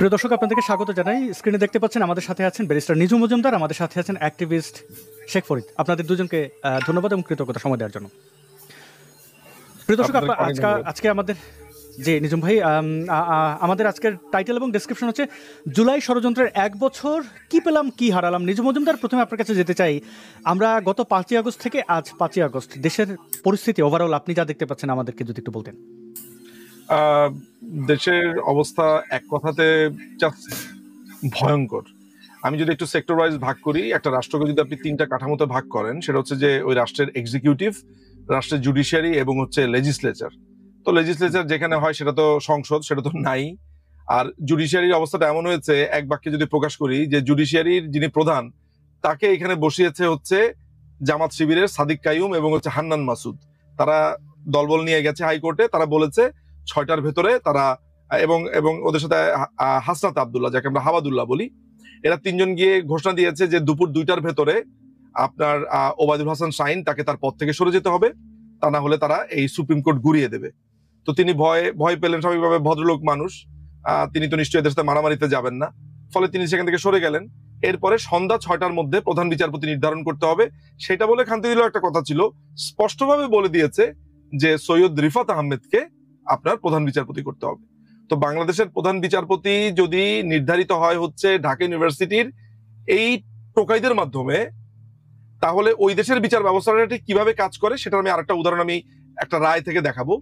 প্রিয় দর্শক, আপনাদেরকে স্বাগত জানাই। স্ক্রিনে দেখতে পাচ্ছেন আমাদের সাথে আছেন ব্যারিস্টার নিজু মজুমদার, আমাদের সাথে আছেন অ্যাক্টিভিস্ট শেখ ফরিদ। আপনাদের দুজনকে ধন্যবাদ এবং কৃতজ্ঞতা সময় দেওয়ার জন্য। প্রিয় দর্শক, আজকে আমাদের যে নিজুম ভাই, আমাদের আজকের টাইটেল এবং ডেসক্রিপশন হচ্ছে জুলাই ষড়যন্ত্রের 1 বছর, কি পেলাম কি হারালাম। নিজু মজুমদার, প্রথমে আপনার কাছে যেতে চাই। আমরা গত 5ই আগস্ট থেকে আজ 5ই আগস্ট দেশের পরিস্থিতি ওভারঅল আপনি যা দেখতে পাচ্ছেন আমাদেরকে যদি একটু বলতেন। দেশের অবস্থা এক কথাতে জাস্ট ভয়ঙ্কর। আমি যদি একটু সেক্টর ওয়াইজ ভাগ করি, একটা রাষ্ট্রকে যদি আপনি 3টা কাঠামোতে ভাগ করেন, সেটা হচ্ছে যে ওই রাষ্ট্রের এক্সিকিউটিভ, রাষ্ট্রের জুডিশিয়ারি এবং হচ্ছে লেজিসলেচার। তো লেজিসলেচার যেখানে হয় সেটা তো সংসদ, সেটা তো নাই। আর জুডিশিয়ারির অবস্থাটা এমন হয়েছে, এক বাক্যে যদি প্রকাশ করি, যে জুডিশিয়ারির যিনি প্রধান তাকে এখানে বসিয়েছে হচ্ছে জামাত শিবিরের সাদিক কাইয়ুম এবং হচ্ছে হান্নান মাসুদ। তারা দলবল নিয়ে গেছে হাইকোর্টে, তারা বলেছে 6টার ভেতরে তারা, এবং এবং ওদের সাথে হাসনাত আব্দুল্লাহ, যাকে আমরা হাওয়াদুল্লাহ বলি, এরা 3জন গিয়ে ঘোষণা দিয়েছে যে দুপুর 2টার ভেতরে আপনার ওবায়দুল হাসান শাহিন, তাকে তার পদ থেকে সরে যেতে হবে, তা না হলে তারা এই সুপ্রিম কোর্ট ঘুরিয়ে দেবে। তো তিনি ভয় পেলেন, স্বাভাবিকভাবে ভদ্রলোক মানুষ, তিনি তো নিশ্চয়ই এদের সাথে মারামারিতে যাবেন না, ফলে তিনি সেখান থেকে সরে গেলেন। এরপরে সন্ধ্যা 6টার মধ্যে প্রধান বিচারপতি নির্ধারণ করতে হবে, সেটা বলে খান্তি দিল একটা কথা ছিল, স্পষ্টভাবে বলে দিয়েছে যে সৈয়দ রিফাত আহমেদকে আপনার প্রধান বিচারপতি করতে হবে। তো বাংলাদেশের প্রধান বিচারপতি যদি নির্ধারিত হয় হচ্ছে ঢাকা ইউনিভার্সিটির এই টোকাইদের মাধ্যমে, তাহলে ওই দেশের বিচার ব্যবস্থাটা ঠিক কিভাবে কাজ করে সেটার আমি আরেকটা উদাহরণ আমি একটা রায় থেকে দেখাবো।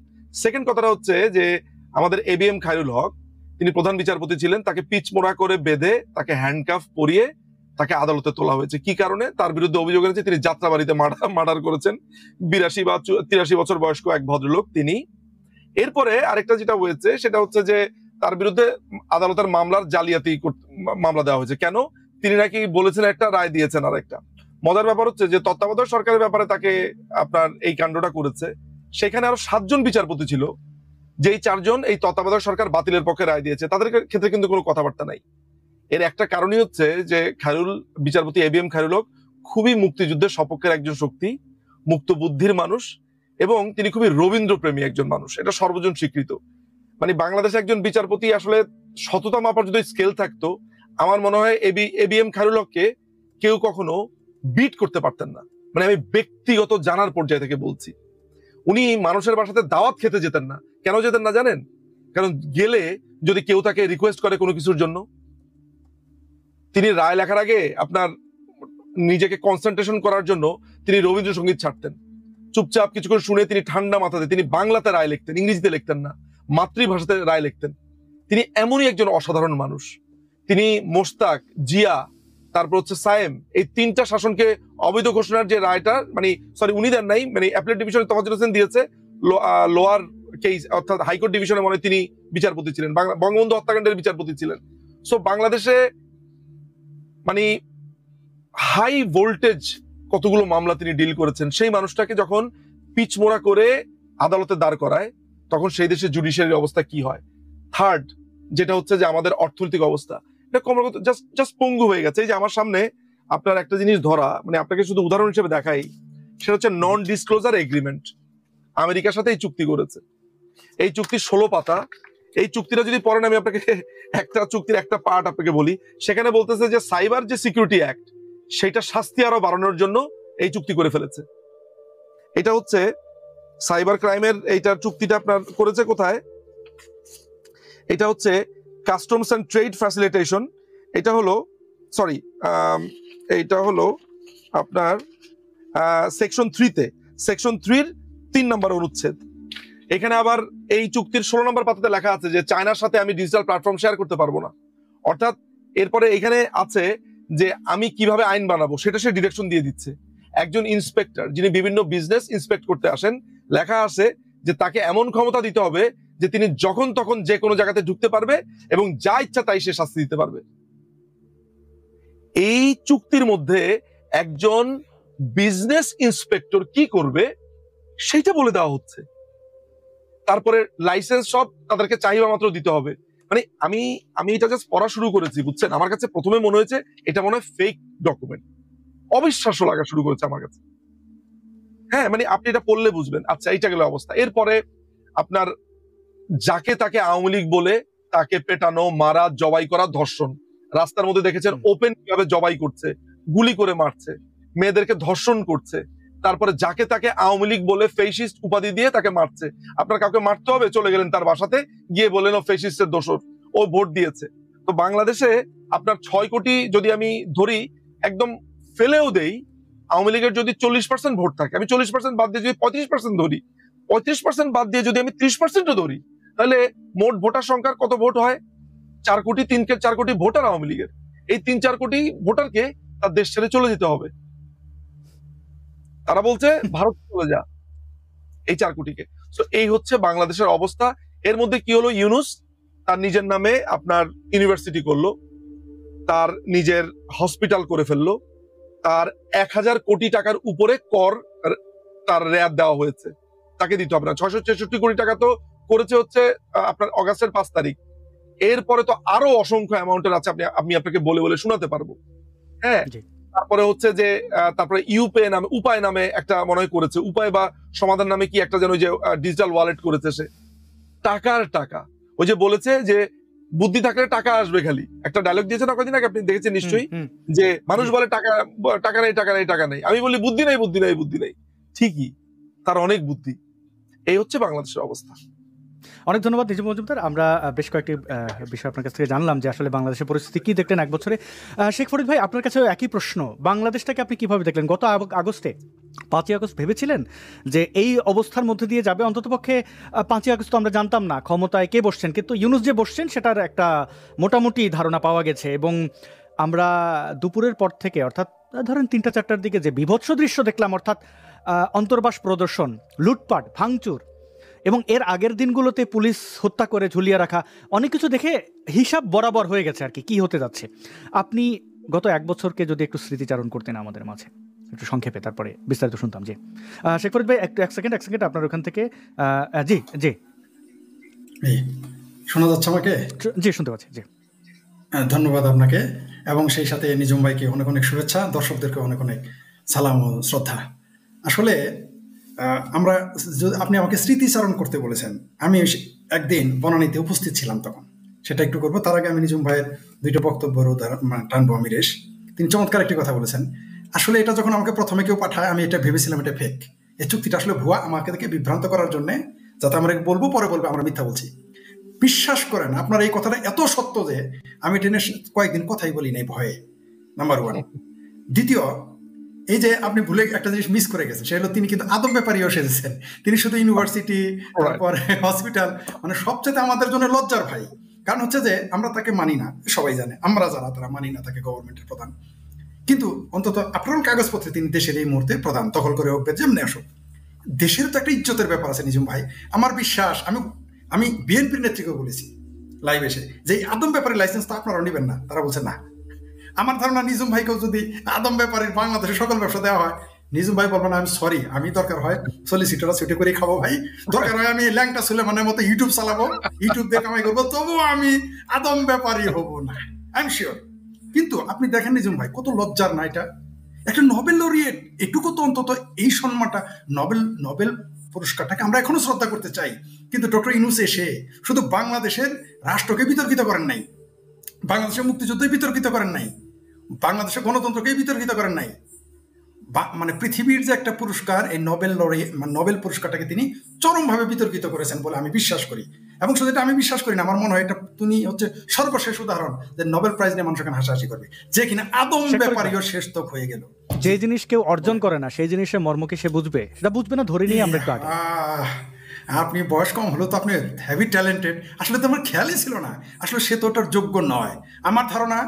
সেকেন্ড কথাটা হচ্ছে যে আমাদের ABM খায়রুল হক, তিনি প্রধান বিচারপতি ছিলেন, তাকে পিচমোড়া করে বেঁধে, তাকে হ্যান্ডকাফ পরিয়ে তাকে আদালতে তোলা হয়েছে। কি কারণে? তার বিরুদ্ধে অভিযোগ এনেছে তিনি যাত্রাবাড়িতে মার্ডার করেছেন। 82 বা 83 বছর বয়স্ক এক ভদ্রলোক তিনি। এরপরে আরেকটা যেটা হয়েছে সেটা হচ্ছে যে তার বিরুদ্ধে আদালতের মামলার জালিয়াতি মামলা দেওয়া হয়েছে। কেন? তিনি নাকি বলেছেন একটা, রায় দিয়েছেন আর একটা। মজার ব্যাপার হচ্ছে যে তত্ত্বাবধায়ক সরকারের ব্যাপারে তাকে আপনার এই কাণ্ডটা করেছে, সেখানে আরো 7জন বিচারপতি ছিল, যেই 4জন এই তত্ত্বাবধায়ক সরকার বাতিলের পক্ষে রায় দিয়েছে, তাদের ক্ষেত্রে কিন্তু কোনো কথাবার্তা নাই। এর একটা কারণই হচ্ছে যে বিচারপতি ABM খায়রুল হক খুবই মুক্তিযুদ্ধের সপক্ষের একজন শক্তি, মুক্ত বুদ্ধির মানুষ, এবং তিনি খুবই রবীন্দ্রপ্রেমী একজন মানুষ, এটা সর্বজন স্বীকৃত। মানে বাংলাদেশে একজন বিচারপতি আসলে সততা মাপার যদি স্কেল থাকতো, আমার মনে হয় ABM খায়রুল হককে কেউ কখনো বিট করতে পারতেন না। মানে আমি ব্যক্তিগত জানার পর্যায় থেকে বলছি, উনি মানুষের বাসাতে দাওয়াত খেতে যেতেন না। কেন যেতেন না জানেন? কারণ গেলে যদি কেউ তাকে রিকোয়েস্ট করে কোনো কিছুর জন্য, তিনি রায় লেখার আগে আপনার নিজেকে কনসেন্ট্রেশন করার জন্য তিনি রবীন্দ্রসঙ্গীত ছাড়তেন। চুপচাপ কিছুক্ষণ শুনে তিনি ঠান্ডা মাথাতে তিনি বাংলাতে রায় লিখতেন, ইংরেজিতে লিখতেন না, মাতৃভাষাতে রায় লিখতেন। তিনি এমনই একজন অসাধারণ মানুষ। তিনি মোশতাক, জিয়া, তারপর হচ্ছে সায়েম, এই 3টা শাসনকে অবৈধ ঘোষণার যে রায়টা, মানে সরি উনি দেন নাই, মানে অ্যাপিলেট ডিভিশনে তোফাজ্জল হোসেন দিয়েছে, লোয়ার কেস অর্থাৎ হাইকোর্ট ডিভিশনে মনে তিনি বিচারপতি ছিলেন, বঙ্গবন্ধু হত্যাকাণ্ডের বিচারপতি ছিলেন। সো বাংলাদেশে মানে হাই ভোল্টেজ কতগুলো মামলা তিনি ডিল করেছেন। সেই মানুষটাকে যখন পিচমোড়া করে আদালতে দাঁড় করায়, তখন সেই দেশের জুডিশিয়ারির অবস্থা কি হয়। থার্ড যেটা হচ্ছে যে আমাদের অর্থনৈতিক অবস্থা, এটা ক্রমাগত জাস্ট পঙ্গু হয়ে গেছে। এই যে আমার সামনে আপনার একটা জিনিস ধরা, মানে আপনাকে শুধু উদাহরণ হিসেবে দেখাই, সেটা হচ্ছে নন ডিসক্লোজার এগ্রিমেন্ট। আমেরিকার সাথে এই চুক্তি করেছে, এই চুক্তি 16 পাতা। এই চুক্তিটা যদি পড়েন, আমি আপনাকে একটা চুক্তির একটা পার্ট আপনাকে বলি, সেখানে বলতেছে যে সাইবার যে সিকিউরিটি অ্যাক্ট, সেটা শাস্তি আরো বাড়ানোর জন্য এই চুক্তি করে ফেলেছে। এটা হচ্ছে সাইবার ক্রাইমের এইটার চুক্তিটা আপনার করেছে কোথায়? এটা হচ্ছে কাস্টমস অ্যান্ড ট্রেড ফ্যাসিলিটেশন। এটা হলো সরি এইটা হলো আপনার সেকশন 3-তে, সেকশন 3-র 3 নম্বর অনুচ্ছেদ। এখানে আবার এই চুক্তির 16 নম্বর পাতাতে লেখা আছে যে চায়নার সাথে আমি ডিজিটাল প্ল্যাটফর্ম শেয়ার করতে পারবো না। অর্থাৎ এরপরে এখানে আছে যে আমি কিভাবে আইন বানাবো সেটা সে ডিরেকশন দিয়ে দিচ্ছে। একজন ইন্সপেক্টর যিনি বিভিন্ন বিজনেস ইন্সপেক্ট করতে আসেন, লেখা আছে যে তাকে এমন ক্ষমতা দিতে হবে যে তিনি যখন তখন যে কোনো জায়গাতে ঢুকতে পারবে এবং যা ইচ্ছা তাই সে শাস্তি দিতে পারবে। এই চুক্তির মধ্যে একজন বিজনেস ইন্সপেক্টর কি করবে সেটা বলে দেওয়া হচ্ছে। তারপরে লাইসেন্স সব তাদেরকে চাহিদা মাত্র দিতে হবে। মানে আমি এটা জাস্ট পড়া শুরু করেছি, বুঝছেন? আমার কাছে প্রথমে মনে হয়েছে এটা মনে হয় ফেক ডকুমেন্ট, অবিশ্বাস্য লাগা শুরু করেছে আমার কাছে। হ্যাঁ, মানে আপনি এটা পড়লে বুঝবেন। আচ্ছা, এইটা গেল অবস্থা। এরপরে আপনার যাকে তাকে আওয়ামী লীগ বলে তাকে পেটানো, মারা, জবাই করা, ধর্ষণ। রাস্তার মধ্যে দেখেছেন ওপেন কিভাবে জবাই করছে, গুলি করে মারছে, মেয়েদেরকে ধর্ষণ করছে, তারপরে যাকে তাকে আওয়ামী লীগ বলে ফেসিস্ট উপাধি দিয়ে তাকে মারছে। আপনার কাউকে মারতে হবে, চলে গেলেন তার বাসাতে, গিয়ে বললেন ও ফেসিস্টের দোসর, ও ভোট দিয়েছে। তো বাংলাদেশে আপনার 6 কোটি যদি আমি ধরি, একদম ফেলেও দেই, আওয়ামী লীগের যদি 40% ভোট থাকে, আমি 40% বাদ দিয়ে যদি 35% ধরি, 35% বাদ দিয়ে যদি আমি 30%ও ধরি, তাহলে মোট ভোটার সংখ্যার কত ভোট হয়? 4 কোটি, 4 কোটি ভোটার আওয়ামী লীগের। এই 3-4 কোটি ভোটারকে তার দেশ ছেড়ে চলে যেতে হবে। তারা বলছে ভারত চলে যা, এই 4 কোটিকে। তো এই হচ্ছে বাংলাদেশের অবস্থা। এর মধ্যে কি হলো, ইউনূস তার নিজের নামে আপনার ইউনিভার্সিটি করলো, তার নিজের হসপিটাল করে ফেললো, তার 1000 কোটি টাকার উপরে কর তার রেয়াত দেওয়া হয়েছে, তাকে দিতে হবে না। 666 কোটি টাকা তো করেছে হচ্ছে আপনার অগাস্টের 5 তারিখ। এরপরে তো আরো অসংখ্য অ্যামাউন্টের আছে, আমি আপনাকে বলে বলে শোনাতে পারবো। হ্যাঁ, তারপরে হচ্ছে যে তারপরে উপায় নামে একটা মনে হয় করেছে, উপায় বা সমাধান নামে কি একটা যেন ওই যে ডিজিটাল ওয়ালেট করেছে সে। টাকার টাকা, ওই যে বলেছে যে বুদ্ধি থাকলে টাকা আসবে, খালি একটা ডায়লগ দিয়েছে না কদিন আগে, আপনি দেখেছেন নিশ্চয়ই, যে মানুষ বলে টাকা টাকা নেই টাকা নেই টাকা নেই, আমি বলি বুদ্ধি নেই বুদ্ধি নেই বুদ্ধি নেই। ঠিকই, তার অনেক বুদ্ধি। এই হচ্ছে বাংলাদেশের অবস্থা। অনেক ধন্যবাদ নিজম মজুমদার। আমরা বেশ কয়েকটি বিষয় আপনার কাছ থেকে জানলাম যে আসলে বাংলাদেশের পরিস্থিতি কি দেখলেন 1 বছরে। শেখ ফরিদ ভাই, আপনার কাছে একই প্রশ্ন, বাংলাদেশটাকে আপনি কিভাবে দেখলেন? গত আগস্টে 5ই আগস্ট ভেবেছিলেন যে এই অবস্থার মধ্যে দিয়ে যাবে? অন্ততপক্ষে 5ই আগস্ট তো আমরা জানতাম না ক্ষমতায় কে বসছেন, কিন্তু ইউনূস যে বসছেন সেটার একটা মোটামুটি ধারণা পাওয়া গেছে। এবং আমরা দুপুরের পর থেকে, অর্থাৎ ধরেন 3টা-4টার দিকে যে বিভৎস দৃশ্য দেখলাম, অর্থাৎ অন্তর্বাস প্রদর্শন, লুটপাট, ভাঙচুর, এবং এর আগের দিনগুলোতে পুলিশ হত্যা করে ঝুলিয়ে রাখা, অনেক কিছু দেখে হিসাব বরাবর হয়ে গেছে আর কি হতে যাচ্ছে। আপনি গত 1 বছরকে যদি একটু স্মৃতিচারণ করতেন আমাদের মাঝে একটু সংক্ষেপে, তারপরে বিস্তারিত শুনতাম। জি শেখ ফরিদ ভাই, একটু এক সেকেন্ড আপনার ওখান থেকে। জি জি শোনা যাচ্ছে আমাকে? জি, শুনতে পাচ্ছি। জি, ধন্যবাদ আপনাকে, এবং সেই সাথে নিজম ভাইকে অনেক অনেক শুভেচ্ছা, দর্শকদেরকে অনেক অনেক সালাম ও শ্রদ্ধা। আসলে আপনি আমাকে স্মৃতিচারণ করতে বলেছেন। আমি একদিন বনানীতে উপস্থিত ছিলাম, তখন সেটা একটু করবো। তার আগে আমি নিজম ভাইয়ের 2টা বক্তব্যের উদাহরণ টানবো। আমি রেশ, তিনি চমৎকার একটি কথা বলেছেন। আসলে এটা যখন আমাকে প্রথমে কেউ পাঠায়, আমি এটা ভেবেছিলাম এটা ফেক, এই চুক্তিটা আসলে ভুয়া, আমাকে দেখে বিভ্রান্ত করার জন্য, যাতে আমরা বলবো, পরে বলবো আমরা মিথ্যা বলছি। বিশ্বাস করেন, আপনার এই কথাটা এত সত্য যে আমি টেনে কয়েকদিন কথাই বলি নাই ভয়ে, নাম্বার 1। দ্বিতীয়, এই যে আপনি ভুলে একটা জিনিস মিস করে গেছেন, সেটা হলো তিনি কিন্তু আদম ব্যাপারীও সেজেছেন। তিনি শুধু ইউনিভার্সিটি, তারপরে হসপিটাল, মানে সবচেয়ে আমাদের জন্য লজ্জার ভাই। কারণ হচ্ছে যে আমরা তাকে মানি না, সবাই জানে, আমরা যারা তারা মানি না তাকে গভর্নমেন্টের প্রধান। কিন্তু অন্তত আপনার কাগজপত্রে তিনি দেশের এই মুহূর্তে প্রধান, দখল করে হোক যেমনি আসুক, দেশের তো একটা ইজ্জতের ব্যাপার আছে নিজম ভাই। আমার বিশ্বাস, আমি বিএনপির নেত্রীকেও বলেছি লাইভ এসে, যে আদম ব্যাপারীর লাইসেন্স তো আপনারাও নেবেন না। তারা বলছে না। আমার ধারণা নিজম ভাইকেও যদি আদম ব্যাপারীর বাংলাদেশের সকল ব্যবসা দেওয়া হয়, নিজম ভাই বলবেন আমি সরি, আমি দরকার হয় সলিসিটররা ছুটি করে খাবো ভাই, দরকার হয় আমি ল্যাংটা সুলেমানের মতো ইউটিউব চালাবো, ইউটিউব দিয়ে কামাই করবো, তবুও আমি আদম ব্যাপারী হব না, আই এম শিওর। কিন্তু আপনি দেখেন নিজম ভাই, কত লজ্জার না এটা। একটা নোবেল লরিয়েট, এটুকু তো অন্তত এই সম্মানটা, নোবেল পুরস্কারটাকে আমরা এখনো শ্রদ্ধা করতে চাই। কিন্তু ডক্টর ইউনূস এসে শুধু বাংলাদেশের রাষ্ট্রকে বিতর্কিত করেন নাই, বাংলাদেশের মুক্তিযুদ্ধে বিতর্কিত করেন নাই, বাংলাদেশের গণতন্ত্রকে বিতর্কিত করেন নাই, মানে পৃথিবীর যে একটা পুরস্কার, এই নোবেল পুরস্কারটাকে তিনি চরমভাবে বিতর্কিত করেছেন বলে আমি বিশ্বাস করি। এবং শুধু এটা আমি বিশ্বাস করি না, আমার মনে হয় এটা তিনি হচ্ছে সর্বশেষ উদাহরণ যে নোবেল প্রাইজ নিয়ে মানুষ এখানে হাসাহাসি করবে, যে কিনা আদম ব্যাপারীও শেষ তক হয়ে গেল। যে জিনিস কেউ অর্জন করে না, সেই জিনিসের মর্ম কি সে বুঝবে? সেটা বুঝবে না, ধরে নিয়ে আমরা একটু আগে। আপনি বয়স কম হলো তো আপনি হেভি ট্যালেন্টেড, আসলে তো আমার খেয়ালই ছিল না, আসলে সে তো ওটার যোগ্য নয়। আমার ধারণা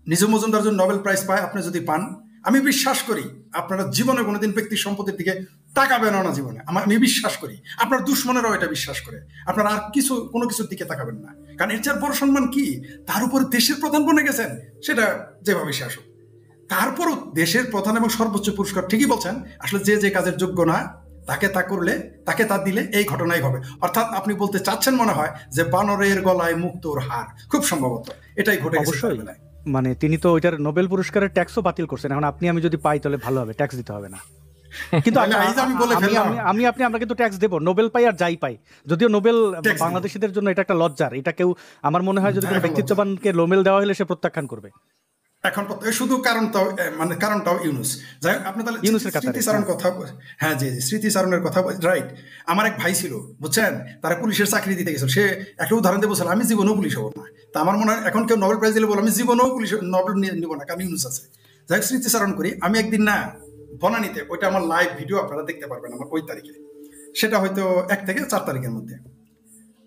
নিজম মজুমদার জন্য নোবেল প্রাইজ পায়, আপনি যদি পান, আমি বিশ্বাস করি আপনারা জীবনে কোনোদিন ব্যক্তি সম্পত্তির দিকে তাকাবেন না জীবনে। আমি বিশ্বাস করি আপনার দুশ্মনেরাও এটা বিশ্বাস করে, আপনারা আর কোনো কিছুর দিকে তাকাবেন না। কারণ এর চেয়ে বড় সম্মান কি? তার উপর দেশের প্রধান বনে গেছেন, সেটা যেভাবে সে আসুক। তারপরও দেশের প্রধান এবং সর্বোচ্চ পুরস্কার, ঠিকই বলছেন, আসলে যে কাজের যোগ্য না তাকে তা করলে, তাকে তা দিলে এই ঘটনাই হবে। অর্থাৎ আপনি বলতে চাচ্ছেন মনে হয় যে বানরের গলায় মুক্তোর হার, খুব সম্ভবত এটাই ঘটে গেছে। মানে তিনি তো ওইটার নোবেল পুরস্কারের ট্যাক্সও বাতিল করছেন। এখন আপনি আমি যদি পাই তাহলে ভালো হবে, ট্যাক্স দিতে হবে না। কিন্তু আমি বলে ফেললাম। আমরা কিন্তু ট্যাক্স দেব, নোবেল পাই আর যাই পাই। যদিও নোবেল ট্যাক্স দেব। বাংলাদেশিদের জন্য এটা একটা লজ্জার, এটা কেউ আমার মনে হয় যদি কোনো এখন ব্যক্তিত্ববানকে নোবেল দেওয়া হলে সে প্রত্যাখ্যান করবে। এখন শুধু কারণটাও ইউনুস। যাই হোক, আপনি তাহলে ইউনুসের কাতারে, স্মৃতিচারণ কথা, হ্যাঁ জি স্মৃতিচারণের কথা, রাইট। আমার এক ভাই ছিল বুঝছেন, তারা পুলিশের চাকরি দিতে গেছিল, সে একটা উদাহরণ দিয়ে বলছিল আমি জীবনেও পুলিশ হবো না। তা আমার মনে হয় এখন কেউ নোবেল প্রাইজ দিলে বলো আমি জীবনেও পুলিশ নোবেল নিব না, কারণ ইউনুস আছে। যাই হোক, স্মৃতিচারণ করি। আমি একদিন না বনানীতে, ওইটা আমার লাইভ ভিডিও আপনারা দেখতে পারবেন আমার ওই তারিখে, সেটা হয়তো 1 থেকে 4 তারিখের মধ্যে।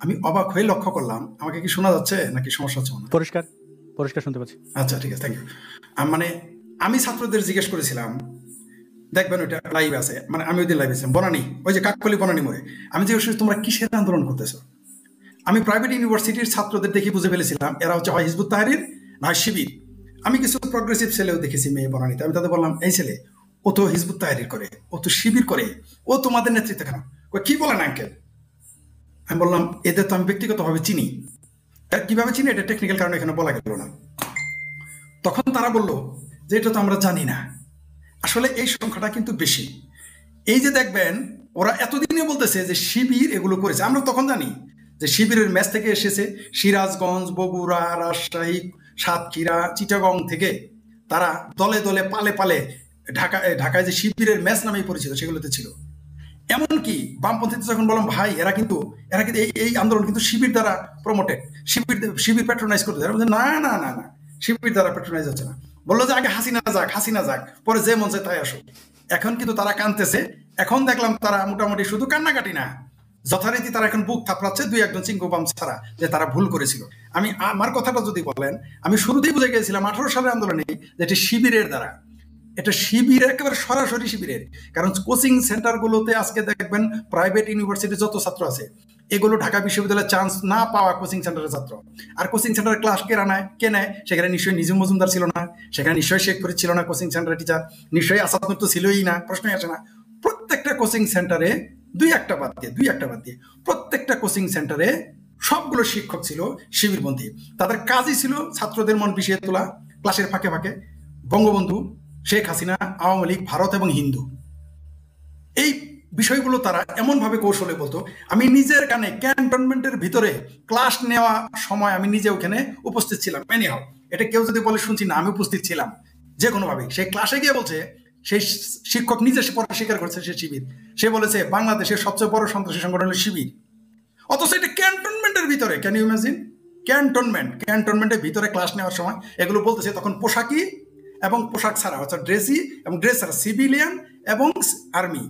আমি অবাক হয়ে লক্ষ্য করলাম, আমাকে কি শোনা যাচ্ছে নাকি সমস্যা হচ্ছে না? পরিষ্কার শুনতে পাচ্ছি। আচ্ছা ঠিক আছে, থ্যাংক ইউ। মানে আমি ছাত্রদের জিজ্ঞেস করেছিলাম, দেখবেন ওইটা লাইভ আছে, মানে আমি ওই দিন লাইভ ছিলাম বনানী, ওই যে কাকপলি বনানী মোড়ে। আমি জিজ্ঞেস করছি তোমরা কিসের আন্দোলন করতেছো? আমি প্রাইভেট ইউনিভার্সিটির ছাত্রদের দেখে বুঝে ফেলেছিলাম এরা হচ্ছে হয় হিজবুত তাহরির না শিবির। আমি কিছু প্রগ্রেসিভ ছেলেও দেখেছি মেয়ে বনানীতে, আমি তাদের বললাম এই ছেলে ও তো হিজবুত তাহরির করে, ও তো শিবির করে, ও তোমাদের নেতৃত্বে কেন? কি বলেন আঙ্কেল? আমি বললাম এদের তো আমি ব্যক্তিগতভাবে চিনি। কিভাবে চিনি এটা টেকনিক্যাল কারণে এখানে বলা গেল না। তখন তারা বলল যে এটা তো আমরা জানি না। আসলে এই সংখ্যাটা কিন্তু বেশি। এই যে দেখবেন ওরা এতদিনে বলতেছে যে শিবির এগুলো করেছে, আমরা তখন জানি যে শিবিরের ম্যাচ থেকে এসেছে সিরাজগঞ্জ, বগুড়া, রাজশাহী, সাতক্ষীরা, চিটাগং থেকে তারা দলে দলে পালে পালে ঢাকায় যে শিবিরের ম্যাচ নামেই পরিচিত সেগুলোতে ছিল। এমনকি বামপন্থীতে যখন বললাম ভাই এরা কিন্তু এই আন্দোলন কিন্তু শিবির দ্বারা প্রমোটেড, শিবির প্যাট্রোনাইজ করতে, না না না না শিবির দ্বারা প্যাট্রোনাইজ হচ্ছে না। বললো যে আগে হাসিনা যাক, পরে যে মন চায় তাই আসুক। এখন কিন্তু তারা কাঁদতেছে। এখন দেখলাম তারা মোটামুটি শুধু কান্নাকাটি না, যথারীতি তারা এখন বুক থাপড়াচ্ছে, 2-1 চিঙ্কুবাম ছাড়া, যে তারা ভুল করেছিল। আমি আমার কথাটা যদি বলেন, আমি শুরুতেই বুঝে গিয়েছিলাম 18 সালের আন্দোলনে যেটি শিবিরের দ্বারা, এটা শিবির একেবারে সরাসরি শিবিরের। কারণ কোচিং সেন্টারগুলোতে আজকে দেখবেন প্রাইভেট ইউনিভার্সিটির যত ছাত্র আছে এগুলো ঢাকা বিশ্ববিদ্যালয়ের চান্স না পাওয়া কোচিং সেন্টারের ছাত্র। আর কোচিং সেন্টারের ক্লাস কে নেয়? সেখানে নিশ্চয়ই নিজুম মজুমদার ছিল না, সেখানে নিশ্চয়ই শেখ ফরিদ ছিল না কোচিং সেন্টারের টিচার, নিশ্চয়ই আসাদ নূর তো ছিলই না, প্রশ্নই আসে না। প্রত্যেকটা কোচিং সেন্টারে 2-1 বাদ দিয়ে প্রত্যেকটা কোচিং সেন্টারে সবগুলো শিক্ষক ছিল শিবিরপন্থী। তাদের কাজই ছিল ছাত্রদের মন বিষিয়ে তোলা, ক্লাসের ফাঁকে ফাঁকে বঙ্গবন্ধু, শেখ হাসিনা, আওয়ামী লীগ, ভারত এবং হিন্দু, এই বিষয়গুলো তারা এমনভাবে কৌশলে বলতো। আমি নিজের কানে ক্যান্টনমেন্টের ভিতরে ক্লাস নেওয়া সময় আমি নিজে ওখানে উপস্থিত ছিলাম। এনিহাও, এটা কেউ যদি বলে শুনছি না, আমি উপস্থিত ছিলাম যে কোনোভাবে। সেই ক্লাসে গিয়ে বলছে, সেই শিক্ষক নিজে পড়া স্বীকার করছে সে শিবির। সে বলেছে বাংলাদেশের সবচেয়ে বড় সন্ত্রাসী সংগঠন হলো শিবির, অথচ এটা ক্যান্টনমেন্টের ভিতরে। Can you imagine? ক্যান্টনমেন্টের ভিতরে ক্লাস নেওয়ার সময় এগুলো বলতেছে। তখন পোশাকি এবং পোশাক ছাড়া, অর্থাৎ ড্রেসি এবং ড্রেস ছাড়া, সিভিলিয়ান এবং আর্মি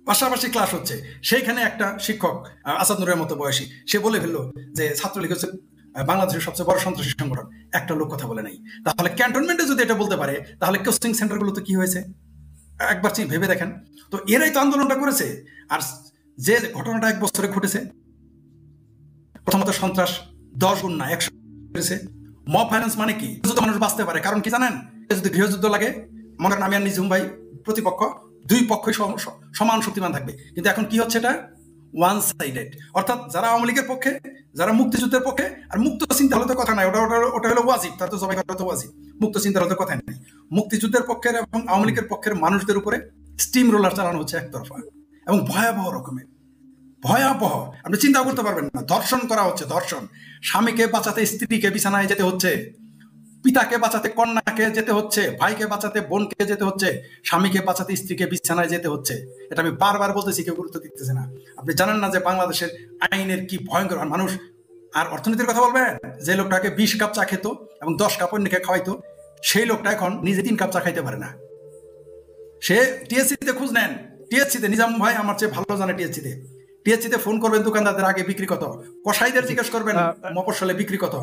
পাশাপাশি ক্লাস হচ্ছে। সেইখানে একটা শিক্ষক আসাদ নূরের মতো বয়সী, সে বলে ফেললো যে ছাত্রলীগ হচ্ছে বাংলাদেশের সবচেয়ে বড় সন্ত্রাসী সংগঠন। একটা লোক কথা বলে নাই। তাহলে ক্যান্টনমেন্টে যদি এটা বলতে পারে, তাহলে কোচিং সেন্টারগুলো তো কি হয়েছে একবার ভেবে দেখেন তো। এরাই তো আন্দোলনটা করেছে। আর যে ঘটনাটা 1 বছরে ঘটেছে, প্রথমত সন্ত্রাস 10 গুণ না 100 করেছে। মব ফাইন্যান্স মানে কি? মানুষ বাঁচতে পারে, কারণ কি জানেন? যদি গৃহযুদ্ধ লাগে, মনে করেন আমি আর নিজুম ভাই প্রতিপক্ষ, 2 পক্ষই সমান শক্তিমান থাকবে। কিন্তু এখন কি হচ্ছে? এটা ওয়ান সাইডেড। অর্থাৎ যারা আওয়ামী লীগের পক্ষে, যারা মুক্তিযুদ্ধের পক্ষে, আর মুক্ত চিন্তা হলে তো কথা নাই, ওটা হলো ওয়াজিব, তার তো সবাই তো ওয়াজিব। মুক্ত চিন্তার হলে কথা নাই। মুক্তিযুদ্ধের পক্ষের এবং আওয়ামী লীগের পক্ষের মানুষদের উপরে স্টিম রোলার চালানো হচ্ছে একতরফা এবং ভয়াবহ রকমের, ভয়াবহ। আপনি চিন্তা করতে পারবেন না। ধর্ষণ করা হচ্ছে, ধর্ষণ। স্বামীকে বাঁচাতে স্ত্রীকে বিছানায় যেতে হচ্ছে, পিতাকে বাঁচাতে কন্যাকে যেতে হচ্ছে, ভাইকে বাঁচাতে বোনকে যেতে হচ্ছে, স্বামীকে বাঁচাতে স্ত্রীকে বিছানায় যেতে হচ্ছে। এটা আমি বারবার বলতেছি, কেউ গুরুত্ব দিতেছে না। আপনি জানেন না যে বাংলাদেশের আইনের কি ভয়ঙ্কর মানুষ। আর অর্থনীতির কথা বলবেন, যে লোকটাকে 20 কাপ চা খেত এবং 10 কাপ অন্যকে খাওয়াইতো, সেই লোকটা এখন নিজে 3 কাপ চা খাইতে পারে না। সে টিএসসিতে খোঁজ নেন, টিএসসিতে নিজাম ভাই আমার চেয়ে ভালো জানে। টিএসসিতে ফোন করবেন দোকানদারদের, আগে বিক্রি কত, কসাইদের জিজ্ঞেস করবেন মফস্বলে বিক্রি কত,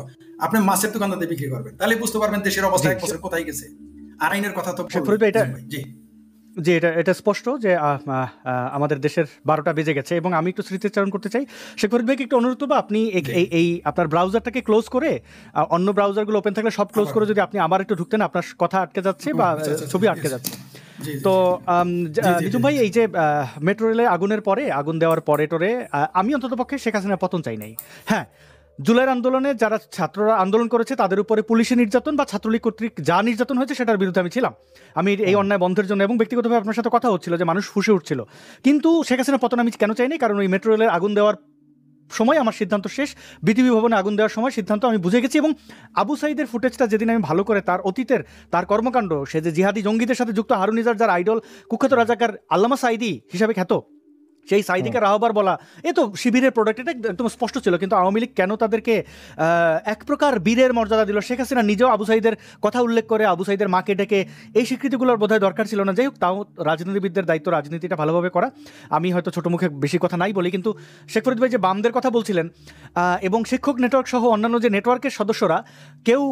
আপনি মাছের দোকানদারদের বিক্রি করবেন, তাহলে বুঝতে পারবেন দেশের অবস্থা 1 বছর কোথায় গেছে। আর আইনের কথা তো জি, এটা স্পষ্ট যে আমাদের দেশের 12টা বেজে গেছে এবং আমি একটু স্মৃতিচারণ করতে চাই। শেখ ফরিদ ভাইকে একটু অনুরোধ করবো, আপনি এই আপনার ব্রাউজারটাকে ক্লোজ করে, অন্য ব্রাউজারগুলো ওপেন থাকলে সব ক্লোজ করে যদি আপনি আবার একটু ঢুকতেন, আপনার কথা আটকে যাচ্ছে বা ছবি আটকে যাচ্ছে। তো নিজুম ভাই, এই যে মেট্রো রেলে আগুনের পরে, আগুন দেওয়ার পরে টোরে, আমি অন্তত পক্ষে শেখ হাসিনার পতন চাই নাই। হ্যাঁ, জুলাইয়ের আন্দোলনে যারা ছাত্ররা আন্দোলন করেছে তাদের উপরে পুলিশি নির্যাতন বা ছাত্রলীগ কর্তৃক যা নির্যাতন হয়েছে সেটার বিরুদ্ধে আমি ছিলাম। আমি এই অন্যায় বন্ধের জন্য, এবং ব্যক্তিগতভাবে আপনার সাথে কথা হচ্ছিল যে মানুষ ফুঁসে উঠছিল, কিন্তু শেখ হাসিনার পতন আমি কেন চাইনি, কারণ ওই মেট্রো রেলের আগুন দেওয়ার সময় আমার সিদ্ধান্ত শেষ, বিটিভি ভবনে আগুন দেওয়ার সময় সিদ্ধান্ত আমি বুঝে গেছি। এবং আবু সাইদের ফুটেজটা যেদিন আমি ভালো করে তার অতীতের তার কর্মকাণ্ড, সে যে জিহাদি জঙ্গিদের সাথে যুক্ত, হারুন নিজার যার আইডল, কুখ্যাত রাজাকার আল্লামা সাইদি হিসাবে খ্যাত, সেই সাইদিকে রাহবার বলা, এ তো শিবিরের প্রোডাক্ট, এটা একদম স্পষ্ট ছিল। কিন্তু আওয়ামী লীগ কেন তাদেরকে এক প্রকার বীরের মর্যাদা দিল? শেখ হাসিনা নিজেও আবু সাইদের কথা উল্লেখ করে আবু সাইদের মাকে ডেকে এই স্বীকৃতিগুলোর বোধহয় দরকার ছিল না। যাই হোক, তাও রাজনীতিবিদদের দায়িত্ব রাজনীতিটা ভালোভাবে করা। আমি হয়তো ছোট মুখে বেশি কথা নাই বলি, কিন্তু শেখ ফরিদ ভাই যে বামদের কথা বলছিলেন, এবং শিক্ষক নেটওয়ার্ক সহ অন্যান্য যে নেটওয়ার্কের সদস্যরা, কেউ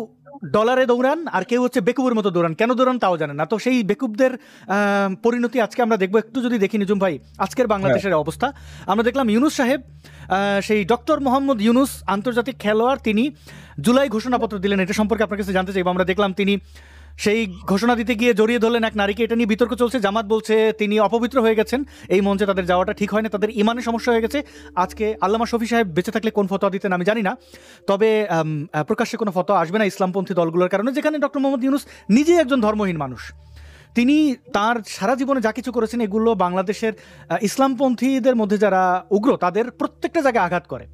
ডলারে দৌড়ান আর কেউ হচ্ছে বেকুবের মতো দৌড়ান, কেন দৌড়ান তাও জানেন না। তো সেই বেকুবদের পরিণতি আজকে আমরা দেখবো। একটু যদি দেখি নিজুম ভাই আজকের বাংলাদেশের অবস্থা, আমরা দেখলাম ইউনুস সাহেব, সেই ডক্টর মোহাম্মদ ইউনুস আন্তর্জাতিক খেলোয়াড়, তিনি জুলাই ঘোষণাপত্র দিলেন। এটা সম্পর্কে আপনার কাছে জানতে চাইবো। আমরা দেখলাম তিনি সেই ঘোষণা দিতে গিয়ে জড়িয়ে ধরলেন এক নারীকে। এটা নিয়ে বিতর্ক চলছে, জামাত বলছে তিনি অপবিত্র হয়ে গেছেন, এই মঞ্চে তাদের যাওয়াটা ঠিক হয় না, তাদের ইমানের সমস্যা হয়ে গেছে। আজকে আল্লামা শফি সাহেব বেঁচে থাকলে কোন ফতোয়া দিতেন আমি জানি না, তবে প্রকাশ্যে কোনো ফতোয়া আসবে না ইসলামপন্থী দলগুলোর কারণে, যেখানে ডক্টর মোহাম্মদ ইউনুস নিজেই একজন ধর্মহীন মানুষ। তিনি তার সারা জীবনে যা কিছু করেছেন এগুলো বাংলাদেশের ইসলামপন্থীদের মধ্যে যারা উগ্র তাদের প্রত্যেকটা জায়গায় আঘাত করে।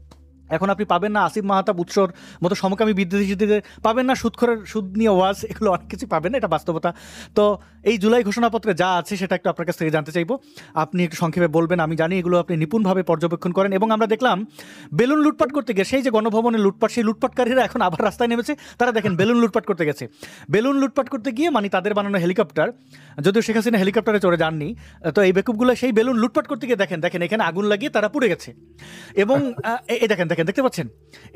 এখন আপনি পাবেন না আসিফ মাহতাব উৎসর মতো সমকামী বিদ্বেষীদের, পাবেন না সুদখোরের সুদ নিয়ে ওয়াজ, এগুলো অনেক কিছু পাবেন না, এটা বাস্তবতা। তো এই জুলাই ঘোষণাপত্রে যা আছে সেটা একটু আপনার কাছ থেকে জানতে চাইবো, আপনি একটু সংক্ষেপে বলবেন। আমি জানি এগুলো আপনি নিপুণভাবে পর্যবেক্ষণ করেন। এবং আমরা দেখলাম বেলুন লুটপাট করতে গিয়ে, সেই যে গণভবনের লুটপাট, সেই লুটপাটকারীরা এখন আবার রাস্তায় নেমেছে। তারা দেখেন বেলুন লুটপাট করতে গেছে, বেলুন লুটপাট করতে গিয়ে মানে তাদের বানানো হেলিকপ্টার, যদিও শেখ হাসিনা হেলিকপ্টারে চড়ে যাননি, তো এই বেকুবগুলো সেই বেলুন লুটপাট করতে গিয়ে দেখেন এখানে আগুন লাগিয়ে তারা পুড়ে গেছে। এবং এই দেখেন দেখতে পাচ্ছেন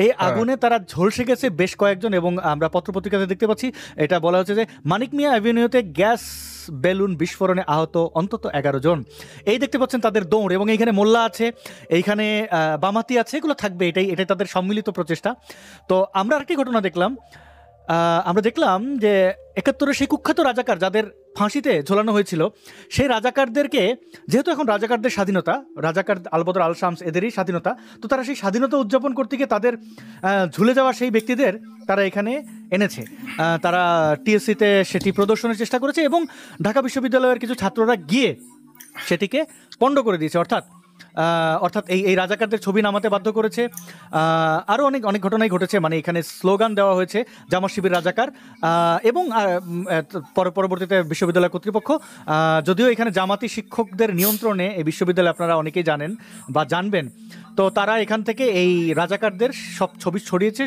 এই আগুনে তারা ঝলসে গেছে বেশ কয়েকজন। এবং আমরা পত্রপত্রিকাতে দেখতে পাচ্ছি, এটা বলা হচ্ছে যে মানিক মিয়া অ্যাভিনিউতে গ্যাস বেলুন বিস্ফোরণে আহত অন্তত 11 জন। এই দেখতে পাচ্ছেন তাদের দৌড়, এবং এইখানে মোল্লা আছে, এইখানে বামাতি আছে, এগুলো থাকবে, এটাই তাদের সম্মিলিত প্রচেষ্টা। তো আমরা আরেকটি ঘটনা দেখলাম, আমরা দেখলাম যে 71-এর সেই কুখ্যাত রাজাকার যাদের ফাঁসিতে ঝোলানো হয়েছিল, সেই রাজাকারদেরকে, যেহেতু এখন রাজাকারদের স্বাধীনতা, রাজাকার আলবদর আল শামস এদেরই স্বাধীনতা, তো তারা সেই স্বাধীনতা উদযাপন করতে গিয়ে তাদের ঝুলে যাওয়া সেই ব্যক্তিদের তারা এখানে এনেছে। তারা টিএসসিতে সেটি প্রদর্শনের চেষ্টা করেছে, এবং ঢাকা বিশ্ববিদ্যালয়ের কিছু ছাত্ররা গিয়ে সেটিকে পণ্ড করে দিয়েছে, অর্থাৎ এই রাজাকারদের ছবি নামাতে বাধ্য করেছে। আরও অনেক ঘটনাই ঘটেছে, মানে এখানে স্লোগান দেওয়া হয়েছে জামাত শিবির রাজাকার। এবং পরবর্তীতে বিশ্ববিদ্যালয় কর্তৃপক্ষ, যদিও এখানে জামাতি শিক্ষকদের নিয়ন্ত্রণে এই বিশ্ববিদ্যালয়, আপনারা অনেকেই জানেন বা জানবেন, তো তারা এখান থেকে এই রাজাকারদের সব ছবি ছড়িয়েছে।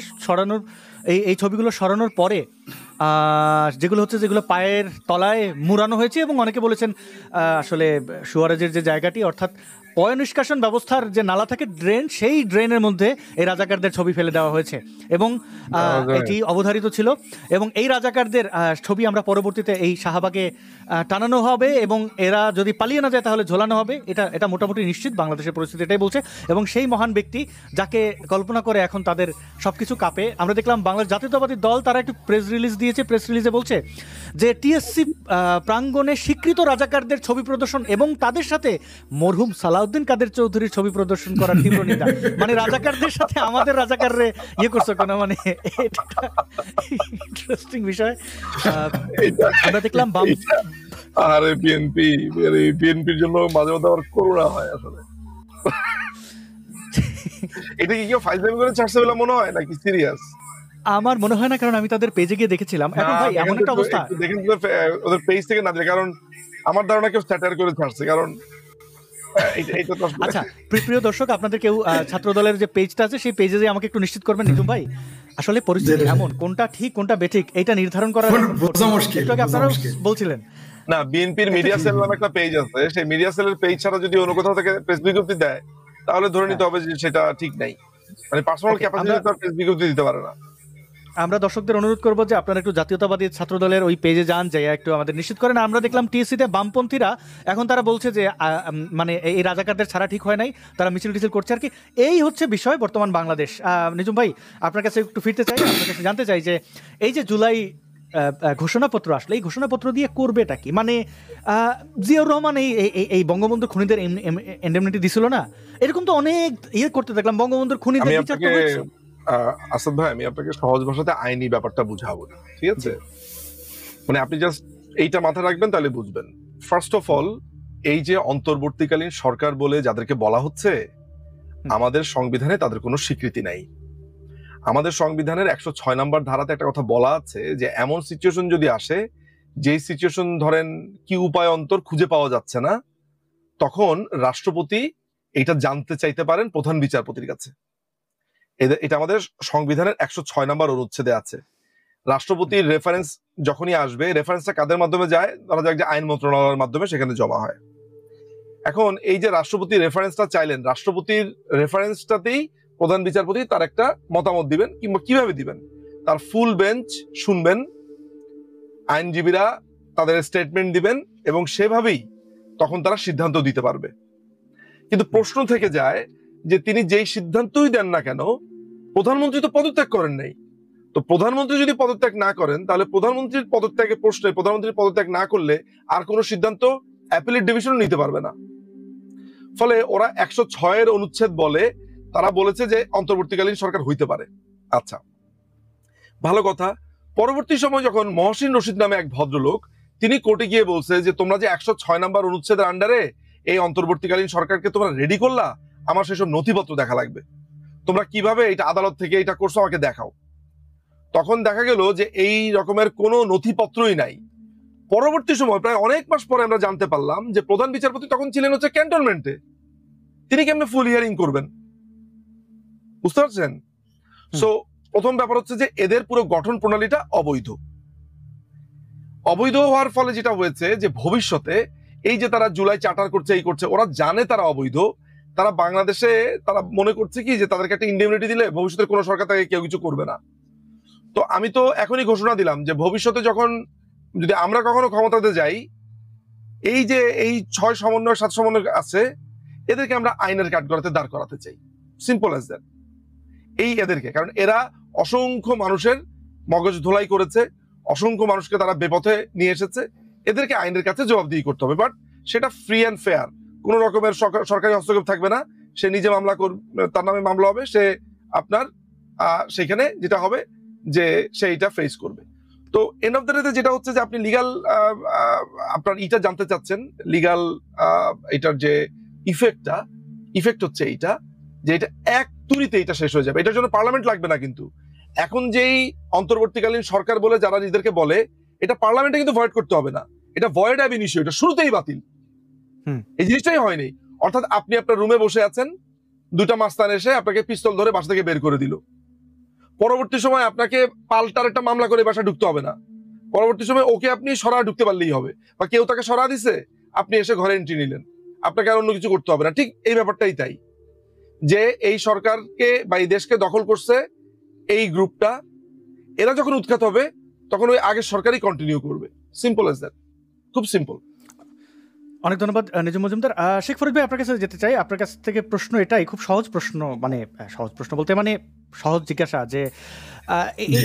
এই ছবিগুলো সরানোর পরে যেগুলো পায়ের তলায় মুড়ানো হয়েছে, এবং অনেকে বলেছেন আসলে সুয়ারেজের যে জায়গাটি, অর্থাৎ পয় নিষ্কাশন ব্যবস্থার যে নালা থাকে, ড্রেন, সেই ড্রেনের মধ্যে এই রাজাকারদের ছবি ফেলে দেওয়া হয়েছে, এবং এটি অবধারিত ছিল। এবং এই রাজাকারদের ছবি আমরা পরবর্তীতে এই শাহবাগে টানানো হবে, এবং এরা যদি পালিয়ে না যায় তাহলে ঝোলানো হবে, এটা মোটামুটি নিশ্চিত, বাংলাদেশের পরিস্থিতি এটাই বলছে। এবং সেই মহান ব্যক্তি যাকে কল্পনা করে এখন তাদের সবকিছু কাঁপে। আমরা দেখলাম বাংলাদেশ জাতীয়তাবাদী দল, তারা একটু প্রেস রিলিজ দিয়েছে, প্রেস রিলিজে বলছে যে টিএসসি প্রাঙ্গণে স্বীকৃত রাজাকারদের ছবি প্রদর্শন এবং তাদের সাথে মরহুম সালাউদ্দিন কাদের চৌধুরীর ছবি প্রদর্শন করার তীব্র নিন্দা। মানে রাজাকারদের সাথে আমাদের রাজাকাররে করছো কেন, মানে ইন্টারেস্টিং বিষয়। আমরা দেখলাম আরে বিএনপির জন্য মাঝে মধ্যে আবার করুণা হয় আসলে। এটা কি কেউ ফাইজলামি করে ছাড়ছে বলে মনে হয় নাকি সিরিয়াস? আমার মনে হয় না, কারণ আমি তাদের পেজে গিয়ে দেখেছিলাম। এখন ভাই এমন একটা অবস্থা, দেখেন ওদের পেজ থেকে না, কারণ আমার ধারণা কেউ স্যাটার করে ছাড়ছে, কারণ আচ্ছা প্রিয় দর্শক, আপনাদের কেউ ছাত্র দলের যে পেজটা আছে সেই পেজে আমাকে একটু নিশ্চিত করবেন নিজুম ভাই, আসলে পরিস্থিতি এমন কোনটা ঠিক কোনটা বেঠিক এটা নির্ধারণ করা মুশকিল। আপনারা বলছিলেন না, বিএনপির মিডিয়া সেল নামে একটা পেজ আছে, সেই মিডিয়া সেলের পেজ ছাড়া যদি অন্য কোথাও থেকে প্রেস বিজ্ঞপ্তি দেয় তাহলে ধরে নিতে হবে যে সেটা ঠিক নাই, মানে পার্সোনাল ক্যাপাসিটি তার প্রেস বিজ্ঞপ্তি দিতে পারে না। আমরা দর্শকদের অনুরোধ করবো যে আপনারা একটু জাতীয়তাবাদী ছাত্র দলের ওই পেজে যান, যাই একটু আমাদের নিশ্চিত করেন। আমরা দেখলাম টিএসসিতে বামপন্থীরা এখন তারা বলছে যে মানে এই রাজাকারদের ছাড়া ঠিক হয় নাই, তারা মিছিল টিছিল করছে আর কি। এই হচ্ছে বিষয় বর্তমান বাংলাদেশ। নিজুম ভাই আপনার কাছে একটু ফিরতে চাই, আপনার কাছে জানতে চাই যে এই যে জুলাই ঘোষণাপত্র আসলে, এই ঘোষণাপত্র দিয়ে করবেটা কি? মানে জিয়াউর রহমান এই বঙ্গবন্ধু খুনিদের ইন্ডেমনিটি দিছিল না, এরকম তো অনেক করতে দেখলাম। বঙ্গবন্ধুর খুনিদের বিচার তো হয়েছে। আসাদ ভাই, আমি আপনাকে সহজ ভাষাতে আইনি ব্যাপারটা বুঝাবো, ঠিক আছে? মানে আপনি জাস্ট এইটা মাথায় রাখবেন, তাহলে বুঝবেন। ফার্স্ট অফ অল, এই যে অন্তর্বর্তীকালীন সরকার বলে যাদেরকে বলা হচ্ছে, আমাদের সংবিধানে তাদের কোনো স্বীকৃতি নাই। আমাদের সংবিধানের 106 নম্বর ধারাতে একটা কথা বলা আছে যে এমন সিচুয়েশন যদি আসে, যেই সিচুয়েশন ধরেন কি উপায় অন্তর খুঁজে পাওয়া যাচ্ছে না, তখন রাষ্ট্রপতি এটা জানতে চাইতে পারেন প্রধান বিচারপতির কাছে। এটা আমাদের সংবিধানের 106 নম্বর অনুচ্ছেদে আছে। রাষ্ট্রপতির রেফারেন্স যখনই আসবে, রেফারেন্সটা কাদের মাধ্যমে যায়? ধরা যাক যে আইন মন্ত্রণালয়ের মাধ্যমে সেখানে জমা হয়। এখন এই যে রাষ্ট্রপতি রেফারেন্সটা চাইলেন, রাষ্ট্রপতির রেফারেন্সটাতেই প্রধান বিচারপতি তার একটা মতামত দিবেন, কিংবা কিভাবে দিবেন, তার ফুল বেঞ্চ শুনবেন, আইনজীবীরা তাদের স্টেটমেন্ট দিবেন, এবং সেভাবেই তখন তারা সিদ্ধান্ত দিতে পারবে। কিন্তু প্রশ্ন থেকে যায় যে তিনি যেই সিদ্ধান্তই দেন না কেন, প্রধানমন্ত্রী তো পদত্যাগ করেন নাই। তো প্রধানমন্ত্রী যদি পদত্যাগ না করেন, তাহলে প্রধানমন্ত্রীর পদত্যাগের প্রশ্নে প্রধানমন্ত্রীর পদত্যাগ না করলে আর কোনো সিদ্ধান্ত অ্যাপিলেট ডিভিশনও নিতে পারবে না। ফলে ওরা 106 অনুচ্ছেদ বলে তারা বলেছে যে অন্তর্বর্তীকালীন সরকার হইতে পারে। আচ্ছা, ভালো কথা। পরবর্তী সময় যখন মহসিন রশিদ নামে এক ভদ্রলোক, তিনি কোর্টে গিয়ে বলছে যে তোমরা যে 106 নম্বর অনুচ্ছেদের আন্ডারে এই অন্তর্বর্তীকালীন সরকারকে তোমরা রেডি করলা, আমার সেসব নথিপত্র দেখা লাগবে, তোমরা কিভাবে এটা আদালত থেকে এটা করছো আমাকে দেখাও। তখন দেখা গেল যে এই রকমের কোনো নথিপত্রই নাই। পরবর্তী সময় প্রায় অনেক মাস পরে আমরা জানতে পারলাম যে প্রধান বিচারপতি তখন ছিলেন হচ্ছে ক্যান্টনমেন্টে। তিনি কেমনে ফুল হিয়ারিং করবেন? বুঝতে পারছেন? সো প্রথম ব্যাপার হচ্ছে যে এদের পুরো গঠন প্রণালীটা অবৈধ। অবৈধ হওয়ার ফলে যেটা হয়েছে যে ভবিষ্যতে এই যে তারা জুলাই চার্টার করছে, এই করছে, ওরা জানে তারা অবৈধ। তারা বাংলাদেশে তারা মনে করছে কি যে তাদেরকে একটা ইন্ডেমনিটি দিলে ভবিষ্যতে কোনো সরকার তাকে কেউ কিছু করবে না। তো আমি তো এখনই ঘোষণা দিলাম যে ভবিষ্যতে যখন যদি আমরা কখনো ক্ষমতাতে যাই, এই যে এই 6 সমন্বয় 7 সমন্বয় আছে, এদেরকে আমরা আইনের কাঠগড়াতে দাঁড় করাতে চাই। Simple as that. এই এদেরকে, কারণ এরা অসংখ্য মানুষের মগজ ধোলাই করেছে, অসংখ্য মানুষকে তারা বেপথে নিয়ে এসেছে, এদেরকে আইনের কাছে জবাবদিহি করতে হবে। বাট সেটা ফ্রি অ্যান্ড ফেয়ার, কোন রকমের সরকারি হস্তক্ষেপ থাকবে না। সে নিজে মামলা তার নামে মামলা হবে, সে আপনার সেখানে যেটা হবে যে সে এটা ফেস করবে। তো এন্ড অফ দ্য ডে যেটা হচ্ছে যে আপনি লিগাল আপনার ইটা জানতে চাচ্ছেন, লিগাল এটার যে ইফেক্ট হচ্ছে এইটা, যে এটা এক তুরিতে এটা শেষ হয়ে যাবে। এটার জন্য পার্লামেন্ট লাগবে না। কিন্তু এখন যেই অন্তর্বর্তীকালীন সরকার বলে যারা নিজেদেরকে বলে, এটা পার্লামেন্টে কিন্তু ভয়েড করতে হবে না, এটা ভয়েড অ্যাব ইনিশিও, এটা শুরুতেই বাতিল। এই জিনিসটাই হয়নি। অর্থাৎ আপনি আপনার রুমে বসে আছেন, দুটা মাস্তান এসে আপনাকে পিস্তল ধরে বাসা থেকে বের করে দিল। পরবর্তী সময় আপনাকে পাল্টার একটা মামলা করে বাসা ঢুকতে হবে না। পরবর্তী সময় ওকে আপনি সরা ঢুকতে পারলেই হবে, বা কেউ তাকে সরা দিছে, আপনি এসে ঘরে এন্ট্রি নিলেন, আপনাকে আর অন্য কিছু করতে হবে না। ঠিক এই ব্যাপারটাই তাই, যে এই সরকারকে বা এই দেশকে দখল করছে এই গ্রুপটা, এরা যখন উৎখাত হবে তখন ওই আগের সরকারই কন্টিনিউ করবে। সিম্পল এজ দ্যাট, খুব সিম্পল। অনেক ধন্যবাদ নিজুম মজুমদার। শেখ ফরিদ ভাই, আপনার কাছে যেতে চাই। আপনার কাছ থেকে প্রশ্ন এটাই, খুব সহজ প্রশ্ন, মানে সহজ প্রশ্ন বলতে মানে সহজ জিজ্ঞাসা, যে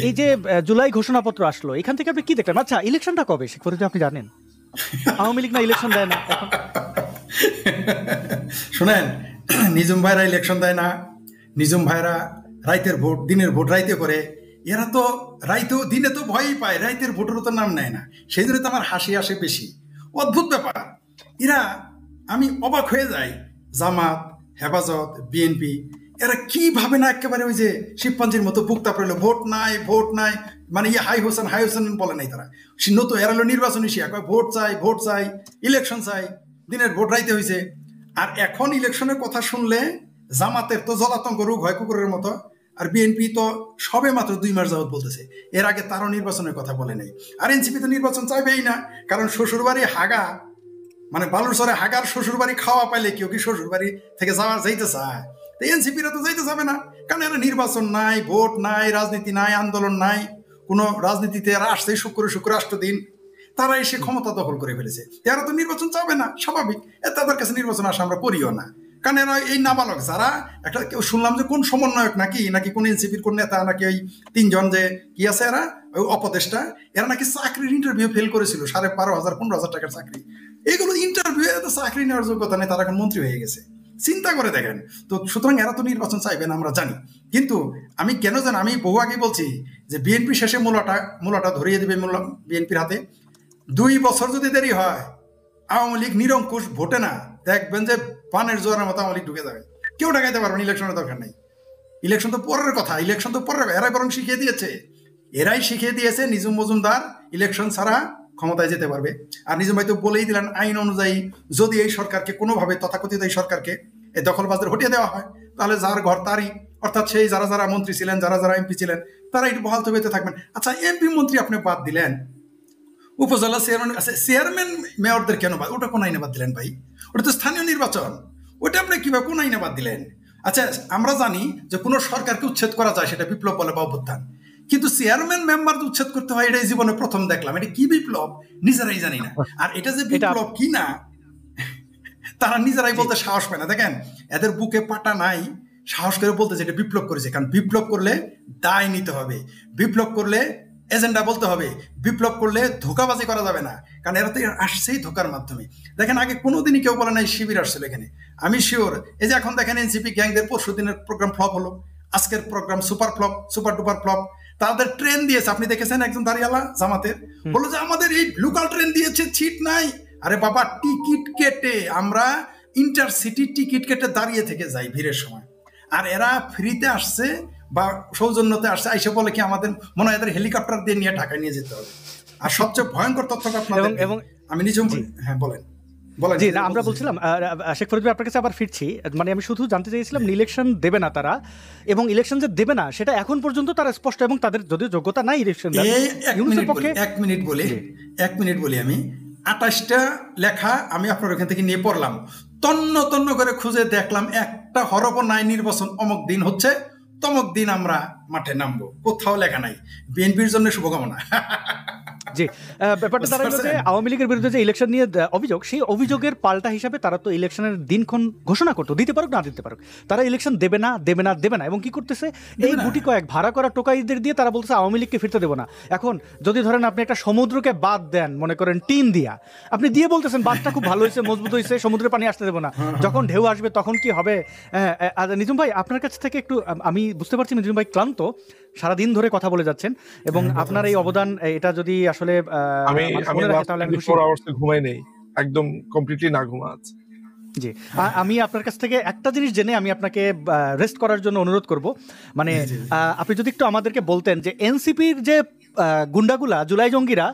এই যে জুলাই ঘোষণাপত্র আসলো, এখান থেকে আপনি কি দেখলেন? আচ্ছা, ইলেকশনটা কবে শেখ ফরিদ ভাই আপনি জানেন? আওয়ামী লীগ না ইলেকশন দেয় না এখন? শুনেন, নিজুম ভাইরা ইলেকশন দেয় না, নিজুম ভাইরা রাইতের ভোট, দিনের ভোট রাইতে করে। এরা তো রাইতেও দিনে তো ভয়ই পায়, রাইতের ভোটেরও তো নাম নেয় না। সেই জন্য তো আমার হাসি আসে বেশি। অদ্ভুত ব্যাপার এরা, আমি অবাক হয়ে যাই। জামাত, হেফাজত, বিএনপি, এরা কিভাবে না একেবারে ওই যে শিবপাঞ্জির মতো বুকতা পড়লো, ভোট নাই ভোট নাই, মানে হাই হোসেন বলে নাই তারা। নতুন এরা হলো নির্বাচনী শিয়া, ভোট চাই, ইলেকশন চাই, দিনের ভোট রাইতে হয়েছে। আর এখন ইলেকশনের কথা শুনলে জামাতের তো জলাতঙ্ক রোগ হয় কুকুরের মতো, আর বিএনপি তো সবে মাত্র 2 মাস যাবত বলতেছে। এর আগে তারও নির্বাচনের কথা বলে নাই। আর এনসিপি তো নির্বাচন চাইবেই না, কারণ শ্বশুরবাড়ি হাগা, মানে বালুরচরে হাগার শ্বশুরবাড়ি খাওয়া পাইলে কেউ কি শ্বশুরবাড়ি থেকে যাইতে চায়? তো এনসিপিরা তো যাইতে যাবে না, কারণ এরা নির্বাচন নাই, ভোট নাই, রাজনীতি নাই, আন্দোলন নাই, কোনো রাজনীতিতে এরা আসছে শুক্র রাষ্ট্র দিন, তারা এসে ক্ষমতা দখল করে ফেলেছে। এরা তো নির্বাচন চাবে না, স্বাভাবিক। তাদের কাছে নির্বাচন আসা আমরা করিও না, কারণ এরা এই নাবালক যারা, একটা কেউ শুনলাম যে কোন সমন্বয়ক নাকি কোন এনসিপির কোন নেতা নাকি, ওই 3 জন যে কি আছে এরা ওই অপদেষ্টা, এরা নাকি চাকরির ইন্টারভিউ ফেল করেছিল, 12,500 15,000 টাকার চাকরি। এইগুলো ইন্টারভিউ, চাকরি নেওয়ার যোগ্যতা নেই, তারা এখন মন্ত্রী হয়ে গেছে। চিন্তা করে দেখেন। তো সুতরাং এরা তো নির্বাচন চাইবেন আমরা জানি, কিন্তু আমি কেন জানি, আমি বহু আগে বলছি যে বিএনপি শেষে মূলাটা ধরিয়ে দেবে বিএনপির হাতে। 2 বছর যদি দেরি হয়, আওয়ামী লীগ নিরঙ্কুশ ভোটে না, দেখবেন যে পানের জোয়ারের মতো আওয়ামী লীগ ঢুকে যাবে, কেউ ঢাকাইতে পারবেন। ইলেকশনের দরকার নেই, ইলেকশন তো পরের কথা, ইলেকশন তো পরের, এরাই বরং শিখিয়ে দিয়েছে নিজুম মজুমদার ইলেকশন ছাড়া ক্ষমতায় যেতে পারবে। আর নিজুম ভাই তো বলেই দিলেন, আইন অনুযায়ী যদি এই সরকারকে কোনোভাবে, তথাকথিত এই সরকারকে এই দখলবাজদের হটিয়ে দেওয়া হয়, তাহলে যার ঘর তারই, অর্থাৎ সেই যারা মন্ত্রী ছিলেন, যারা এমপি ছিলেন, তারা একটু বহাল তবিয়তে থাকবেন। আচ্ছা, এমপি মন্ত্রী আপনি বাদ দিলেন, উপজেলা চেয়ারম্যান মেয়রদের কেন বাদ? ওটা কোন আইনে বাদ দিলেন ভাই? ওটা তো স্থানীয় নির্বাচন, ওটা আপনি কিভাবে কোন আইনে বাদ দিলেন? আচ্ছা, আমরা জানি যে কোনো সরকারকে উচ্ছেদ করা যায়, সেটা বিপ্লব বলে বা অভ্যুত্থান, কিন্তু চেয়ারম্যান মেম্বার উচ্ছেদ করতে হয়, এটাই জীবনে প্রথম দেখলাম। এটা কি বিপ্লব নিজেরাই জানি না। আর এটা যে বিপ্লব কি না তারা নিজেরাই বলতে সাহস পায় না। দেখেন, এদের বুকে পাটা নাই সাহস করে বলতে যে এটা বিপ্লব করেছে। কারণ বিপ্লব করলে দায় নিতে হবে, বিপ্লব করলে এজেন্ডা বলতে হবে, বিপ্লব করলে ধোকাবাজি করা যাবে না, কারণ এরা তো আসছেই ধোকার মাধ্যমে। দেখেন, আগে কোনোদিনই কেউ বলে নাই শিবির আসছিল এখানে। আমি শিওর, এই যে এখন দেখেন এনসিপি গ্যাংদের পরশু দিনের প্রোগ্রাম ফ্লপ হলো, আজকের প্রোগ্রাম সুপার ডুপার ফ্লপ। তাদের ট্রেন দিয়েছে, আপনি দেখেছেন, একজন দাঁড়িয়ালা জামাতের বললো যে আমাদের এই লোকাল ট্রেন দিয়েছে, ছিট নাই। আরে বাবা, টিকিট কেটে আমরা ইন্টারসিটি টিকিট কেটে দাঁড়িয়ে থেকে যাই ভিড়ের সময়, আর এরা ফ্রিতে আসছে বা সৌজন্যতে আসছে, আইসে বলে কি আমাদের মনে হয় এদের হেলিকপ্টার দিয়ে নিয়ে ঢাকায় নিয়ে যেতে হবে। আর সবচেয়ে ভয়ঙ্কর তথ্যটা আপনাদের, আমি নিজে, হ্যাঁ বলেন। জি না, আমরা বলছিলাম শেখ ফরিদ ভাই আপনার কাছে আবার ফিরছি। মানে আমি শুধু জানতে চাইছিলাম, ইলেকশন দেবে না তারা, এবং ইলেকশন যে দেবে না সেটা এখন পর্যন্ত তারা স্পষ্ট, এবং তাদের যদিও যোগ্যতা নাই ইলেকশন। এক মিনিট বলি আমি 28টা লেখা আমি আপনার ওখান থেকে নিয়ে পড়লাম, তন্ন করে খুঁজে দেখলাম একটা হরফ নাই নির্বাচন অমুক দিন হচ্ছে, তমুক দিন আমরা মাঠে নামবো, কোথাও লেখা নাই। বিএনপির জন্য শুভকামনা। জি, ব্যাপারটা দাঁড়ালো যে আওয়ামী লীগের বিরুদ্ধে যে ইলেকশন নিয়ে অভিযোগ, সেই অভিযোগের পাল্টা হিসাবে তারা তো ইলেকশনের দিনক্ষণ ঘোষণা করতো, দিতে পারুক না দিতে পারুক, তারা ইলেকশন দেবে না। এবং কি করতেছে, এই গুটি কয়েক ভাড়া করা টোকাইদের দিয়ে তারা বলতেছে আওয়ামী লীগকে ফিরতে দেবো না। এখন যদি ধরেন আপনি একটা সমুদ্রকে বাদ দেন, মনে করেন টিন দিয়া, আপনি দিয়ে বলতেছেন বাঁধটা খুব ভালো হয়েছে, মজবুত হয়েছে, সমুদ্রের পানি আসতে দেবো না, যখন ঢেউ আসবে তখন কি হবে? নিজুম ভাই, আপনার কাছ থেকে একটু, আমি বুঝতে পারছি নিজুম ভাই ক্লান্ত, সারাদিন ধরে কথা বলে যাচ্ছেন, এবং আপনার এই অবদান, এটা যদি আসলে আমি ঘুমাই নেই, একদম কমপ্লিটলি না ঘুমা আছে। জি, আমি আপনার কাছ থেকে একটা জিনিস জেনে আমি আপনাকে রেস্ট করার জন্য অনুরোধ করব। মানে আপনি যদি একটু আমাদেরকে বলতেন যে এনসিপির যে গুন্ডাগুলা, জুলাই জঙ্গিরা,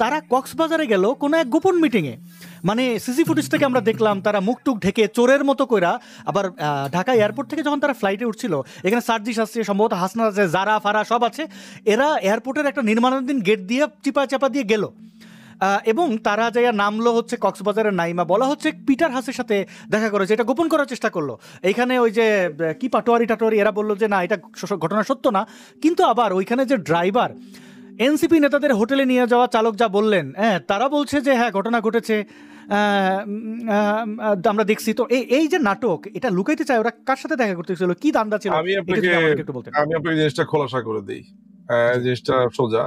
তারা কক্সবাজারে গেল কোনো এক গোপন মিটিংয়ে, মানে সিসি ফুটেজ থেকে আমরা দেখলাম তারা মুখটুক ঢেকে চোরের মতো কইরা, আবার ঢাকা এয়ারপোর্ট থেকে যখন তারা ফ্লাইটে উঠছিল, এখানে সার্জিস আসছে, সম্ভবত হাসনা আছে, জারা ফারা সব আছে, এরা এয়ারপোর্টের একটা নির্মাণাধীন গেট দিয়ে চাপা দিয়ে গেল, এবং তারা যাইয়া নামলো হচ্ছে কক্সবাজারের নাইমা, বলা হচ্ছে পিটার হাসের সাথে দেখা করেছে, এটা গোপন করার চেষ্টা করলো। এইখানে ওই যে কি টাটোয়ারি এরা বললো যে না, এটা ঘটনা সত্য না, কিন্তু আবার ওইখানে যে ড্রাইভার, এনসিপি নেতাদের হোটেলে নিয়ে যাওয়া চালক যা বললেন, তারা বলছে যে হ্যাঁ ঘটনা ঘটেছে, আমরা দেখছি। তো এই যে নাটক, এটা লুকাইতে চায়, ওরা কার সাথে দেখা করতে ছিল, কি দান্দা ছিল? আমি আপনাকে জিনিসটা খোলাসা করে দিই, জিনিসটা সোজা।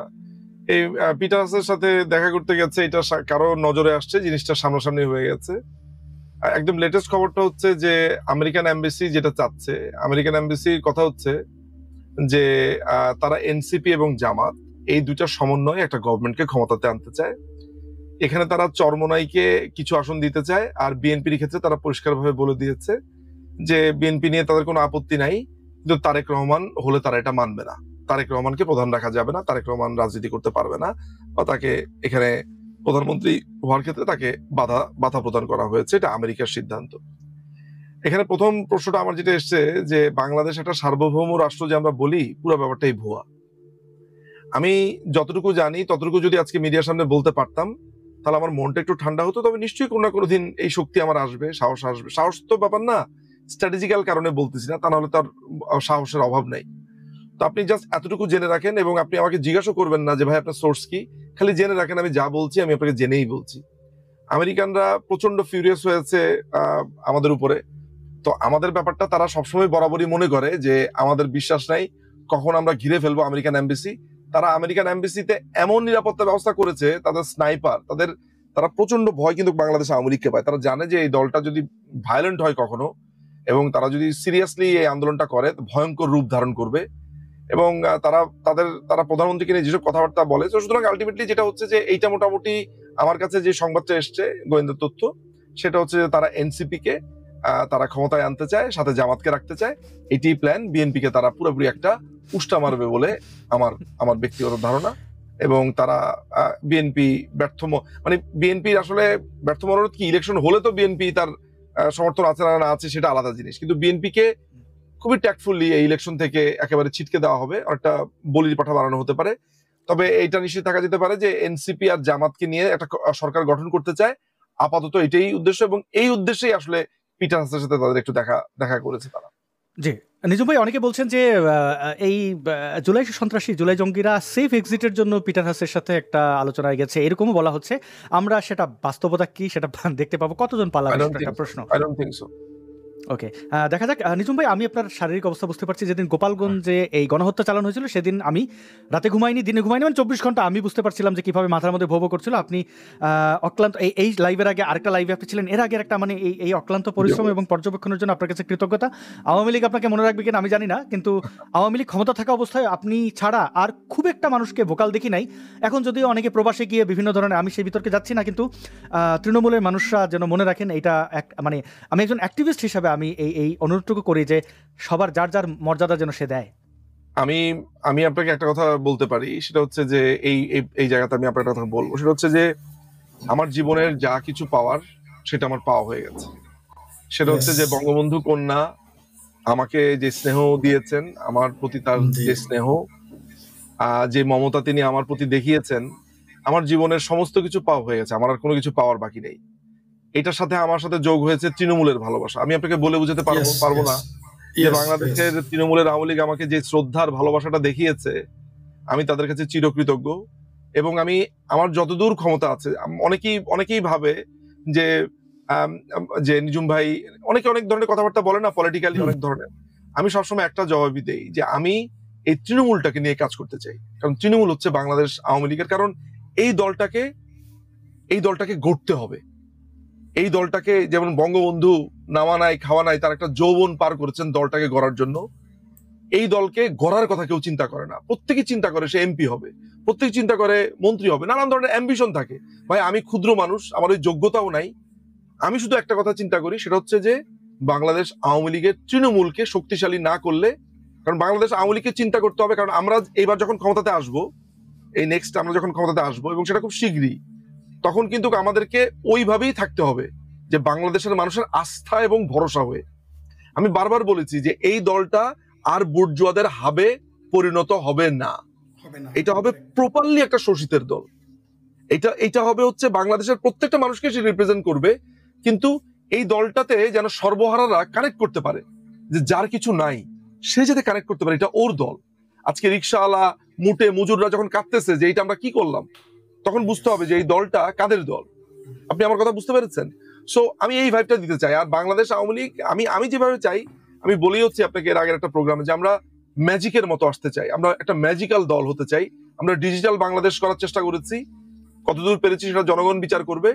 এই পিটার্সের সাথে দেখা করতে গেছে, এটা কারো নজরে আসছে, জিনিসটা সামনাসামনি হয়ে গেছে। একদম লেটেস্ট খবরটা হচ্ছে যে আমেরিকান এমবাসি যেটা চাচ্ছে, আমেরিকান এমবাসির কথা হচ্ছে যে তারা এনসিপি এবং জামাত এই দুইটা সমন্বয়ে একটা গভর্নমেন্টকে ক্ষমতাতে আনতে চায়। এখানে তারা চরমোনাইকে কিছু আসন দিতে চায়, আর বিএনপির ক্ষেত্রে তারা পরিষ্কারভাবে বলে দিয়েছে যে বিএনপি নিয়ে তাদের কোনো আপত্তি নাই, কিন্তু তারেক রহমান হলে তারা এটা মানবে না, তারেক রহমানকে প্রধান রাখা যাবে না, তারেক রহমান রাজনীতি করতে পারবে না, বা তাকে এখানে প্রধানমন্ত্রী হওয়ার ক্ষেত্রে তাকে বাধা প্রদান করা হয়েছে, এটা আমেরিকার সিদ্ধান্ত। এখানে প্রথম প্রশ্নটা আমার যেটা এসছে যে বাংলাদেশ একটা সার্বভৌম রাষ্ট্র যে আমরা বলি, পুরো ব্যাপারটাই ভুয়া। আমি যতটুকু জানি ততটুকু যদি আজকে মিডিয়ার সামনে বলতে পারতাম, তাহলে আমার মনটা একটু ঠান্ডা হতো। তবে নিশ্চয়ই কোনো না কোনো দিন এই শক্তি আমার আসবে, সাহস আসবে। সাহস তো ব্যাপার না, স্ট্র্যাটেজিক্যাল কারণে বলতেছি না, তা নাহলে তার সাহসের অভাব নাই। তো আপনি জাস্ট এতটুকু জেনে রাখেন, এবং আপনি আমাকে জিজ্ঞাসা করবেন না যে ভাই আপনার সোর্স কি, খালি জেনে রাখেন আমি যা বলছি আমি আপনাকে জেনেই বলছি। আমেরিকানরা প্রচন্ড ফিউরিয়াস হয়েছে আমাদের উপরে। তো আমাদের ব্যাপারটা তারা সবসময় বরাবরই মনে করে যে আমাদের বিশ্বাস নাই, কখন আমরা ঘিরে ফেলবো আমেরিকান এমবাসি। তারা আমেরিকান এমবাসিতে এমন নিরাপত্তা ব্যবস্থা করেছে, তাদের স্নাইপার, তারা প্রচন্ড ভয় কিন্তু বাংলাদেশ আওয়ামী লীগকে পায়। তারা জানে যে এই দলটা যদি ভায়োলেন্ট হয় কখনো, এবং তারা যদি সিরিয়াসলি এই আন্দোলনটা করে ভয়ঙ্কর রূপ ধারণ করবে। এবং তারা প্রধানমন্ত্রীকে নিয়ে যেসব কথাবার্তা বলে, সুতরাং আলটিমেটলি যেটা হচ্ছে যে এইটা মোটামুটি আমার কাছে যে সংবাদটা এসছে গোয়েন্দা তথ্য, সেটা হচ্ছে যে তারা এনসিপি কে তারা ক্ষমতায় আনতে চায়, সাথে জামাতকে রাখতে চায়। এটি প্ল্যান। বিএনপি কে তারা পুরোপুরি একটা উষ্টা মারবে বলে আমার ব্যক্তিগত ধারণা। এবং তারা বিএনপি মানে বিএনপির আসলে ব্যর্থ মনোরোধ কি, ইলেকশন হলে তো বিএনপি তার সমর্থন আছে না আছে সেটা আলাদা জিনিস, কিন্তু বিএনপি কে খুবই ট্যাক্টফুলি এই ইলেকশন থেকে একেবারে ছিটকে দেওয়া হবে, একটা বলির পাঠা বানানো হতে পারে। তবে এটা নিশ্চিত থাকা যেতে পারে যে এনসিপি আর জামাতকে নিয়ে একটা সরকার গঠন করতে চায়, আপাতত এটাই উদ্দেশ্য, এবং এই উদ্দেশ্যেই আসলে পিটার হাসানের সাথে তাদের একটু দেখা করেছে তারা। জি নিজুম ভাই, অনেকে বলছেন যে এই জুলাই সন্ত্রাসী, জুলাই জঙ্গিরা সেফ এক্সিটের জন্য পিটার হাসের সাথে একটা আলোচনায় গেছে, এরকমও বলা হচ্ছে। আমরা সেটা বাস্তবতা কি সেটা দেখতে পাবো, কতজন পালাবে সেটা প্রশ্ন। I don't think so. ওকে, দেখা যাক। নিজুম ভাই, আমি আপনার শারীরিক অবস্থা বুঝতে পারছি। যেদিন গোপালগঞ্জে এই গণহত্যা চালানো হয়েছিল সেদিন আমি রাতে ঘুমাইনি, দিনে ঘুমাইনি, মানে 24 ঘন্টা আমি বুঝতে পারছিলাম যে কিভাবে মাথার মধ্যে ভোগ করছিল। আপনি অক্লান্ত এই লাইভের আগে আরেকটা লাইভে আপনি ছিলেন, এর আগে একটা মানে এই অক্লান্ত পরিশ্রম এবং পর্যবেক্ষণের জন্য আপনার কাছে কৃতজ্ঞতা। আওয়ামী লীগ আপনাকে মনে রাখবে কিনা আমি জানি না, কিন্তু আওয়ামী লীগ ক্ষমতা থাকা অবস্থায় আপনি ছাড়া আর খুব একটা মানুষকে ভোকাল দেখি নাই। এখন যদিও অনেকে প্রবাসে গিয়ে বিভিন্ন ধরনের, আমি সেই বিতর্কে যাচ্ছি না, কিন্তু তৃণমূলের মানুষরা যেন মনে রাখেন এটা মানে আমি একজন অ্যাক্টিভিস্ট হিসাবে আমি এই অনুরোধটুকু করি যে সবার যার যার মর্যাদা যেন সে দেয়। আমি আপনাকে একটা কথা বলতে পারি, সেটা হচ্ছে যে এই জায়গাতে আমি আপনার কথা বলবো, সেটা হচ্ছে যে আমার জীবনের যা কিছু পাওয়ার সেটা আমার পাওয়া হয়ে গেছে। সেটা হচ্ছে যে বঙ্গবন্ধু কন্যা আমাকে যে স্নেহ দিয়েছেন, আমার প্রতি তার যে স্নেহ, যে মমতা তিনি আমার প্রতি দেখিয়েছেন, আমার জীবনের সমস্ত কিছু পাওয়া হয়ে গেছে। আমার আর কোনো কিছু পাওয়ার বাকি নেই। এটার সাথে আমার সাথে যোগ হয়েছে তৃণমূলের ভালোবাসা। আমি আপনাকে বলে বুঝাতে পারবো না যে বাংলাদেশের তৃণমূলের আওয়ামী লীগ আমাকে যে শ্রদ্ধার ভালোবাসাটা দেখিয়েছে, আমি তাদের কাছে চিরকৃতজ্ঞ। এবং আমার যতদূর ক্ষমতা আছে, অনেকেই ভাবে যে নিজুম ভাই অনেক ধরনের কথাবার্তা বলে না, পলিটিক্যালি অনেক ধরনের। আমি সবসময় একটা জবাবই দেই যে আমি এই তৃণমূলটাকে নিয়ে কাজ করতে চাই, কারণ তৃণমূল হচ্ছে বাংলাদেশ আওয়ামী লীগের। কারণ এই দলটাকে গড়তে হবে। এই দলটাকে যেমন বঙ্গবন্ধু নামা নাই খাওয়া নাই, তার একটা যৌবন পার করেছেন দলটাকে গড়ার জন্য। এই দলকে গড়ার কথা কেউ চিন্তা করে না। প্রত্যেকে চিন্তা করে সে এমপি হবে, প্রত্যেকে চিন্তা করে মন্ত্রী হবে, নানান ধরনের অ্যাম্বিশন থাকে। ভাই, আমি ক্ষুদ্র মানুষ, আমার ওই যোগ্যতাও নাই। আমি শুধু একটা কথা চিন্তা করি, সেটা হচ্ছে যে বাংলাদেশ আওয়ামী লীগের তৃণমূলকে শক্তিশালী না করলে, কারণ বাংলাদেশ আওয়ামী লীগকে চিন্তা করতে হবে, কারণ আমরা এইবার যখন ক্ষমতাতে আসবো, এই নেক্সট আমরা যখন ক্ষমতাতে আসবো, এবং সেটা খুব শীঘ্রই, তখন কিন্তু আমাদেরকে ওইভাবেই থাকতে হবে যে বাংলাদেশের মানুষের আস্থা এবং ভরসা হয়ে। আমি বারবার বলেছি যে এই দলটা আর বুর্জোয়াদের হাবে পরিণত হবে না। এটা হবে প্রপারলি একটা শোষিতের দল। এটা হবে হচ্ছে বাংলাদেশের প্রত্যেকটা মানুষকে সে রিপ্রেজেন্ট করবে, কিন্তু এই দলটাতে যেন সর্বহারারা কানেক্ট করতে পারে, যে যার কিছু নাই সে যাতে কানেক্ট করতে পারে, এটা ওর দল। আজকে রিক্সাওয়ালা মুটে মজুররা যখন কাঁদতেছে যে এইটা আমরা কি করলাম, তখন বুঝতে হবে যে এই দলটা কাদের দল। আপনি আমার কথা বুঝতে পেরেছেন? সো আমি এই ভাইবটা দিতে চাই। আর বাংলাদেশ আওয়ামী লীগ আমি যেভাবে চাই, আমি বলেই হচ্ছে আপনাকে এর আগের একটা প্রোগ্রামে, যে আমরা ম্যাজিকের মতো আসতে চাই, আমরা একটা ম্যাজিক্যাল দল হতে চাই। আমরা ডিজিটাল বাংলাদেশ করার চেষ্টা করেছি, কতদূর পেরেছি সেটা জনগণ বিচার করবে।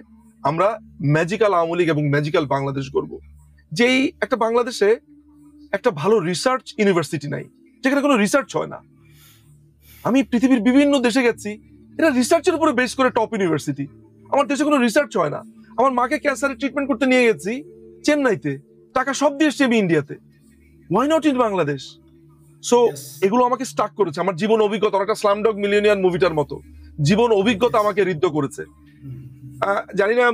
আমরা ম্যাজিক্যাল আওয়ামী লীগ এবং ম্যাজিক্যাল বাংলাদেশ করব, যেই একটা বাংলাদেশে একটা ভালো রিসার্চ ইউনিভার্সিটি নাই, যেখানে কোনো রিসার্চ হয় না। আমি পৃথিবীর বিভিন্ন দেশে গেছি, এটা রিসার্চের উপরে বেস করে টপ ইউনিভার্সিটি। আমার দেশে কোনো রিসার্চ হয় না। আমার মাকে ক্যান্সারের ট্রিটমেন্ট করতে নিয়ে গেছি চেন্নাইতে, টাকা সব দিয়ে এসছি আমি ইন্ডিয়াতে। Why not in Bangladesh? So এগুলো আমাকে স্টাক করেছে, আমার জীবন অভিজ্ঞতা, একটা স্লামডগ মিলিয়নিয়ার মুভিটার মতো জীবন অভিজ্ঞতা আমাকে ঋদ্ধ করেছে। জানি না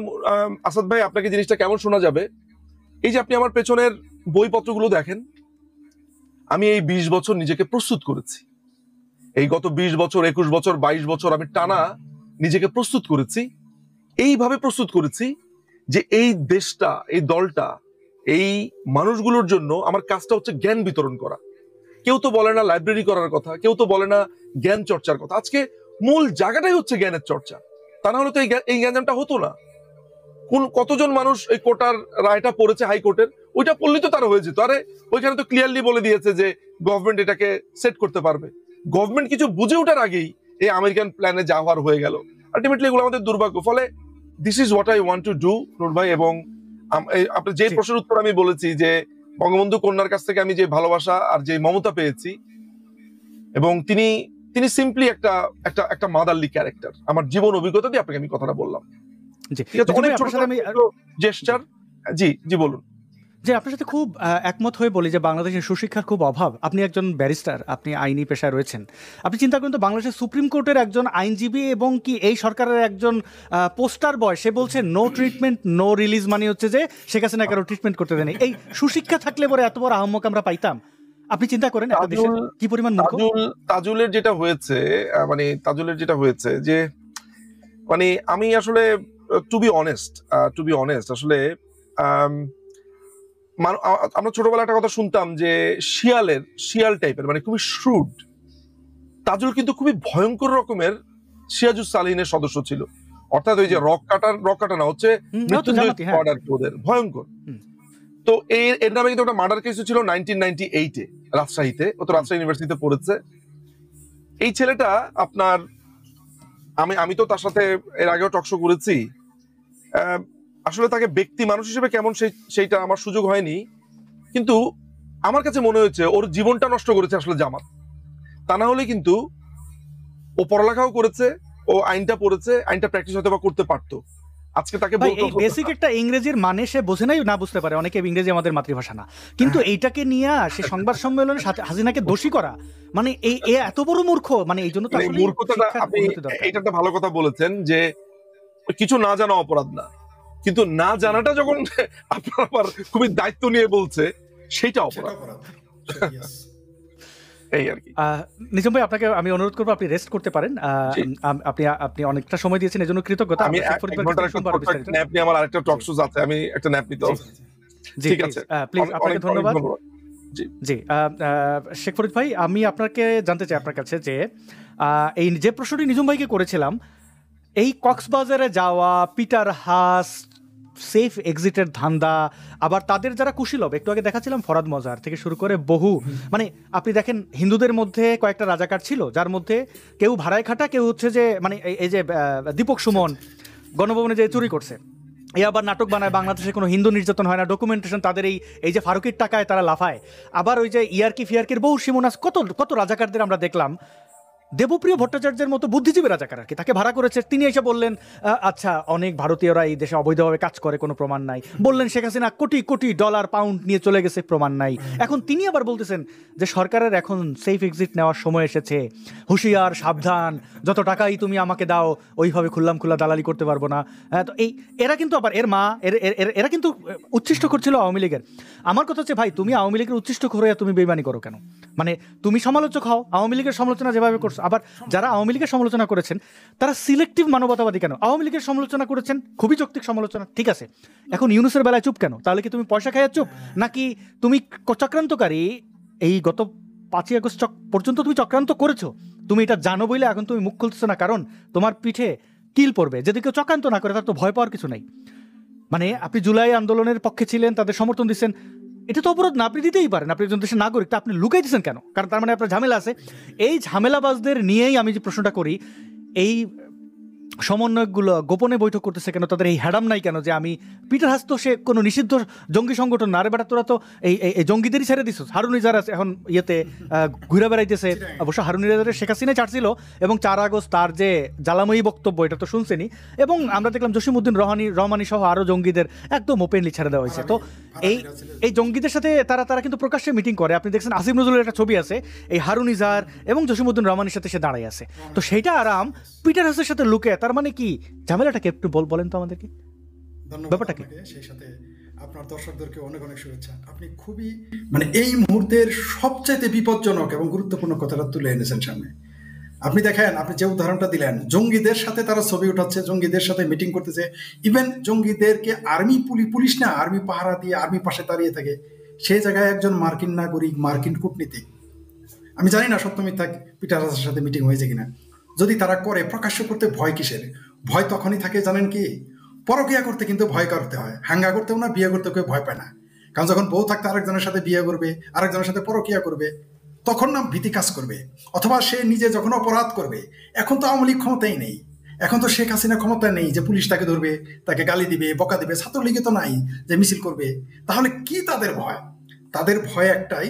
আসাদ ভাই আপনাকে জিনিসটা কেমন শোনা যাবে। এই যে আপনি আমার পেছনের বইপত্রগুলো দেখেন, আমি এই 20 বছর নিজেকে প্রস্তুত করেছি। এই গত 20 বছর, 21 বছর, 22 বছর আমি টানা নিজেকে প্রস্তুত করেছি। এইভাবে প্রস্তুত করেছি যে এই দেশটা, এই দলটা, এই মানুষগুলোর জন্য আমার কাজটা হচ্ছে জ্ঞান বিতরণ করা। কেউ তো বলে না লাইব্রেরি করার কথা, কেউ তো বলে না জ্ঞান চর্চার কথা। আজকে মূল জায়গাটাই হচ্ছে জ্ঞানের চর্চা। তা না হলে তো এই জ্ঞানটা হতো না। কতজন মানুষ এই কোটার রায়টা পড়েছে হাইকোর্টের, ওইটা পড়লেই তো তারা হয়ে যেত। আরে ওইখানে তো ক্লিয়ারলি বলে দিয়েছে যে গভর্নমেন্ট এটাকে সেট করতে পারবে। গভর্নমেন্ট কিছু বুঝে ওঠার আগেই এই আমেরিকান প্ল্যানে যা হওয়ার হয়ে গেল। আলটিমেটলি এগুলো আমাদের দুর্ভাগ্য। ফলে this is what I want to do, Nur ভাই। এবং আপনার যে প্রশ্নের উত্তর আমি বলেছি যে বঙ্গবন্ধু কন্যার কাছ থেকে আমি যে ভালোবাসা আর যে মমতা পেয়েছি, এবং তিনি তিনি সিম্পলি একটা একটা একটা মাদারলি ক্যারেক্টার। আমার জীবন অভিজ্ঞতা দিয়ে আপনাকে আমি কথাটা বললাম। জি, ঠিক আছে, অনেক ছোট আমি জেস্টার। জি জি বলুন। যে আপনার সাথে খুব একমত হয়ে বলি যে বাংলাদেশের সুশিক্ষার খুব অভাব। আপনি একজন ব্যারিস্টার, আপনি আইনি পেশায় রয়েছেন। আপনি চিন্তা করেন তো, বাংলাদেশের সুপ্রিম কোর্টের একজন আইনজীবী এবং কি এই সরকারের একজন পোস্টার বয়, সে বলছে নো ট্রিটমেন্ট নো রিলিজ, মানে হচ্ছে যে শেখ হাসিনা কারো ট্রিটমেন্ট করতে দেয়নি। এই সুশিক্ষা থাকলে পরে এত বড় আহম্মক আমরা পাইতাম? আপনি চিন্তা করেন একটা দেশে কি পরিমাণ মূর্খ। তাজুলের যেটা হয়েছে, মানে তাজুলের যেটা হয়েছে যে, মানে আমি আসলে টু বি অনেস্ট আসলে আমরা ছোটবেলায় একটা কথা শুনতাম যে শিয়াল টাইপের, মানে খুবই শ্রুড। তাজুল কিন্তু খুবই ভয়ঙ্কর রকমের সিরাজুস সালিহিনের সদস্য ছিল, অর্থাৎ ওই যে রক কাটা না, হচ্ছে ওদের ভয়ঙ্কর। তো এর নামে কিন্তু একটা মার্ডার কেস ছিল 1998-এ রাজশাহীতে। ও তো রাজশাহী ইউনিভার্সিটিতে পড়েছে। এই ছেলেটা আপনার, আমি তো তার সাথে এর আগেও টকশো করেছি। আসলে তাকে ব্যক্তি মানুষ হিসেবে কেমন সেইটা আমার সুযোগ হয়নি, কিন্তু আমার কাছে মনে হয়েছে ওর জীবনটা নষ্ট করেছে আসলে জামাত। তা না হলে কিন্তু ও পড়ালেখাও করেছে, ও আইনটা পড়েছে, আইনটা প্র্যাকটিস হয়তো বা করতে পারতো। আজকে তাকে বেসিক একটা ইংরেজির মানে সে বোঝে নাই, না বুঝতে পারে। অনেকে ইংরেজি আমাদের মাতৃভাষা না, কিন্তু এইটাকে নিয়ে সে সংবাদ সম্মেলনে হাসিনাকে দোষী করা, মানে এই এত বড় মূর্খ। মানে এই জন্য তো আসলে মূর্খতাটা, আপনি এটা একটা ভালো কথা বলেছেন যে কিছু না জানা অপরাধ না, কিন্তু না জানাটা যখন আপনার আবার খুবই দায়িত্ব নিয়ে বলছে, সেটা অপরাধ। এই আর কি। নিজাম ভাই, আপনাকে আমি অনুরোধ করবো আপনি রেস্ট করতে পারেন। আপনি অনেকটা সময় দিয়েছেন, এজন্য কৃতজ্ঞতা। আমি আমার আরেকটা টক শো আছে, আমি একটা ন্যাপ নিতে হবে। ঠিক আছে, প্লিজ, আপনাকে ধন্যবাদ। জি, শেখ ফরিদ ভাই, আমি আপনাকে জানতে চাই আপনার কাছে যে এই যে প্রশ্নটি নিজাম ভাইকে করেছিলাম, এই কক্সবাজারে যাওয়া, পিটার হাস, সেফ এক্সিটের ধান্দা, আবার তাদের যারা কুশীলব, একটু আগে দেখাচ্ছিলাম ফরাদ মজার থেকে শুরু করে বহু, মানে আপনি দেখেন হিন্দুদের মধ্যে কয়েকটা রাজাকার ছিল, যার মধ্যে কেউ ভাড়ায় খাটা, কেউ হচ্ছে যে মানে এই যে দীপক সুমন গণভবনে যে চুরি করছে, এই আবার নাটক বানায় বাংলাদেশে কোনো হিন্দু নির্যাতন হয় না, ডকুমেন্টেশন তাদের এই যে ফারুকির টাকায় তারা লাফায়। আবার ওই যে ফিয়ারকির বহু সিমোনাস, কত রাজাকারদের আমরা দেখলাম। দেবপ্রিয় ভট্টাচার্যের মতো বুদ্ধিজীবী রাজাকার আর কি, তাকে ভাড়া করেছে। তিনি এসে বললেন, আচ্ছা অনেক ভারতীয়রা এই দেশে অবৈধভাবে কাজ করে, কোনো প্রমাণ নাই। বললেন শেখ হাসিনা কোটি কোটি ডলার পাউন্ড নিয়ে চলে গেছে, প্রমাণ নাই। এখন তিনি আবার বলতেছেন যে সরকারের এখন সেফ এক্সিট নেওয়ার সময় এসেছে, হুঁশিয়ার সাবধান, যত টাকাই তুমি আমাকে দাও ওইভাবে খোলা দালালি করতে পারবো না। তো এরা কিন্তু আবার এর মা এরা কিন্তু উচ্ছিষ্ট করছিল আওয়ামী লীগের। আমার কথা হচ্ছে, ভাই তুমি আওয়ামী লীগের উচ্ছিষ্ট করে তুমি বেইমানি করো কেন? মানে তুমি সমালোচক হও, আওয়ামী লীগের সমালোচনা যেভাবে করছো, আবার যারা আওয়ামী লীগের সমালোচনা করেছেন তারা সিলেক্টিভ মানবতাবাদী কেন? আওয়ামী লীগের সমালোচনা করেছেন, খুবই যৌক্তিক সমালোচনা, ঠিক আছে। এখন ইউনূসের বেলায় চুপ কেন? তাহলে কি তুমি পয়সা খাইয়া চুপ, নাকি তুমি চক্রান্তকারী? এই গত 5ই আগস্ট পর্যন্ত তুমি চক্রান্ত করেছো, তুমি এটা জানো বলে এখন তুমি মুখ খুলতেছো না, কারণ তোমার পিঠে কিল পড়বে। যদি কেউ চক্রান্ত না করে তার তো ভয় পাওয়ার কিছু নাই। মানে আপনি জুলাই আন্দোলনের পক্ষে ছিলেন, তাদের সমর্থন দিচ্ছেন, এটা তো অপরাধ না, আপনি দিতেই পারেন, আপনি একজন দেশের নাগরিক, তা আপনি লুকাই দিচ্ছেন কেন? কারণ তার মানে আপনার ঝামেলা আছে। এই ঝামেলাবাজদের নিয়েই আমি যে প্রশ্নটা করি, এই সমন্বয়কগুলো গোপনে বৈঠক করতেছে কেন? তাদের এই হ্যাডাম নাই কেন যে আমি পিটার হাস তো সে কোনো নিষিদ্ধ জঙ্গি সংগঠন না, আরে বেটা তোরা তো এই জঙ্গিদেরই ছেড়ে দিস। হারুনিজার আছে এখন ইয়েতে ঘুরে বেড়াইতেছে, অবশ্য হারুনিজারের শেখ হাসিনা ছাড়ছিল, এবং 4 আগস্ট তার যে জ্বালাময়ী বক্তব্য, এটা তো শুনছেনি। এবং আমরা দেখলাম জসিমউদ্দিন রহমানি সহ আরও জঙ্গিদের একদম ওপেনলি ছেড়ে দেওয়া হয়েছে। তো এই জঙ্গিদের সাথে তারা কিন্তু প্রকাশ্যে মিটিং করে। আপনি দেখছেন আসিফ নজরুলের একটা ছবি আছে, এই হারুনিজার এবং জসিমউদ্দিন রহমানির সাথে সে দাঁড়াই আছে। তো সেইটা আরাম পিটার হাসের সাথে লুকে, তার মানে কি ঝামেলাটাকে একটু বলেন তো আমাদেরকে, ব্যাপারটা কি? সেই সাথে আপনার দর্শকদেরকে অনেক অনেক শুভেচ্ছা। আপনি খুবই মানে এই মুহূর্তের সবচাইতে বিপজ্জনক এবং গুরুত্বপূর্ণ কথাটা তুলে এনেছেন সামনে। আপনি দেখেন, আপনি যে উদাহরণটা দিলেন, জঙ্গিদের সাথে তারা ছবি উঠাচ্ছে, জঙ্গিদের সাথে মিটিং করতেছে, ইভেন জঙ্গিদেরকে আর্মি পুলিশ না, আর্মি পাহারা দিয়ে আর্মি পাশে দাঁড়িয়ে থাকে। সেই জায়গায় একজন মার্কিন নাগরিক, মার্কিন কূটনীতিক, আমি জানি না সত্য মিথ্যা পিটার হাসের সাথে মিটিং হয়েছে কিনা, যদি তারা করে, প্রকাশ্য করতে ভয় কিসের? ভয় তখনই থাকে জানেন কি, পরকিয়া করতে কিন্তু ভয় করতে হয়, হাঙ্গা করতেও না, বিয়ে করতে কেউ ভয় পায় না। কারণ যখন বউ থাকতে আরেকজনের সাথে বিয়ে করবে, আরেকজনের সাথে পরকিয়া করবে, তখন না ভীতি কাজ করবে। অথবা সে নিজে যখন অপরাধ করবে, এখন তো আওয়ামী লীগ ক্ষমতাই নেই, এখন তো শেখ হাসিনা ক্ষমতা নেই যে পুলিশ তাকে ধরবে, তাকে গালি দিবে, বকা দিবে, ছাত্রলীগে তো নাই যে মিছিল করবে, তাহলে কি তাদের ভয়? তাদের ভয় একটাই,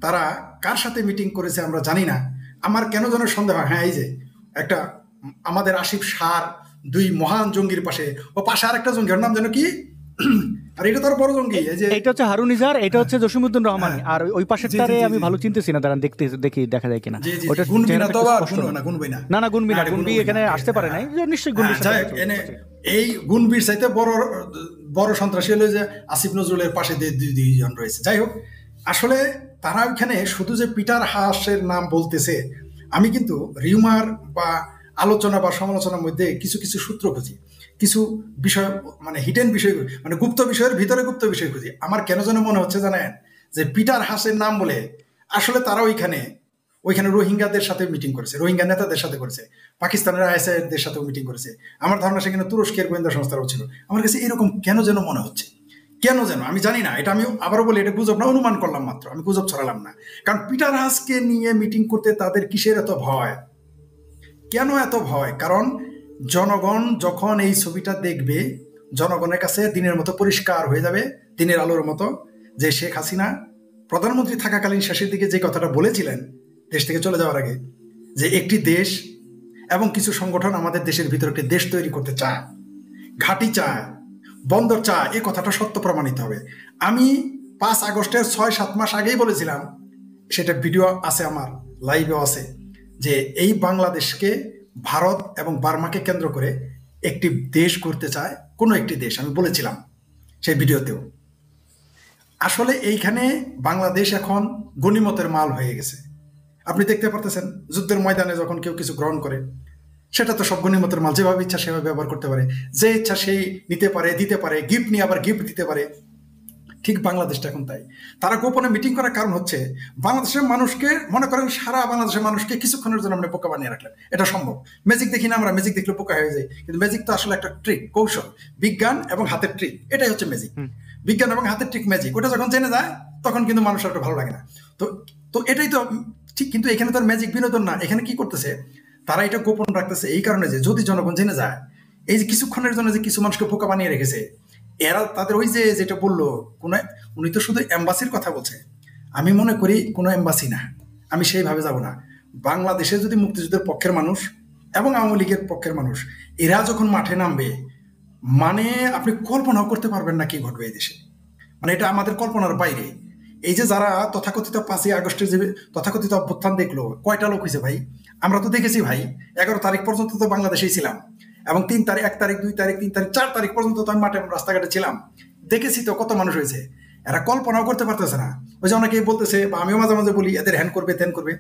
তারা কার সাথে মিটিং করেছে আমরা জানি না। আমার কেন যেন সন্দেহ হয়, হ্যাঁ এই যে একটা আমাদের আসিফ সার দুই মহান জঙ্গির পাশে, ও পাশে আরেকটা জঙ্গি, ওর নাম যেন কি, আর এটা তো বড় জঙ্গি, এই যে এটা হচ্ছে হারুন নিজার, এটা হচ্ছে জসিমউদ্দিন রহমান, আর ওই পাশেরটারে আমি ভালো চিনতেছি না, দাঁড়ান দেখি দেখা যায় কিনা। ওটা গুনবি না তো, না গুনবি না, গুনবি এখানে আসতে পারে নাই, নিশ্চয়ই গুনবি। এই গুনবির চাইতে বড় সন্ত্রাসী হলো যে আসিফ নজরুলের পাশে দুইজন রয়েছে। যাই হোক, আসলে তারা ওইখানে শুধু যে পিটার হাসের নাম বলতেছে, আমি কিন্তু রিউমার বা আলোচনা বা সমালোচনার মধ্যে কিছু কিছু সূত্র খুঁজি, কিছু বিষয় মানে হিডেন বিষয়, মানে গুপ্ত বিষয়ের ভিতরে গুপ্ত বিষয় খুঁজি। আমার কেন যেন মনে হচ্ছে জানেন, যে পিটার হাসের নাম বলে আসলে তারা ওইখানে রোহিঙ্গাদের সাথে মিটিং করেছে, রোহিঙ্গা নেতাদের সাথে করেছে, পাকিস্তানের আইএসআইদের সাথেও মিটিং করেছে। আমার ধারণা সেখানে তুরস্কের গোয়েন্দা সংস্থাও ছিল। আমার কাছে এরকম কেন যেন মনে হচ্ছে, কেন যেন আমি জানি না, এটা আমি আবারও বলি, এটা গুজব না, অনুমান করলাম মাত্র, আমি গুজব ছড়ালাম না। কারণ পিটার হাসকে নিয়ে মিটিং করতে তাদের কিসের এত ভয়, কেন এত ভয়? কারণ জনগণ যখন এই ছবিটা দেখবে, জনগণের কাছে দিনের মতো পরিষ্কার হয়ে যাবে, দিনের আলোর মতো, যে শেখ হাসিনা প্রধানমন্ত্রী থাকাকালীন শেষের দিকে যে কথাটা বলেছিলেন দেশ থেকে চলে যাওয়ার আগে, যে একটি দেশ এবং কিছু সংগঠন আমাদের দেশের ভিতরে একটি দেশ তৈরি করতে চায়, ঘাঁটি চায়, বন্দর চায়, এই কথাটা সত্য প্রমাণিত হবে। আমি 5 আগস্টের 6-7 মাস আগেই বলেছিলাম, সেটা ভিডিও আছে আমার, লাইভেও আছে, যে এই বাংলাদেশকে ভারত এবং বার্মাকে কেন্দ্র করে একটি দেশ করতে চায়, কোনো একটি দেশ, আমি বলেছিলাম সেই ভিডিওতেও। আসলে এইখানে বাংলাদেশ এখন গনিমতের মাল হয়ে গেছে। আপনি দেখতে পারতেছেন, যুদ্ধের ময়দানে যখন কেউ কিছু গ্রহণ করে, সেটা তো সব গনিমতের মাল, যেভাবে ইচ্ছা সেভাবে ব্যবহার করতে পারে, যে ইচ্ছা সেই নিতে পারে, দিতে পারে, গিফট নিয়ে আবার গিফট দিতে পারে। ঠিক বাংলাদেশটা এখন তাই। তারা গোপনে মিটিং করার কারণ হচ্ছে, বাংলাদেশের মানুষকে, মনে করেন সারা বাংলাদেশের মানুষকে কিছুক্ষণের জন্য আপনি বোকা বানিয়ে রাখলেন, এটা সম্ভব। ম্যাজিক দেখি না আমরা, ম্যাজিক দেখলে বোকা হয়ে যায়, কিন্তু ম্যাজিক তো আসলে একটা ট্রিক, কৌশল, বিজ্ঞান এবং হাতের ট্রিক, এটাই হচ্ছে ম্যাজিক। বিজ্ঞান এবং হাতের ট্রিক, ম্যাজিক, ওটা যখন জেনে যায় তখন কিন্তু মানুষের একটা ভালো লাগে না। তো এটাই তো ঠিক। কিন্তু এখানে তো আর ম্যাজিক বিনোদন না, এখানে কি করতেছে তারা, এটা গোপন রাখতেছে এই কারণে যে যদি জনগণ জেনে যায়, এই যে কিছুক্ষণের জন্য যে কিছু মানুষকে বোকা বানিয়ে রেখেছে, এরা তাদের ওই যে যেটা বললো, কোন উনি তো শুধু এম্বাসির কথা বলছে, আমি মনে করি কোনো এম্বাসি না, আমি সেইভাবে যাব না। বাংলাদেশে যদি মুক্তিযুদ্ধের পক্ষের মানুষ এবং আওয়ামী লীগের পক্ষের মানুষ এরা যখন মাঠে নামবে, মানে আপনি কল্পনাও করতে পারবেন না কি ঘটবে এই দেশে, মানে এটা আমাদের কল্পনার বাইরে। এই যে যারা তথাকথিত 5ই আগস্টের যে তথাকথিত অভ্যুত্থান দেখলো, কয়টা লোক হয়েছে ভাই? আমরা তো দেখেছি ভাই, 11 তারিখ পর্যন্ত তো বাংলাদেশেই ছিলাম, এবং 3 তারিখ, 1 তারিখ, 2 তারিখ, 3 তারিখ, 4 তারিখ পর্যন্ত তো আমি মাঠে রাস্তাঘাটে ছিলাম, দেখেছি তো কত মানুষ হয়েছে। এরা কল্পনাও করতে পারতেছে না। ওই যে অনেকেই বলতেছে, বা আমিও মাঝে মাঝে বলি, এদের হ্যান করবে ত্যান করবে।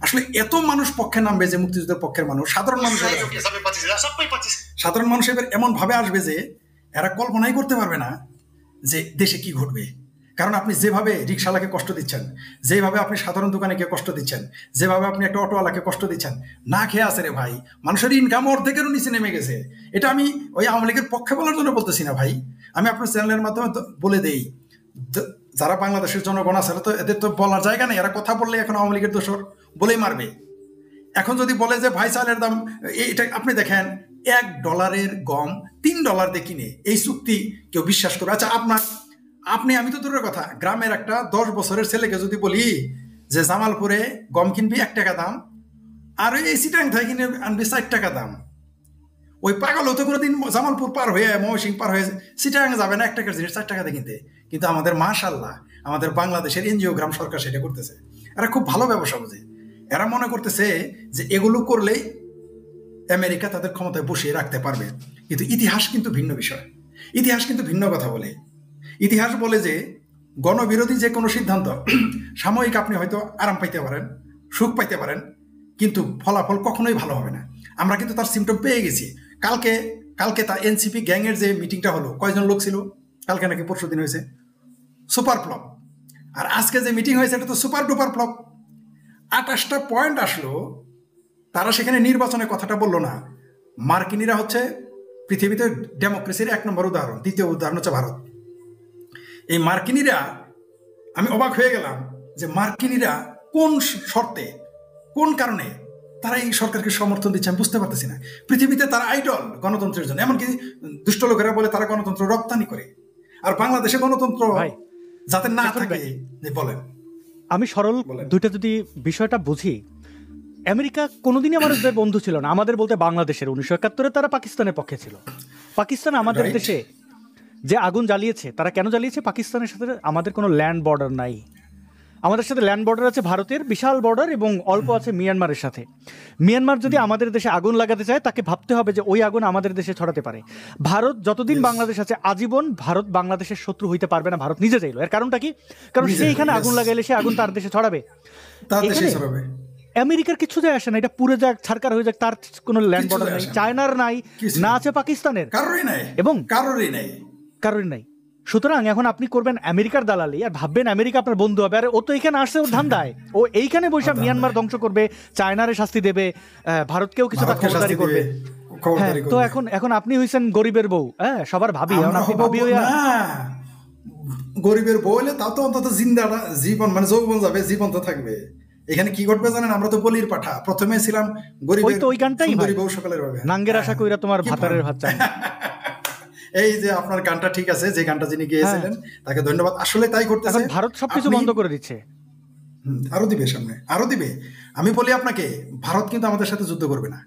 আসলে এত মানুষ পক্ষে নামবে, যে মুক্তিযুদ্ধের পক্ষের মানুষ, সাধারণ মানুষ এবার এমন ভাবে আসবে যে এরা কল্পনাই করতে পারবে না যে দেশে কি ঘটবে। কারণ আপনি যেভাবে রিক্সাওয়ালাকে কষ্ট দিচ্ছেন, যেভাবে আপনি সাধারণ দোকানিকে কষ্ট দিচ্ছেন, যেভাবে আপনি একটা অটোওয়ালাকে কষ্ট দিচ্ছেন, না খেয়ে আছে রে ভাই, মানুষের ইনকাম অর্ধেকেরও নিচে নেমে গেছে। এটা আমি ওই আওয়ামী লীগের পক্ষে বলার জন্য বলতেছি না ভাই, আমি আপনার চ্যানেলের মাধ্যমে বলে দেই, যারা বাংলাদেশের জনগণ আছে তো এদের তো বলার জায়গা নেই, এরা কথা বললে এখন আওয়ামী লীগের দোষর বলেই মারবে। এখন যদি বলে যে ভাই চালের দাম এটা, আপনি দেখেন $1 গম $3 দিয়ে কিনে, এই চুক্তি কেউ বিশ্বাস করবে? আচ্ছা আমি তো দূরের কথা, গ্রামের একটা 10 বছরের ছেলেকে যদি বলি যে জামালপুরে গম কিনবি 1 টাকা দাম, আর এই চিটাং থেকে কিনে আনবি 4 টাকা দাম, ওই পাগল হতো কোনোদিন জামালপুর পার হয়ে, ময়মনসিংহ পার হয়ে চিটাং যাবে না 1 টাকার জিনিস 4 টাকা দিয়ে কিনতে। কিন্তু আমাদের মাশাআল্লাহ, আমাদের বাংলাদেশের এনজিও গ্রাম সরকার সেটা করতেছে। এরা খুব ভালো ব্যবসা বোঝে। এরা মনে করতেছে যে এগুলো করলেই আমেরিকা তাদের ক্ষমতায় বসিয়ে রাখতে পারবে। কিন্তু ইতিহাস কিন্তু ভিন্ন বিষয়, ইতিহাস কিন্তু ভিন্ন কথা বলে। ইতিহাস বলে যে গণবিরোধী যে কোনো সিদ্ধান্ত সাময়িক আপনি হয়তো আরাম পাইতে পারেন, সুখ পাইতে পারেন, কিন্তু ফলাফল কখনোই ভালো হবে না। আমরা কিন্তু তার সিমটম পেয়ে গেছি। কালকে তার এনসিপি গ্যাংয়ের যে মিটিংটা হলো, কয়জন লোক ছিল? কালকে নাকি পরশু দিন হয়েছে, সুপার ফ্লপ। আর আজকে যে মিটিং হয়েছে এটা তো সুপার ডুপার ফ্লপ। 28টা পয়েন্ট আসলো, তারা সেখানে নির্বাচনের কথাটা বললো না। মার্কিনিরা হচ্ছে পৃথিবীতে ডেমোক্রেসির 1 নম্বর উদাহরণ, দ্বিতীয় উদাহরণ হচ্ছে ভারত। এই মার্কিনিরা, আমি অবাক হয়ে গেলাম যে মার্কিনিরা কোন শর্তে, কোন কারণে তারা এই সরকারকে সমর্থন দিচ্ছে আমি বুঝতে পারতেছি না। পৃথিবীতে তারা আইডল গণতন্ত্রের জন্য, এমনকি দুষ্ট লোকেরা বলে তারা গণতন্ত্র রপ্তানি করে, আর বাংলাদেশে গণতন্ত্র যাতে না থাকে। বলেন, আমি সরল দুইটা যদি বিষয়টা বুঝি, আমেরিকা কোনোদিনই আমাদের বন্ধু ছিল না, আমাদের বলতে বাংলাদেশের। 1971-এ তারা পাকিস্তানের পক্ষে ছিল। পাকিস্তান আমাদের দেশে যে আগুন জ্বালিয়েছে, তারা কেন জ্বালিয়েছে? পাকিস্তানের সাথে আমাদের কোনো ল্যান্ড বর্ডার নাই। আমাদের সাথে ল্যান্ড বর্ডার আছে ভারতের বিশাল বর্ডার, এবং অল্প আছে মিয়ানমারের সাথে। মিয়ানমার যদি আমাদের দেশে আগুন লাগাতে চায়, তাকে ভাবতে হবে যে ওই আগুন আমাদের দেশে ছড়াতে পারে। ভারত যতদিন বাংলাদেশ আছে, আজীবন ভারত বাংলাদেশের শত্রু হইতে পারবে না। ভারত নিজে চাইলো। এর কারণটা কি? কারণ সে এখানে আগুন লাগাইলে সে আগুন তার দেশে ছড়াবে। আমেরিকার কিছু যায় আসে না, এটা পুরো যাক, ছারকার হয়ে যাক, তার কোনো ল্যান্ড বর্ডার নাই, চায়নার নাই, না আছে পাকিস্তানের, এবং কারোরই নাই। সুতরাং এখন আপনি করবেন আমেরিকার দালালি আর ভাববেন আমেরিকা আপনার বন্ধু হবে। আর ও তো এখানে আসছে ওর ধান্দায়, ও এইখানে বসে মিয়ানমার ধ্বংস করবে, চায়নারে শাস্তি দেবে, ভারতকেও কিছুটা খবরদারি করবে। তো এখন আপনি হইছেন গরিবের বউ, হ্যাঁ, সবার ভাবি। আপনি ভাবি গরিবের বউ হলে তাও তো অন্তত জিন্দাটা জীবন, মানে যৌবন যাবে, জীবন তো থাকবে। এখানে কি ঘটবে জানেন? আমরা তো বলির পাঠা, প্রথমে ছিলাম গরিবের, ওই গানটাই বউ সকালের ভাবে নাঙ্গের আশা কইরা তোমার ভাতারের ভাত চাই। এই যে আপনার গানটা ঠিক আছে, যে গানটা যিনি গেয়েছিলেন তাকে ধন্যবাদ। আসলে তাই করতেছে, ভারত সবকিছু বন্ধ করে দিচ্ছে। আরো দিবে, সামনে আরো দিবে। আমি বলি আপনাকে, ভারত কিন্তু আমাদের সাথে যুদ্ধ করবে না।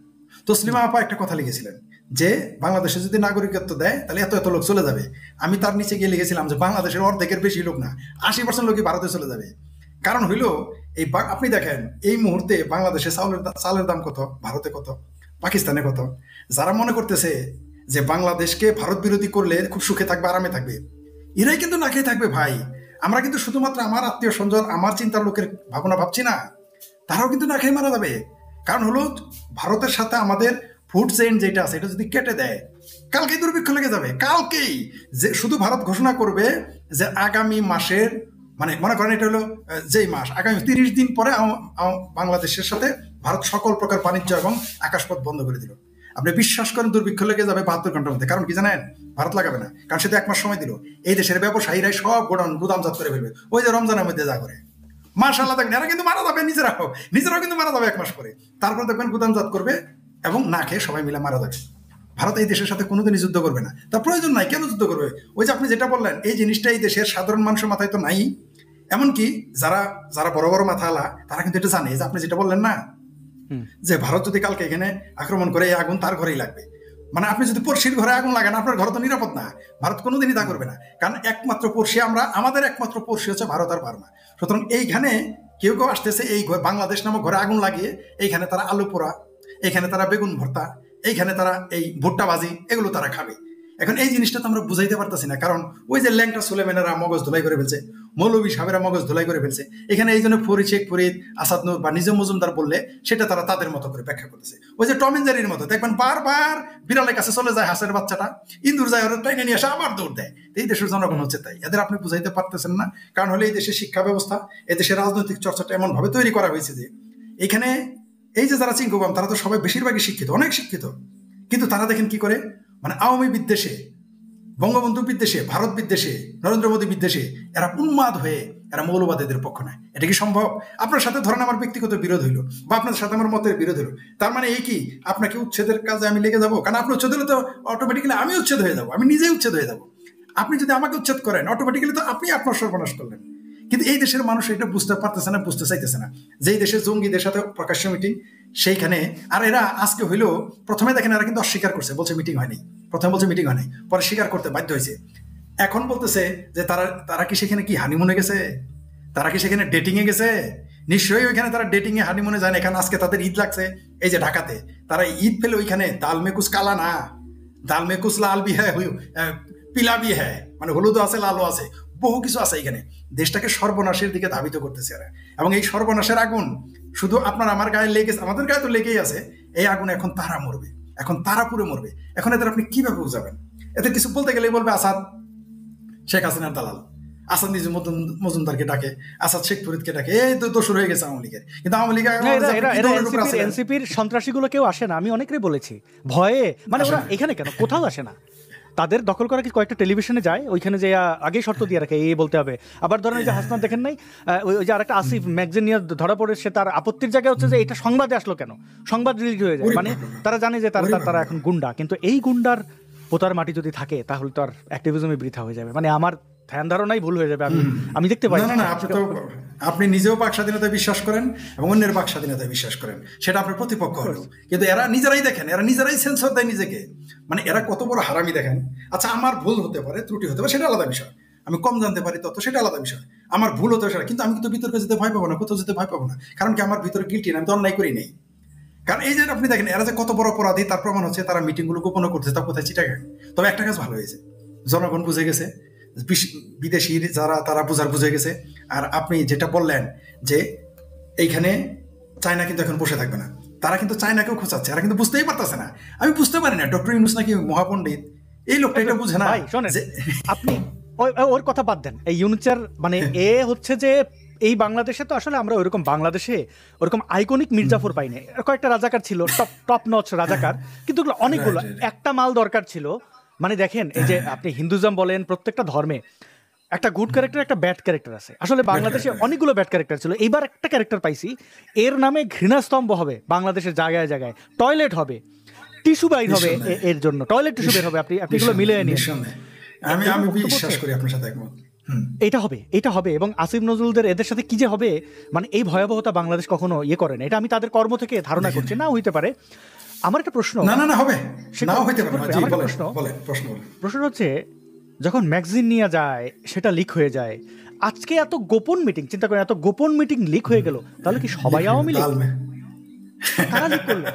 তসলিমা আপা একটা কথা লিখেছিলেন যে বাংলাদেশে যদি নাগরিকত্ব দেয় তাহলে এত এত লোক চলে যাবে। আমি তার নিচে গিয়ে লিখেছিলাম যে বাংলাদেশের অর্ধেকের বেশি লোক না, 80% লোকই ভারতে চলে যাবে। কারণ হইল এই, আপনি দেখেন এই মুহূর্তে বাংলাদেশে চালের দাম কত, ভারতে কত, পাকিস্তানে কত। যারা মনে করতেছে যে বাংলাদেশকে ভারত বিরোধী করলে খুব সুখে থাকবে, আরামে থাকবে, এরাই কিন্তু না খেয়ে থাকবে ভাই। আমরা কিন্তু শুধুমাত্র আমার আত্মীয় স্বজন, আমার চিন্তার লোকের ভাবনা ভাবছি না, তারাও কিন্তু না খেয়ে মারা যাবে। কারণ হলো ভারতের সাথে আমাদের ফুড চেইন যেটা আছে, এটা যদি কেটে দেয়, কালকেই দুর্ভিক্ষ লেগে যাবে। কালকেই যে শুধু ভারত ঘোষণা করবে যে আগামী মাসের, মানে মনে করেন এটা হলো যেই মাস, আগামী 30 দিন পরে বাংলাদেশের সাথে ভারত সকল প্রকার বাণিজ্য এবং আকাশপথ বন্ধ করে দিল। আপনি বিশ্বাস করেন দুর্ভিক্ষ লেগে যাবে 72 ঘন্টার মধ্যে। কারণ কি জানেন? ভারত লাগাবে না, কারণ সে তো 1 মাস সময় দিল। এই দেশের ব্যবসায়ীরাই সব গুদামজাত করে ফেলবে, ওই যে রমজানের মধ্যে যা করে। মাশাআল্লাহ, দেখেন এরা কিন্তু মারা যাবে, নিজেরাও কিন্তু মারা যাবে 1 মাস পরে। তারপর দেখবেন গুদামজাত করবে এবং না খেয়ে সবাই মিলে মারা যাবে। ভারত এই দেশের সাথে কোনোদিনই যুদ্ধ করবে না, তার প্রয়োজন নাই। কেন যুদ্ধ করবে? ওই যে আপনি যেটা বললেন, এই জিনিসটা এই দেশের সাধারণ মানুষের মাথায় তো নাই। এমনকি যারা বড় বড় মাথাওয়ালা, তারা কিন্তু এটা জানে যে আপনি যেটা বললেন না, যে ভারত যদি কালকে এখানে আক্রমণ করে, এই আগুন তার ঘরেই লাগবে। মানে আপনি যদি পড়শির ঘরে আগুন লাগান, আপনার ঘর তো নিরাপদ না। ভারত কোনোদিনই তা করবে না, কারণ একমাত্র পড়শি আমাদের একমাত্র পড়শি হচ্ছে ভারত আর বার্মা। সুতরাং এইখানে কেউ আসতেছে এই বাংলাদেশ নামক ঘরে আগুন লাগিয়ে, এইখানে তারা আলু পোড়া, এইখানে তারা বেগুন ভর্তা, এইখানে তারা এই ভুট্টা ভাজি, এগুলো তারা খাবে। এখন এই জিনিসটা তো আমরা বুঝাইতে পারতেছি না, কারণ ওই যে ল্যাংটা সুলেমানেরা মগজ ধুলাই করে ফেলছে, মৌলভী সাহেবেরা মগজ ধুলাই করে ফেলছে। এখানে এই জন্য শেখ ফরিদ, আসাদ নূর বা নিজম মজুমদার বললে সেটা তারা তাদের মতো করে ব্যাখ্যা করতেছে। ওই যে টম এন্ড জেরির মতো, দেখবেন বারবার বিড়ালের কাছে চলে যায় হাঁসের বাচ্চাটা, ইন্দুর যায় ওরা টাইনে নিয়ে আসে, আবার দৌড় দেয়। এই দেশের জনগণ হচ্ছে তাই। এদের আপনি বুঝাইতে পারতেছেন না, কারণ হলে এই দেশের শিক্ষা ব্যবস্থা, এই দেশের রাজনৈতিক চর্চাটা এমন ভাবে তৈরি করা হয়েছে যে এখানে এই যে যারা চিঙ্কুবাম, তারা তো সবাই বেশিরভাগই শিক্ষিত, অনেক শিক্ষিত, কিন্তু তারা দেখেন কি করে, মানে আওয়ামী বিদ্বেষে, বঙ্গবন্ধু বিদ্বেষে, ভারত বিদ্বেষে, নরেন্দ্র মোদী বিদ্বেষে এরা উন্মাদ হয়ে এরা মৌলবাদীদের পক্ষ নেয়। এটা কি সম্ভব? আপনার সাথে ধরেন আমার ব্যক্তিগত বিরোধ হইলো, বা আপনার সাথে আমার মতের বিরোধ হইলো, তার মানে এই কি আপনাকে উচ্ছেদের কাজে আমি লেগে যাবো? কারণ আপনি উচ্ছেদ হলে তো অটোমেটিক্যালি আমি উচ্ছেদ হয়ে যাবো, আমি নিজেই উচ্ছেদ হয়ে যাবো। আপনি যদি আমাকে উচ্ছেদ করেন, অটোমেটিক্যালি তো আপনি আপনার সর্বনাশ করলেন। কিন্তু এই দেশের মানুষ এটা বুঝতে পারতেছে না, বুঝতে চাইতেছে না। যেই দেশের জঙ্গিদের সাথে প্রকাশ্য মিটিং, সেইখানে আর এরা আজকে হইলো, প্রথমে দেখেন এরা কিন্তু অস্বীকার করছে, বলছে মিটিং হয়নি, প্রথমে বলছে মিটিং হয়নি, পরে স্বীকার করতে বাধ্য হয়েছে। এখন বলতেছে যে তারা কি সেখানে কি হানিমুনে গেছে, তারা কি সেখানে ডেটিং এ গেছে? নিশ্চয়ই ওইখানে তারা ডেটিং এ হানিমুনে যায় না। এখানে আজকে তাদের ঈদ লাগছে, এই যে ঢাকাতে তারা ঈদ পেলে ওইখানে দাল মেকুস কালা না, দাল মেকুস লাল বি হ্যাঁ, পিলা বি হ্যাঁ, মানে হলুদও আছে, লালও আছে, বহু কিছু আছে। এখানে দেশটাকে সর্বনাশের দিকে ধাবিত করতেছে এরা। এবং এই সর্বনাশের আগুন শুধু আপনার আমার গায়ে লেগেছে, আমাদের গায়ে তো লেগেই আছে। এই আগুন এখন তারা মরবে, এখন তারা পুরো মরবে। এখন এদের আপনি কিভাবে বুঝাবেন? এদের কিছু বলতে গেলেই বলবে আসাদ শেখ হাসিনার দালাল, আসাদ নিজে মজুমদারকে ডাকে, আসাদ শেখ ফরিদকে ডাকে, এই তো দোষর হয়ে গেছে আওয়ামী লীগের। কিন্তু আওয়ামী লীগ এনসিপির সন্ত্রাসীগুলো কেউ আসে না, আমি অনেকেরই বলেছি, ভয়ে, মানে ওরা এখানে কেন কোথাও আসে না। তাদের দখল করা কি কয়েকটা টেলিভিশনে যায়, ওইখানে যে আগেই শর্ত দিয়ে রাখে এই বলতে হবে। আবার ধরেন এই যে হাসনাত দেখেন নাই, ওই যে আরেকটা আসিফ ম্যাগজিন নিয়ে ধরা পড়ে, সে তার আপত্তির জায়গায় হচ্ছে যে এটা সংবাদে আসলো কেন, সংবাদ রিলিজ হয়ে যায়। মানে তারা জানে যে তারা এখন গুন্ডা, কিন্তু এই গুন্ডার পোতার মাটি যদি থাকে তাহলে তো আর অ্যাক্টিভিজমে বৃথা হয়ে যাবে। মানে আমার ধ্যান ধারণাই ভুল হয়ে যাবে। আমি দেখতে পাই না আপনি নিজেও বাক স্বাধীনতায় বিশ্বাস করেন এবং অন্যের বাক স্বাধীনতায় বিশ্বাস করেন, সেটা আপনার প্রতিপক্ষ হলো। কিন্তু এরা নিজেরাই দেখেন, এরা নিজেরাই সেন্সর দেয় নিজেকে, মানে এরা কত বড় হারামি দেখেন। আচ্ছা আমার ভুল হতে পারে, ত্রুটি হতে পারে, সেটা আলাদা বিষয়, আমি কম জানতে পারি তত, সেটা আলাদা বিষয়, আমার ভুল হতে পারে, কিন্তু আমি কিন্তু বিতর্কে যেতে ভয় পাবো না, কোথাও যেতে ভয় পাবো না, কারণ কি আমার ভিতরে গিল্টি না, আমি তো অন্যায় করি নেই। কারণ এই যে আপনি দেখেন এরা যে কত বড় অপরাধী তার প্রমাণ হচ্ছে তারা মিটিংগুলো গোপন করছে, তা কোথায় চিটাগাং। তবে একটা কাজ ভালো হয়েছে, জনগণ বুঝে গেছে, বিদেশি যারা তারা বুঝে গেছে। আর আপনি যেটা বললেন যে এইখানে চায়না কিন্তু এখন বসে থাকবে না, তারা কিন্তু চায়নাকেও খোঁচাচ্ছে, এরা কিন্তু বুঝতেই পারতেছে না। আমি বুঝতে পারি না ডক্টর ইউনূস নাকি মহাপণ্ডিত, এই লোকটা এটা বুঝে না। আপনি ওর কথা বাদ দেন, এই ইউনূসের মানে এ হচ্ছে যে এই বাংলাদেশে তো আসলে আমরা ওইরকম বাংলাদেশে ওরকম আইকনিক মির্জাফর পাইনি। কয়েকটা রাজাকার ছিল, টপ নচ রাজাকার, কিন্তু অনেকগুলো, একটা মাল দরকার ছিল। মানে দেখেন এই যে আপনি হিন্দুজম বলেন, প্রত্যেকটা ধর্মে একটা গুড ক্যারেক্টার, একটা ব্যাড ক্যারেক্টার আছে। আসলে বাংলাদেশে অনেকগুলো ব্যাড ক্যারেক্টার ছিল, এইবার একটা ক্যারেক্টার পাইছি, এর নামে ঘৃণাস্তম্ভ হবে বাংলাদেশের জায়গায় জায়গায়, টয়লেট হবে, টিস্যু বাইর হবে, এর জন্য টয়লেট টিস্যু বের হবে। আপনি এগুলো মিলিয়ে নিন, আমি বিশ্বাস করি আপনার সাথে একমত। এটা হবে এবং আসিফ নজরুলদের এদের সাথে কি যে হবে, মানে এই ভয়াবহতা বাংলাদেশ কখনো ইয়ে করে না। এটা আমি তাদের কর্ম থেকে ধারণা করছি, না হইতে পারে। আমার একটা প্রশ্ন, না হবে, নাও হইতে পারে। আমার প্রশ্ন হচ্ছে, যখন ম্যাগাজিন নিয়ে যায় সেটা লিক হয়ে যায়, আজকে এত গোপন মিটিং, চিন্তা করেন, এত গোপন মিটিং লিক হয়ে গেল, তাহলে কি সবাই আওয়ামী লীগ? কারা লিক করলো?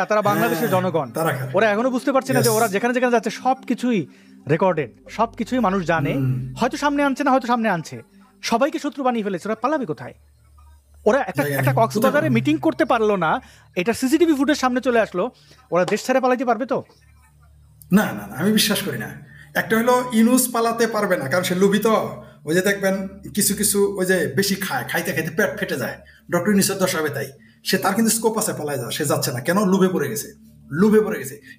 তারা বাংলাদেশের জনগণ। ওরা এখনো বুঝতে পারছে না যে ওরা যেখানে যেখানে যাচ্ছে সবকিছুই রেকর্ডেড, সবকিছুই মানুষ জানে। হয়তো সামনে আনছে না, হয়তো সামনে আনছে, সবাইকে শত্রু বানিয়ে ফেলেছে। ওরা পালাবে কোথায়? ওরা একটা কক্সবাজারে মিটিং করতে পারলো না, এটা সিসিটিভি ফুটেজ সামনে চলে আসলো, ওরা দেশ ছেড়ে পালাইতে পারবে তো? না আমি বিশ্বাস করি না। একটা হলো ইউনূস পালাতে পারবে না, কারণ সে লোভিত। ওই যে দেখবেন কিছু ওই যে বেশি খাইতে পেট ফেটে যায়, ডক্টর ইউনূসের দশা হবে তাই। সে তার কিন্তু স্কোপ আছে, পালায় যায়, সে যাচ্ছে না কেন? লোভে পড়ে গেছে।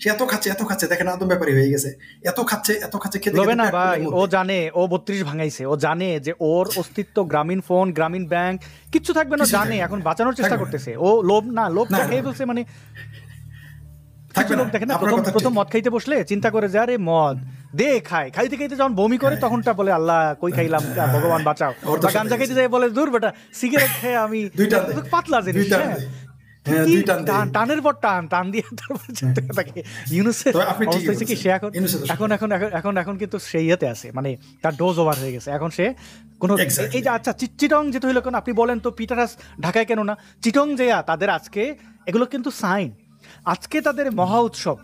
সে এত খাচ্ছে দেখেন, আদম ব্যাপারী হয়ে গেছে, এত খাচ্ছে খেতে লোভে না ভাই, ও জানে ও 32 ভাঙাইছে, ও জানে যে ওর অস্তিত্ব গ্রামীণ ফোন, গ্রামীণ ব্যাংক কিচ্ছু থাকবে না, জানে, এখন বাঁচানোর চেষ্টা করতেছে। ও লোভ খেয়ে ফেলছে। মানে দেখেন না, প্রথম মদ খাইতে বসলে চিন্তা করে যে আরে মদ দে খাইতে যখন বমি করে তখনটা বলে আল্লাহ কই খাইলাম, ভগবান বাঁচাও। বা গাঁজা খাইতে যায় বলে দূর বেটা, সিগারেট খেয়ে আমি পাতলা জিনিস, টানের পর টান দিয়ে তাকে ইউনূসের অবস্থা হচ্ছে কি, সে এখন কিন্তু সেই ইয়েতে আছে, মানে তার ডোজ ওভার হয়ে গেছে। এখন সে কোনো এই যে আচ্ছা চিটং যেতে হইলো কেন আপনি বলেন তো, পিটারাস ঢাকায় কেন না, চিটং যেয়া তাদের আজকে এগুলো কিন্তু সাইন, আজকে তাদের মহা উৎসব,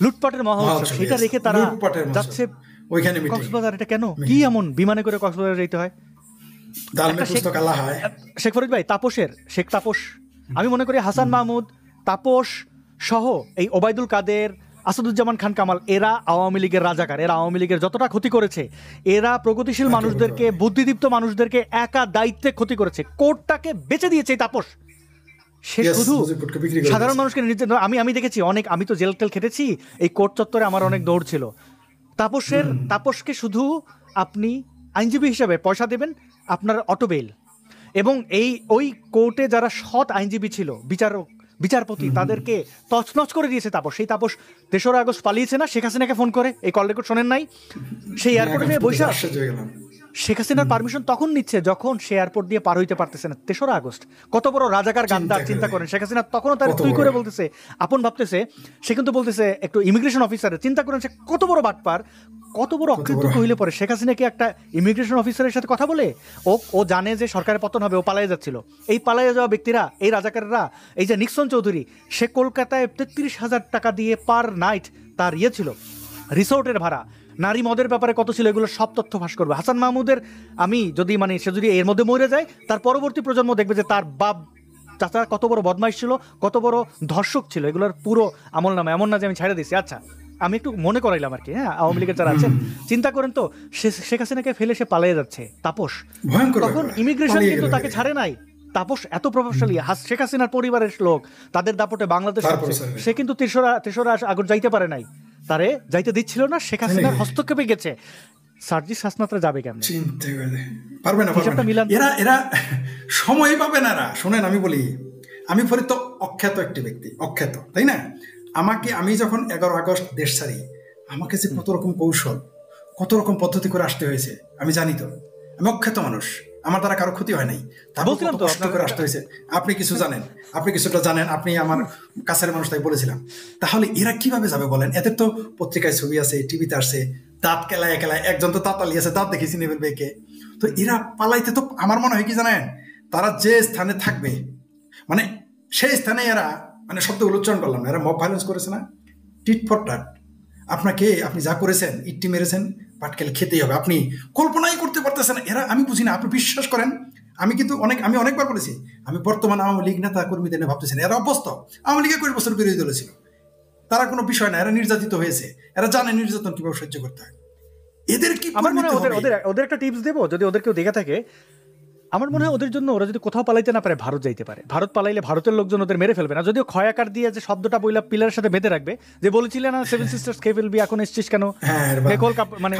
লুটপাটের মহা উৎসব, সেটা রেখে তারা যাচ্ছে কক্সবাজার। এটা কেন? কি এমন বিমানে করে কক্সবাজার যেতে হয়? শেখ ফরিদ ভাই, শেখ তাপস, আমি মনে করি হাসান মাহমুদ, তাপস সহ এই ওবায়দুল কাদের, আসাদুজ্জামান খান কামাল, এরা আওয়ামী লীগের রাজাকার। এরা আওয়ামী লীগের যতটা ক্ষতি করেছে, এরা প্রগতিশীল মানুষদেরকে, বুদ্ধিদীপ্ত মানুষদেরকে একা দায়িত্বে ক্ষতি করেছে। কোর্টটাকে বেচে দিয়েছে তাপস। সে শুধু সাধারণ মানুষকে আমি দেখেছি অনেক, আমি তো জেল টেল খেটেছি, এই কোর্ট চত্বরে আমার অনেক দৌড় ছিল। তাপসকে শুধু আপনি আইনজীবী হিসাবে পয়সা দেবেন, আপনার অটো বেইল, এবং ওই কোর্টে যারা সৎ আইনজীবী ছিল, বিচারপতি, তাদেরকে তছনছ করে দিয়েছে তাপস। সেই তাপস 3রা আগস্ট পালিয়েছে না, শেখ হাসিনাকে ফোন করে, এই কল রেকর্ড শোনেন নাই? সেই এয়ারপোর্টে নিয়ে বসে শেখ হাসিনার পারমিশন তখন নিচ্ছে যখন সে এয়ারপোর্ট দিয়ে পার হইতে পারতেছে না। 3রা আগস্ট কত বড় রাজাকার গাদ্দার, চিন্তা করেন। শেখ হাসিনা তখনও তার তুই করে বলতেছে, আপন ভাবতেছে, সে কিন্তু বলতেছে একটু ইমিগ্রেশন অফিসারের, চিন্তা করেন সে কত বড় বাটপার, কত বড় অকৃতজ্ঞ হইলে পরে শেখ হাসিনাকে একটা ইমিগ্রেশন অফিসারের সাথে কথা বলে, ও জানে যে সরকারের পতন হবে, ও পালিয়ে যাচ্ছিল। এই পালিয়ে যাওয়া ব্যক্তিরা, এই রাজাকাররা, এই যে নিক্সন চৌধুরী, সে কলকাতায় 33,000 টাকা দিয়ে পার নাইট তার ছিল রিসোর্টের ভাড়া, নারী মদের ব্যাপারে কত ছিল, এগুলো সব তথ্য ফাঁস করবে। হাসান মাহমুদের সে যদি এর মধ্যে মরে যায়, তার পরবর্তী প্রজন্ম দেখবে যে তার বাপ চাচা কত বড় বদমাইশ ছিল, কত বড় ধর্ষক ছিল। এগুলোর পুরো আমল নামে, এমন না যে আমি ছেড়ে দিচ্ছি। আচ্ছা, আমি একটু মনে করাইলাম আর কি। হ্যাঁ, আওয়ামী লীগের যারা আছেন, চিন্তা করেন তো, শেখ হাসিনাকে ফেলে সে পালিয়ে যাচ্ছে তাপস, তখন ইমিগ্রেশন কিন্তু তাকে ছাড়ে নাই। তাপস এত প্রভাবশালী, শেখ হাসিনার পরিবারের লোক, তাদের দাপটে বাংলাদেশ, সে কিন্তু 3রা আগস্ট যাইতে পারে নাই, তারে যাইতে দিচ্ছিল না, শেখ হাসিনার হস্তক্ষেপে গেছে। সার্জিস হাসনাতরা যাবে কেমন? পারবে না। এরা সময় পাবে না। শোনেন, আমি বলি, আমি ফরিদ তো অখ্যাত একটি ব্যক্তি, অখ্যাত, তাই না? আমি যখন 11 আগস্ট দেশ ছাড়ি, আমাকে যে কত রকম কৌশল, কত রকম পদ্ধতি করে আসতে হয়েছে আমি জানি তো, আমি অখ্যাত মানুষ, আমার দ্বারা কারো ক্ষতি হয় নাই, তারপর কত কষ্ট করে আসতে হয়েছে আপনি কিছু জানেন, আপনি কিছুটা জানেন, আপনি আমার কাছের মানুষ তাই বলেছিলাম। তাহলে এরা কিভাবে যাবে বলেন? এদের তো পত্রিকায় ছবি আছে, টিভিতে আসছে, দাঁত কেলায় কেলায়, একজন তো তাতালি আছে, দাঁত দেখে চিনে ফেলবে কে। তো এরা পালাইতে তো আমার মনে হয় কি জানেন, তারা যে স্থানে থাকবে মানে সেই স্থানে এরা মানে শব্দগুলো উচ্চারণ করলাম না, এরা মব ভায়োলেন্স করেছে না, টিট ফর টাট। আপনাকে আপনি যা করেছেন, ইট্টি মেরেছেন, পাটকেল খেতেই হবে, আপনি কল্পনাই করতে পারতেছেন। এরা আমি বুঝি না, আপনি বিশ্বাস করেন, আমি অনেকবার বলেছি, আমি বর্তমান আওয়ামী লীগ নেতা কর্মীদের নিয়ে ভাবতেছি না, এরা অভ্যস্ত। আওয়ামী লীগে 20 বছর বিরোধী দল ছিল, তারা কোনো বিষয় না, এরা নির্যাতিত হয়েছে, এরা জানে নির্যাতন কিভাবে সহ্য করতে হয়। এদের কি আমার মনে হয় ওদের একটা টিপস দেবো, যদি ওদের কেউ দেখে থাকে, আমার মনে হয় ওদের জন্য, ওরা যদি কোথাও পালাইতে না পারে ভারত যাইতে পারে। ভারত পালাইলে ভারতের লোকজন ওদের মেরে ফেলবে না, যদিও ক্ষয়াকার দিয়ে যে শব্দটা বইলা পিলারের সাথে বেঁধে রাখবে, যে বলেছিলে না সেভেন সিস্টার্স খেয়ে ফেলবি, এখন এসছিস কেন, মানে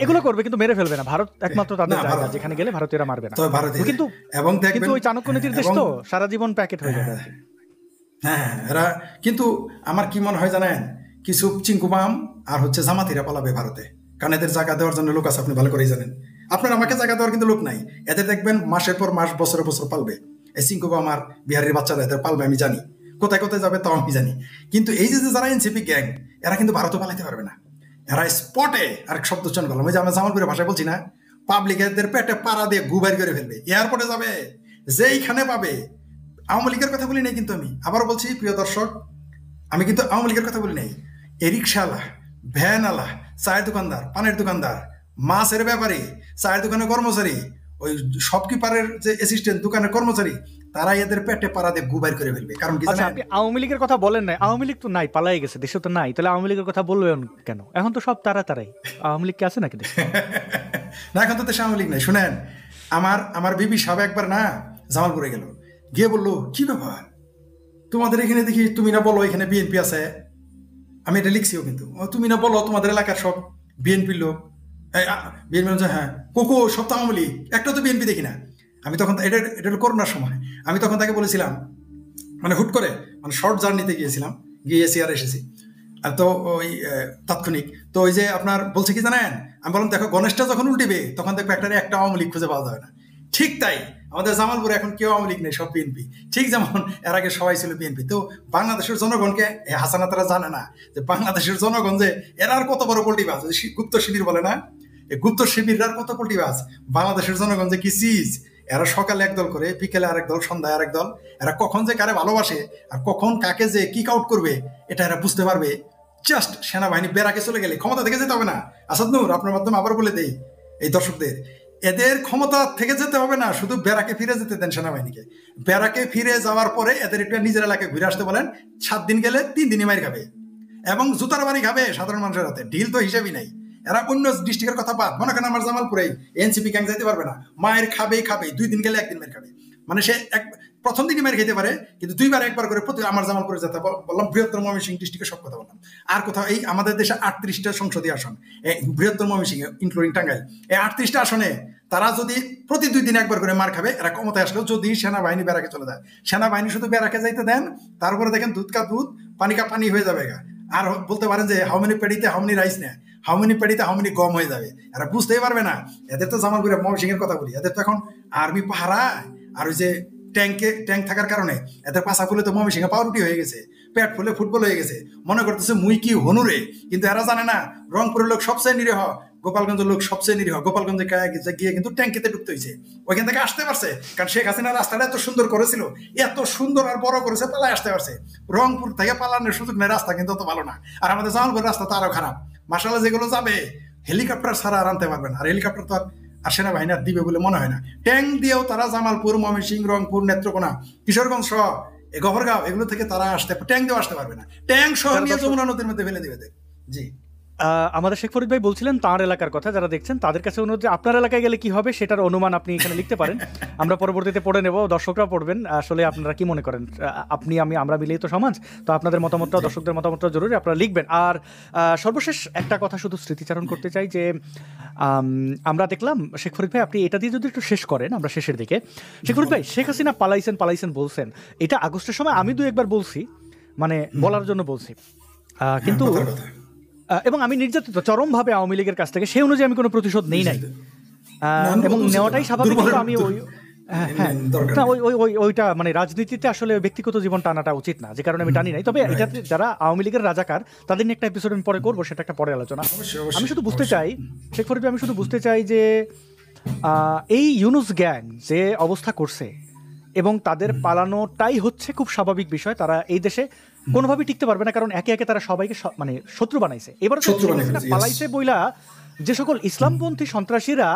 এগুলো করবে, কিন্তু মেরে ফেলবে না। ভারত একমাত্র তাদের জায়গা যেখানে গেলে ভারতীয়রা মারবে না। কিন্তু ওই চাণক্য নীতির দেশ তো, সারা জীবন প্যাকেট হয়ে যাবে। হ্যাঁ, এরা কিন্তু আমার কি মনে হয় জানেন, কিছু চিঙ্কুমাম আর হচ্ছে জামাতিরা পালাবে ভারতে, কারণ এদের জায়গা দেওয়ার জন্য লোক আছে, আপনি ভালো করেই জানেন। আপনার আমাকে জায়গা দেওয়ার কিন্তু লোক নাই, এদের দেখবেন মাসের পর মাস, বছরের বছর পালবে। এই চিঙ্কুমাম আর বিহারের বাচ্চারা এদের পালবে, আমি জানি কোথায় কোথায় যাবে তাও আমি জানি। কিন্তু এই যে যারা এনসিপি গ্যাং, এরা কিন্তু ভারতও পালাইতে পারবে না, এরা স্পটে আরেক শব্দ উচ্চারণ করলাম, ওই যে আমরা জামালপুরের ভাষায় বলছি না, পাবলিক এদের পেটে পাড়া দিয়ে গুবাই করে ফেলবে, এয়ারপোর্টে যাবে, যেইখানে পাবে। আওয়ামী লীগের কথা বলি নাই কিন্তু, আমি আবারও বলছি প্রিয় দর্শক, আমি কিন্তু আওয়ামী লীগের কথা বলি নাই। এই রিক্সাওয়ালা, ভ্যানওয়ালা, চায়ের দোকানদার, পানের দোকানদার, মাছের ব্যাপারী, চায়ের দোকানের কর্মচারী, ওই শপকিপারের যে অ্যাসিস্ট্যান্ট, দোকানের কর্মচারী, তারা এদের পেটে পাড়া দিয়ে গুবাই করে ফেলবে। কারণ কি জানেন, আপনি আওয়ামী লীগের কথা বলেন না, আওয়ামী লীগ তো নাই, পালাই গেছে, দেশে তো নাই, তাহলে আওয়ামী লীগের কথা বলবেন কেন? এখন তো সব তারাই, আওয়ামী লীগ কি আছে নাকি দেশে? না, এখন তো দেশে আওয়ামী লীগ নাই। শুনেন, আমার বিবি সাহেব একবার না জামালপুরে গেল, গিয়ে বললো, কি ব্যাপার তোমাদের এখানে দেখি, তুমি না বলো এখানে বিএনপি আছে, আমি এটা লিখছিও কিন্তু, তুমি না বলো তোমাদের এলাকার সব বিএনপির লোক, বিএনপি, হ্যাঁ কোকো সব তো আওয়ামী লীগ, একটা তো বিএনপি দেখি না। আমি তখন এটা করোনার সময়, আমি তখন তাকে বলেছিলাম, মানে হুট করে, মানে শর্ট জার্নিতে গিয়েছিলাম, গিয়েছি আর এসেছি, আর তো ওই তাৎক্ষণিক তো ওই যে আপনার বলছে কি জানেন, আমি বললাম দেখো গণেশটা যখন উল্টিবে তখন দেখবো একটা আওয়ামী লীগ খুঁজে পাওয়া যাবে না। ঠিক তাই, আমাদের জামালপুরে এখন কেউ আওয়ামী লীগ নেই, সব বিএনপি। ঠিক যেমন এর আগে সবাই ছিল বিএনপি। তো বাংলাদেশের জনগণকে হাসানাতারা জানে না যে বাংলাদেশের জনগণ যে এরা আর কত বড় পল্টিবাজ, গুপ্ত শিবির বলে না, এই গুপ্ত শিবিররা কত পল্টিবাজ, বাংলাদেশের জনগণ যে কি চিজ। এরা সকালে একদল করে, বিকেলে আরেক দল, সন্ধ্যায় আরেক দল। এরা কখন যে কারে ভালোবাসে আর কখন কাকে যে কিক আউট করবে এটা এরা বুঝতে পারবে। জাস্ট সেনাবাহিনী বেরাকে চলে গেলে ক্ষমতা থেকে যেতে হবে না। আসাদ নূর, আপনার মাধ্যমে আবার বলে দেই এই দর্শকদের, এদের ক্ষমতা থেকে যেতে হবে না, শুধু বেরাকে ফিরে যেতে দেন সেনাবাহিনীকে। বেরাকে ফিরে যাওয়ার পরে এদের একটু নিজের এলাকায় ঘুরে আসতে বলেন, 7 দিন গেলে 3 দিনই মাইর খাবে এবং জুতার বাড়ি খাবে সাধারণ মানুষের হাতে। ঢিল তো হিসেবেই নাই। এরা অন্য ডিস্ট্রিক্টের কথা বাদ, মনে করেন আমার জামালপুরে এনসিপি গ্যাং যাইতে পারবে না, মায়ের খাবেই খাবে, 2 দিন গেলে 1 দিন মায়ের খাবে। মানে সে প্রথম দিনই মায়ের খেতে পারে, কিন্তু 2 বার 1 বার করে প্রতি আমার জামালপুরে যেতে বললাম, বৃহত্তর ময়মনসিংহ ডিস্ট্রিক্টের সব কথা বললাম। আর কোথাও এই আমাদের দেশে 38টা সংসদীয় আসন, বৃহত্তর ময়মনসিংহ ইনক্লুডিং টাঙ্গাইল, এই 38টা আসনে তারা যদি প্রতি 2 দিন 1 বার করে মার খাবে, এরা ক্ষমতায় আসলেও যদি সেনাবাহিনী বেড়াকে চলে যায়, সেনাবাহিনী শুধু বেড়াকে যাইতে দেন, তারপরে দেখেন দুধ কা দুধ পানি কা পানি হয়ে যাবে। আর বলতে পারেন যে হাউ মেনি পেডিতে হাউ মেনি রাইস নেয়, হাউ মেনি পেডিতে হাউ মেনি গম হয়ে যাবে। এরা বুঝতেই পারবে না। এদের তো জামালপুরে ময়মনসিংহের কথা বলি, এদের তো এখন আর্মি পাহারা আর ওই যে ট্যাঙ্ক থাকার কারণে এদের পাশা ফুলে তো ময়মনসিংহে পাউরুটি হয়ে গেছে, পেট ফুলে ফুটবল হয়ে গেছে, মনে করতেছে মুই কি হনুরে। কিন্তু এরা জানে না রংপুরের লোক সবচেয়ে নিরীহ, গোপালগঞ্জের লোক সবচেয়ে নিরীহ। গোপালগঞ্জে গিয়ে কিন্তু ট্যাঙ্কিতে ঢুকতে হয়েছে, ওইখান থেকে আসতে পারছে কারণ শেখ হাসিনা রাস্তাটা এত সুন্দর করেছিল, এত সুন্দর আর বড় করেছে, পালায় আসতে পারছে। রংপুর থেকে পালানোর সুযোগ নেই, রাস্তা কিন্তু অত ভালো না। আর আমাদের জামালপুরের রাস্তা তো আরো খারাপ। মাশাআল্লাহ, যেগুলো যাবে হেলিকপ্টার ছাড়া আর আনতে পারবে না। আর হেলিকপ্টার তো আর সেনাবাহিনী আর দিবে বলে মনে হয় না। ট্যাঙ্ক দিয়েও তারা জামালপুর, ময়মনসিংহ, রংপুর, নেত্রকোনা, কিশোরগঞ্জ সহ গফরগাঁও এগুলো থেকে তারা আসতে, ট্যাঙ্ক দিয়েও আসতে পারবে না। ট্যাঙ্ক সহ নিয়ে যমুনা নদীর মধ্যে ফেলে দেবে। জি, আমাদের শেখ ফরিদ ভাই বলছিলেন তাঁর এলাকার কথা, যারা দেখছেন তাদের কাছে অনুরোধ যে আপনার এলাকায় গেলে কি হবে সেটার অনুমান আপনি এখানে লিখতে পারেন, আমরা পরবর্তীতে পড়ে নেব, দর্শকরা পড়বেন। আসলে আপনারা কি মনে করেন, আপনি আমরা মিলেই তো সমাজ, তো আপনাদের মতামতটা, দর্শকদের মতামতটা জরুরি, আপনারা লিখবেন। আর সর্বশেষ একটা কথা শুধু স্মৃতিচারণ করতে চাই যে আমরা দেখলাম শেখ ফরিদ ভাই, আপনি এটা দিয়ে যদি একটু শেষ করেন, আমরা শেষের দিকে। শেখ ফরিদ ভাই, শেখ হাসিনা পালাইছেন বলছেন, এটা আগস্টের সময় আমি 2-1 বার বলছি, মানে বলার জন্য বলছি, কিন্তু এবং আমি নির্যাতিত চরমভাবে আওয়ামী লীগের কাছ থেকে, সেই অনুযায়ী আমি কোনো প্রতিশোধ নেই নাই, এবং নেওয়াটাই স্বাভাবিক। আমি ওই ওইটা মানে রাজনীতিতে আসলে ব্যক্তিগত জীবন টানাটা উচিত না, যে কারণে আমি টানি নাই। তবে এটাতে যারা আওয়ামী লীগের রাজাকার তাদের নিয়ে একটা এপিসোড আমি পরে করবো, সেটা একটা পরে আলোচনা। আমি শুধু বুঝতে চাই শেখ ফরিদ, আমি শুধু বুঝতে চাই যে এই ইউনুস গ্যাং যে অবস্থা করছে এবং তাদের পালানোটাই হচ্ছে খুব স্বাভাবিক বিষয়। তারা এই দেশে কোনোভাবেই টিকতে পারবে না, কারণ একে একে তারা সবাইকে মানে শত্রু বানাইছে। এবার পালাইছে বইলা যে সকল ইসলামপন্থী সন্ত্রাসীরা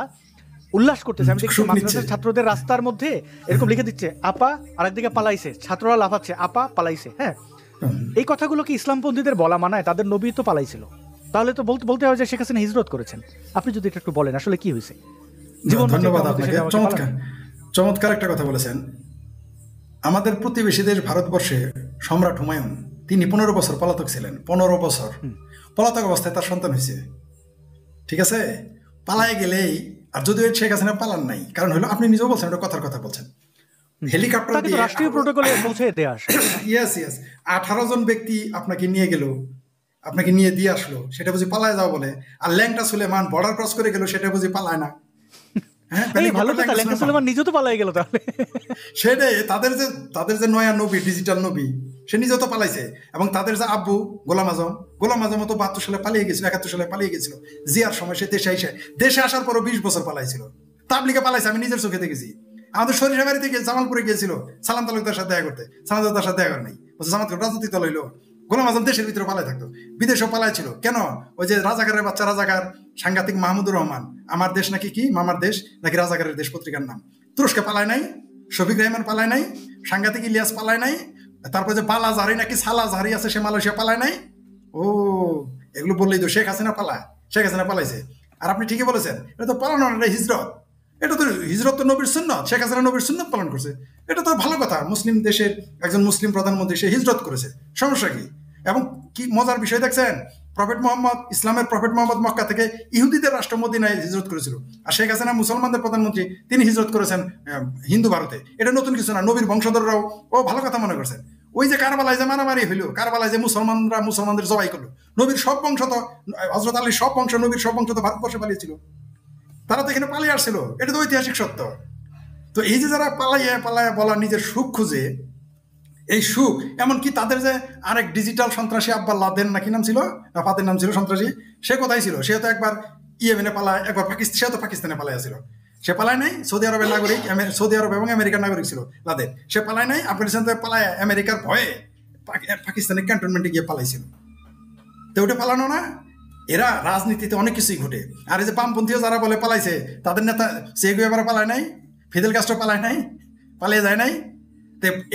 উল্লাস করতেছে, আমি দেখছি মাদ্রাসার ছাত্রদের রাস্তার মধ্যে এরকম লিখে দিচ্ছে আপা, আরেকদিকে পালাইছে, ছাত্ররা লাফাচ্ছে আপা পালাইছে। হ্যাঁ, এই কথাগুলো কি ইসলামপন্থীদের বলা মানায়? তাদের নবী তো পালাইছিল, তাহলে তো বলতে হয় যে শেখ হাসিনা হিজরত করেছেন। আপনি যদি এটা একটু বলেন আসলে কি হয়েছে। ধন্যবাদ আপনাকে, চমৎকার একটা কথা বলেছেন। আমাদের প্রতিবেশী দেশ ভারতবর্ষে সম্রাট হুমায়ুন, তিনি 15 বছর পলাতক ছিলেন। 15 বছর পলাতক অবস্থায় তার সন্তান হয়েছে, ঠিক আছে? পালায় গেলেই, আর যদিও শেখ হাসিনা পালান নাই, কারণ হলো আপনি নিজেও বলছেন, ওটা কথার কথা বলছেন, হেলিকপ্টার দিয়ে রাষ্ট্রীয় প্রটোকলে পৌঁছে দেয়া আসে। ইয়েস 18 জন ব্যক্তি আপনাকে নিয়ে গেল, আপনাকে নিয়ে দিয়ে আসলো, সেটা বুঝি পালায় যাও বলে? আর ল্যাংটা সুলেমান বর্ডার ক্রস করে গেল, সেটা বুঝি পালায় না? সেটাই, তাদের যে নয়া নবী, ডিজিটাল নবী, সে নিজেও তো পালাইছে। এবং তাদের যে আব্বু গোলাম আজম তো 72 সালে পালিয়ে গেছিল, 71 সালে পালিয়ে গেছিল জিয়ার সময়। সে দেশে আসার পরও 20 বছর পালাইছিল, তাবলিগে পালাইছে, আমি নিজের চোখে দেখেছি। আমাদের সরিষাবাড়ি থেকে জামালপুরে গিয়েছিল সালাম তালুকদার সাথে দেখা করতে, সালাম তালুকদার সাথে দেখা করে নাই, বলছে জামাত রাজনৈতিক দল হইলো। গোলাম আজম দেশের ভিতরে পালাই থাকতো, বিদেশেও পালাইছিল। কেন? ওই যে রাজাকারের বাচ্চা রাজাকার সাংঘাতিক মাহমুদুর রহমান, আমার দেশ নাকি কি মামার দেশ নাকি রাজাকারের দেশ পত্রিকার নাম, তুরস্কে পালায় নাই, শফিক রহমান পালায় নাই, সাংঘাতিক ইলিয়াস পালায় নাই, তারপর যে বালা জাহারি নাকি সালা জাহারি আছে, সে মালয়েশিয়া পালায় নাই। ও, এগুলো বললেই তো শেখ হাসিনা পালায়, শেখ হাসিনা পালাইছে। আর আপনি ঠিকই বলেছেন, এটা তো পালানো, এটা হিজরত। এটা তো হিজরত তো নবীর সুন্নত, শেখ হাসিনা নবীর সুন্নত পালন করছে, এটা তো ভালো কথা। মুসলিম দেশের একজন মুসলিম প্রধানমন্ত্রী, সে হিজরত করেছে, সমস্যা কি? এবং কি মজার বিষয় দেখছেন, প্রফেট মোহাম্মদ, ইসলামের প্রফেট মোহাম্মদ মক্কা থেকে ইহুদিদের রাষ্ট্র মদিনায় হিজরত করেছিল, আর শেখ হাসিনা মুসলমানদের প্রধানমন্ত্রী, তিনি হিজরত করেছেন হিন্দু ভারতে। এটা নতুন কিছু না, নবীর বংশধররাও ও ভালো কথা মনে করছেন। ওই যে কারবালায় যে মারামারি হইলো, কারবালায় যে মুসলমানরা মুসলমানদের জবাই করলো, নবীর সব বংশ তো, হযরত আলীর সব বংশ, নবীর সব বংশ তো ভারতবর্ষে পালিয়েছিল, তারা তো এখানে পালিয়ে আসছিল, এটা তো ঐতিহাসিক সত্য। তো এই যে যারা পালাইয়া বলা নিজের সুখ খুঁজে, এই সুখ, এমনকি তাদের যে আরেক ডিজিটাল সন্ত্রাসী আব্বা লাদেন নাকি নাম ছিল, ফাদের নাম ছিল সন্ত্রাসী, সে কোথায় ছিল? সে তো একবার ইয়েমেনে পালায়, একবার সে তো পাকিস্তানে পালাইয়া ছিল, সে পালায় নাই। সৌদি আরবের নাগরিক, সৌদি আরব এবং আমেরিকার নাগরিক ছিল লাদেন, সে পালায় নাই। আফগানিস্তান থেকে পালায় আমেরিকার ভয়ে পাকিস্তানের ক্যান্টনমেন্টে গিয়ে পালাইছিল। তো ওটা পালানো না? এরা রাজনীতিতে অনেক কিছুই ঘটে। আর এই যে বামপন্থীও যারা বলে পালাইছে, তাদের নেতা চে গুয়েভারা পালায় নাই, ফিদেল কাস্ট্রো পালায় নাই, পালিয়ে যায় নাই।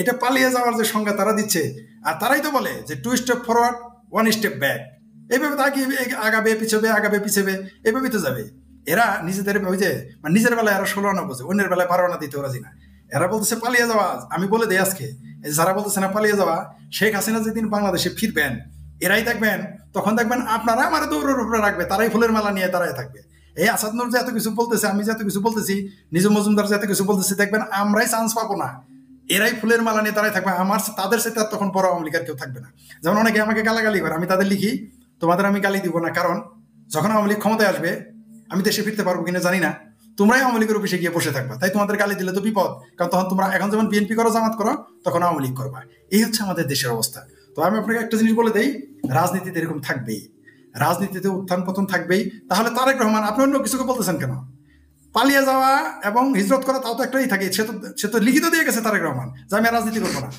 এটা পালিয়ে যাওয়ার যে সংজ্ঞা তারা দিচ্ছে, আর তারাই তো বলে যে 2 স্টেপ ফরওয়ার্ড 1 স্টেপ ব্যাক, এইভাবে তাকে আগাবে পিছবে, আগাবে পিছবে, এইভাবেই তো যাবে। এরা নিজেদের ওই যে নিজের বেলায় এরা 16 আনা বোঝে, অন্যের বেলায় 12 আনা দিতে রাজি না। এরা বলতেছে পালিয়ে যাওয়া। আমি বলে দিই আজকে, যারা বলতেছে না পালিয়ে যাওয়া, শেখ হাসিনা যেদিন বাংলাদেশে ফিরবেন, এরাই থাকবেন, তখন দেখবেন আপনারা আমার দৌড়ের উপরে রাখবে, তারাই ফুলের মালা নিয়ে তারাই থাকবে। এই আসাদ নূর যে এত কিছু বলতেছে, আমি যে এত কিছু বলতেছি, নিজুম মজুমদার যে এত কিছু বলতেছি, দেখবেন আমরাই চান্স পাবো না, এরাই ফুলের মালা নিয়ে তারাই থাকবে। আমার তাদের সাথে তখন বড় আওয়ামী লীগের কেউ থাকবে না। যেমন অনেকে আমাকে গালাগালি করে, আমি তাদের লিখি, তোমাদের আমি গালি দিব না, কারণ যখন আওয়ামী লীগ ক্ষমতায় আসবে, আমি দেশে ফিরতে পারবো কিনা জানি না, তোমরাই আওয়ামী লীগের অফিসে গিয়ে বসে থাকবা, তাই তোমাদের গালি দিলে তো বিপদ, কারণ তখন তোমরা এখন যেমন বিএনপি করো, জামাত করো, তখন আওয়ামী লীগ করবা। এই হচ্ছে আমাদের দেশের অবস্থা। তো আমি আপনাকে একটা জিনিস বলে দেই, রাজনীতিতে এরকম থাকবেই, রাজনীতিতে উত্থান পতন থাকবেই। তাহলে তারেক রহমান, আপনি অন্য কিছুকে বলতেছেন কেন? পালিয়ে যাওয়া এবং হিজরত করা, তাও তো একটাই থাকে। সে তো লিখিত দিয়ে গেছে তারেক রহমান যে আমি রাজনীতি করবো না।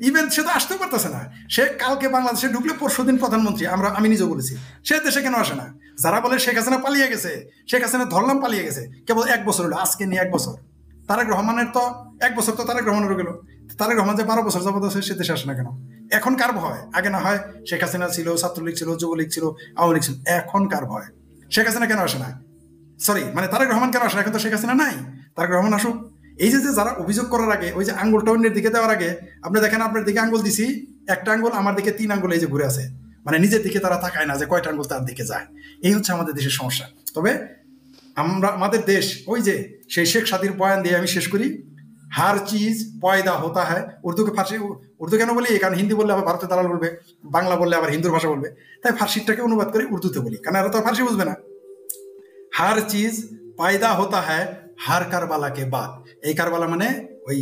ইভেন সে তো আসতেও পারতেছে না। সে কালকে বাংলাদেশে ঢুকলে পরশুদিন প্রধানমন্ত্রী, আমি নিজেও বলেছি, সে দেশে কেন আসে না? যারা বলে শেখ হাসিনা পালিয়ে গেছে, শেখ হাসিনা ধরলাম পালিয়ে গেছে, কেবল 1 বছর হলো, আজকে নিয়ে 1 বছর। তারেক রহমানের তো 1 বছর তো তারেক রহমানেরও গেল। তারেক রহমান যে 12 বছর যাবত সে দেশে আসে না কেন? এখন কার ভয়? আগে না হয় শেখ হাসিনা ছিল, ছাত্রলীগ ছিল, যুবলীগ ছিল, আওয়ামী লীগ ছিল, এখন কার ভয়? শেখ হাসিনা কেন আসে না? সরি, তারেক রহমান কেন আসে না? এখন তো শেখ হাসিনা নাই, তারেক রহমান আসুক। এই যে যারা অভিযোগ করার আগে, ওই যে আঙ্গুলটা অন্যের দিকে দেওয়ার আগে, আপনি দেখেন আপনার দিকে আঙ্গুল দিছি, একটা আঙ্গুল আমার দিকে, 3 আঙ্গুল এই যে ঘুরে আছে, নিজের দিকে তারা তাকায় না যে কয়টা আঙ্গুল তার দিকে যায়। এই হচ্ছে আমাদের দেশের সমস্যা। তবে আমাদের দেশ, ওই যে সেই শেখ সাদির বয়ান দিয়ে আমি শেষ করি, হার চিজ পয়দা হতা হয়। উর্দুকে ফার্সি, উর্দু কেন বলি? কারণ হিন্দি বললে আবার ভারতের দালাল বলবে, বাংলা বললে আবার হিন্দুর ভাষা বলবে, তাই ফার্সিটাকে অনুবাদ করে উর্দুতে বলি, কারণ এরা তো ফার্সি বুঝবে না। হার চিজ পয়দা হতা হয় হার কারবালাকে বাদ। এই কারবালা মানে ওই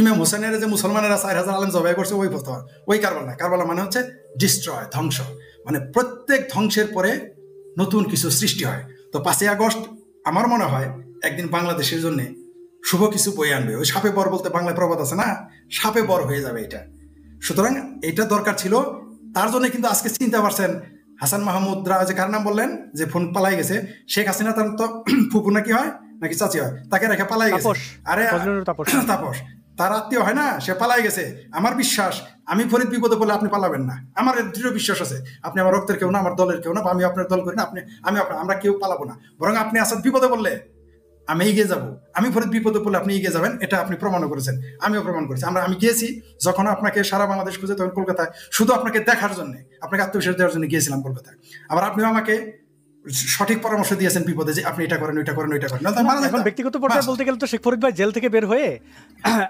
ইমাম হোসেনের যে মুসলমানেরা 4000 আলেম জবাই করছে ওই ফতোয়া, ওই কারবালা না। কারবালা মানে হচ্ছে ডিস্ট্রয়, ধ্বংস, মানে প্রত্যেক ধ্বংসের পরে নতুন কিছু সৃষ্টি হয়। তো 5ই আগস্ট আমার মনে হয় একদিন বাংলাদেশের জন্য শুভ কিছু বয়ে আনবে। ওই সাপে বর বলতে বাংলায় প্রবাদ আছে না, সাপে বর হয়ে যাবে এটা। সুতরাং এটা দরকার ছিল, তার জন্য কিন্তু আজকে চিন্তা পারছেন হাসান মাহমুদরা যে কার নাম বললেন যে ফোন পালাই গেছে, শেখ হাসিনা তার তো ফুপু নাকি হয় নাকি চাচি হয়, তাকে রেখে পালাই গেছে। আরে তাপস তার আত্মীয় হয় না, সে পালাই গেছে। আমার বিশ্বাস আমি ফরিদ বিপদে বলে আপনি পালাবেন না, আমার দৃঢ় বিশ্বাস আছে। আপনি আমার রক্তের কেউ না, আমার দলের কেউ না, আমি আপনার দল করি না, আমরা কেউ পালাবো না। বরং আপনি আসাদ বিপদে বললে আমি এগিয়ে যাব, আমি ফরিদ বিপদে পড়লে আপনি এগিয়ে যাবেন, এটা আপনি প্রমাণও করেছেন, আমিও প্রমাণ করেছি। আমি গিয়েছি যখন আপনাকে সারা বাংলাদেশ খুঁজে, তখন কলকাতায় শুধু আপনাকে দেখার জন্য, আপনাকে আত্মবিশ্বাস দেওয়ার জন্য গিয়েছিলাম কলকাতায়। আবার আপনিও আমাকে সঠিক পরামর্শ দিয়েছেন বিপদে, যে আপনি এটা করেন ওইটা করেন ওইটা করেন। এখন ব্যক্তিগত পর্যায়ে বলতে গেলে তো শেখ ফরিদ ভাই জেল থেকে বের হয়ে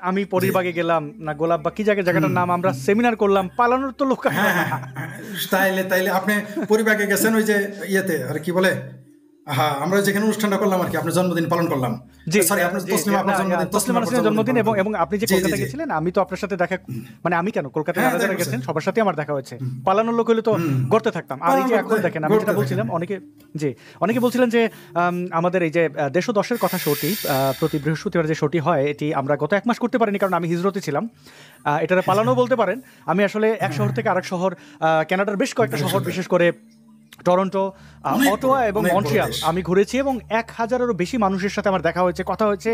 আমি পরিবাগে গেলাম না, গোলাপ বা কি জায়গাটার নাম, আমরা সেমিনার করলাম, পালানোর তো লোক। তাইলে আপনি পরিবাগে গেছেন ওই যে ইয়েতে, আর কি বলে, হ্যাঁ আমরা যেখানে অনুষ্ঠানটা করলাম আর কি, আপনার জন্মদিন পালন করলাম। জন্মদিন এবং আপনি যে কলকাতা গেছিলেন, আমি তো আপনার সাথে দেখা, মানে আমি কেন কলকাতায় যারা যারা গেছেন সবার সাথে আমার দেখা হয়েছে। পালানোর লোক হলে তো গড়তে থাকতাম। আর এই যে এখন দেখেন, আমি যেটা বলছিলাম, অনেকে বলছিলেন যে আমাদের এই যে 110-এর কথা শোটি, প্রতি বৃহস্পতিবার যে শোটি হয়, এটি আমরা গত 1 মাস করতে পারিনি, কারণ আমি হিজরতে ছিলাম। এটারে পালানো বলতে পারেন। আমি আসলে এক শহর থেকে আরেক শহর, কানাডার বেশ কয়েকটা শহর, বিশেষ করে টরন্টো, অটোয়া এবং মন্ট্রিয়াল আমি ঘুরেছি, এবং 1000-এরও বেশি মানুষের সাথে আমার দেখা হয়েছে, কথা হয়েছে,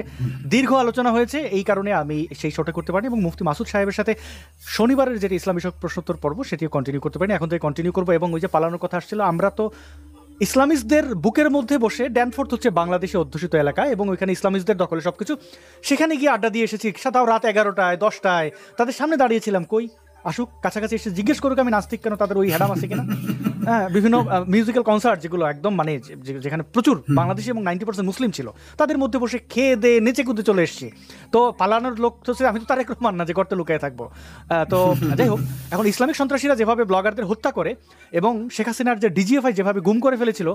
দীর্ঘ আলোচনা হয়েছে। এই কারণে আমি সেই শোটা করতে পারিনি, এবং মুফতি মাসুদ সাহেবের সাথে শনিবারের যেটি ইসলাম বিষয়ক প্রশ্নোত্তর পর্ব, সেটিও কন্টিনিউ করতে পারিনি। এখন থেকে কন্টিনিউ করবো। এবং ওই যে পালানোর কথা আসছিল, আমরা তো ইসলামিস্টদের বুকের মধ্যে বসে, ড্যানফোর্থ হচ্ছে বাংলাদেশে অধ্যুষিত এলাকা, এবং ওইখানে ইসলামিস্টদের দখলে সবকিছু, সেখানে গিয়ে আড্ডা দিয়ে এসেছি, তাও রাত 11টায় 10টায় তাদের সামনে দাঁড়িয়েছিলাম। কই আসুক, কাছাকাছি এসে জিজ্ঞেস করুক আমি নাস্তিক কেন, তাদের ওই হ্যাডাম আছে কিনা। হ্যাঁ, বিভিন্ন মিউজিক্যাল কনসার্ট যেগুলো একদম মানে যেখানে প্রচুর বাংলাদেশি এবং 90% মুসলিম ছিল, তাদের মধ্যে বসে খেয়ে দিয়ে নেচে কুদে চলে এসেছি। তো পালানোর লোক হচ্ছে, আমি তো তারেক রহমান না যে গর্তে লুকিয়ে থাকবো। তো যাই হোক, এখন ইসলামিক সন্ত্রাসীরা যেভাবে ব্লগারদের হত্যা করে, এবং শেখ হাসিনার যে ডিজিএফআই যেভাবে গুম করে ফেলেছিল,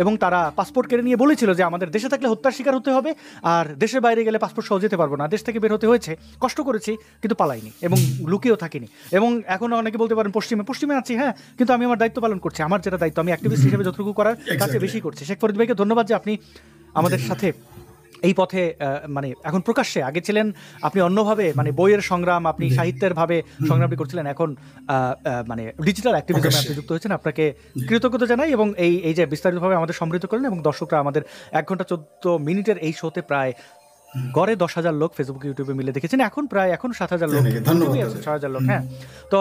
এবং তারা পাসপোর্ট কেড়ে নিয়ে বলেছিল যে আমাদের দেশে থাকলে হত্যার শিকার হতে হবে, আর দেশের বাইরে গেলে পাসপোর্ট সহ যেতে পারবো না। দেশ থেকে বের হতে হয়েছে, কষ্ট করেছি, কিন্তু পালাইনি এবং লুকিয়েও থাকিনি। এবং এখন অনেকে বলতে পারেন পশ্চিমে আছি, হ্যাঁ, কিন্তু আমি আমার দায়িত্ব পালন করছি। আমার যেটা দায়িত্ব, আমি অ্যাক্টিভিস্ট হিসেবে যতটুকু করার তার চেয়ে বেশি করছি। শেখ ফরিদ ভাইকে ধন্যবাদ যে আপনি আমাদের সাথে এই পথে, মানে এখন প্রকাশ্যে, আগে ছিলেন আপনি অন্যভাবে, মানে বইয়ের সংগ্রাম, আপনি সাহিত্যের ভাবে সংগ্রামটি করছিলেন, এখন মানে ডিজিটাল অ্যাক্টিভিজমে আপনি যুক্ত হয়েছেন। আপনাকে কৃতজ্ঞতা জানাই, এবং এই যে বিস্তারিতভাবে আমাদের সমৃদ্ধ করলেন, এবং দর্শকরা আমাদের 1 ঘন্টা 14 মিনিটের এই শোতে প্রায় গড়ে 10,000 লোক ফেসবুক ইউটিউবে মিলে দেখেছেন, এখন 7,000 লোক, 6,000 লোক। হ্যাঁ, তো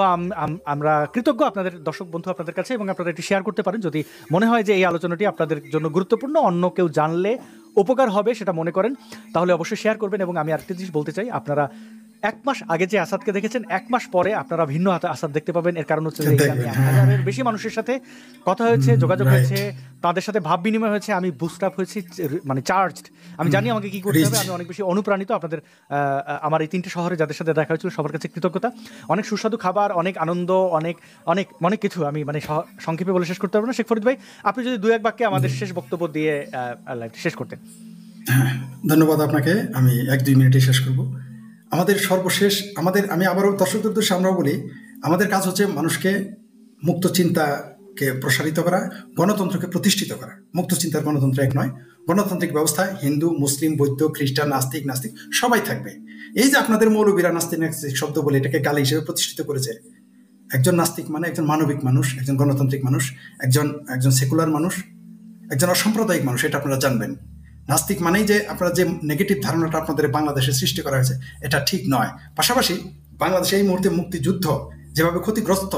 আমরা কৃতজ্ঞ আপনাদের দর্শক বন্ধু, আপনাদের কাছে, এবং আপনারা এটি শেয়ার করতে পারেন যদি মনে হয় যে এই আলোচনাটি আপনাদের জন্য গুরুত্বপূর্ণ, অন্য কেউ জানলে উপকার হবে সেটা মনে করেন, তাহলে অবশ্যই শেয়ার করবেন। এবং আমি আরেকটা জিনিস বলতে চাই, আপনারা 1 মাস আগে যে আসাদকে দেখেছেন, 1 মাস পরে আপনারা ভিন্ন আসাদ দেখতে পাবেন। এর কারণ হচ্ছে যে 1000-এর বেশি মানুষের সাথে কথা হয়েছে, যোগাযোগ হয়েছে, তাদের সাথে ভাব বিনিময় হয়েছে, আমি বুস্ট আপ হয়েছি, মানে চার্জড, আমি জানি আমাকে কি করতে হবে, আমি অনেক বেশি অনুপ্রাণিত। আপনাদের আমার এই 3টে শহরে যাদের সাথে দেখা হয়েছিল সবার কাছে কৃতজ্ঞতা, অনেক সুস্বাদু খাবার, অনেক আনন্দ, অনেক অনেক অনেক কিছু আমি মানে সংক্ষেপে বলে শেষ করতে পারবো না। শেখ ফরিদ ভাই, আপনি যদি 2-1 বাক্যে আমাদের শেষ বক্তব্য দিয়ে লাইভটি শেষ করতেন। ধন্যবাদ আপনাকে। আমি 1-2 মিনিটে শেষ করব। আমাদের সর্বশেষ, আমি আবারও দর্শকদের উদ্দেশ্যে আমরাও বলি, আমাদের কাজ হচ্ছে মানুষকে মুক্ত চিন্তাকে প্রসারিত করা, গণতন্ত্রকে প্রতিষ্ঠিত করা। মুক্ত চিন্তার গণতন্ত্র এক নয়, গণতান্ত্রিক ব্যবস্থা হিন্দু, মুসলিম, বৌদ্ধ, খ্রিস্টান, নাস্তিক সবাই থাকবে। এই যে আপনাদের মৌলবীরা নাস্তিক শব্দ বলে এটাকে গালি হিসেবে প্রতিষ্ঠিত করেছে, একজন নাস্তিক মানে একজন মানবিক মানুষ, একজন গণতান্ত্রিক মানুষ, একজন সেকুলার মানুষ, একজন অসাম্প্রদায়িক মানুষ, এটা আপনারা জানবেন। নাস্তিক মানেই যে আপনারা যে নেগেটিভ ধারণাটা আপনাদের বাংলাদেশে সৃষ্টি করা হয়েছে, এটা ঠিক নয়। পাশাপাশি বাংলাদেশে এই মুহূর্তে মুক্তিযুদ্ধ যেভাবে ক্ষতিগ্রস্ত,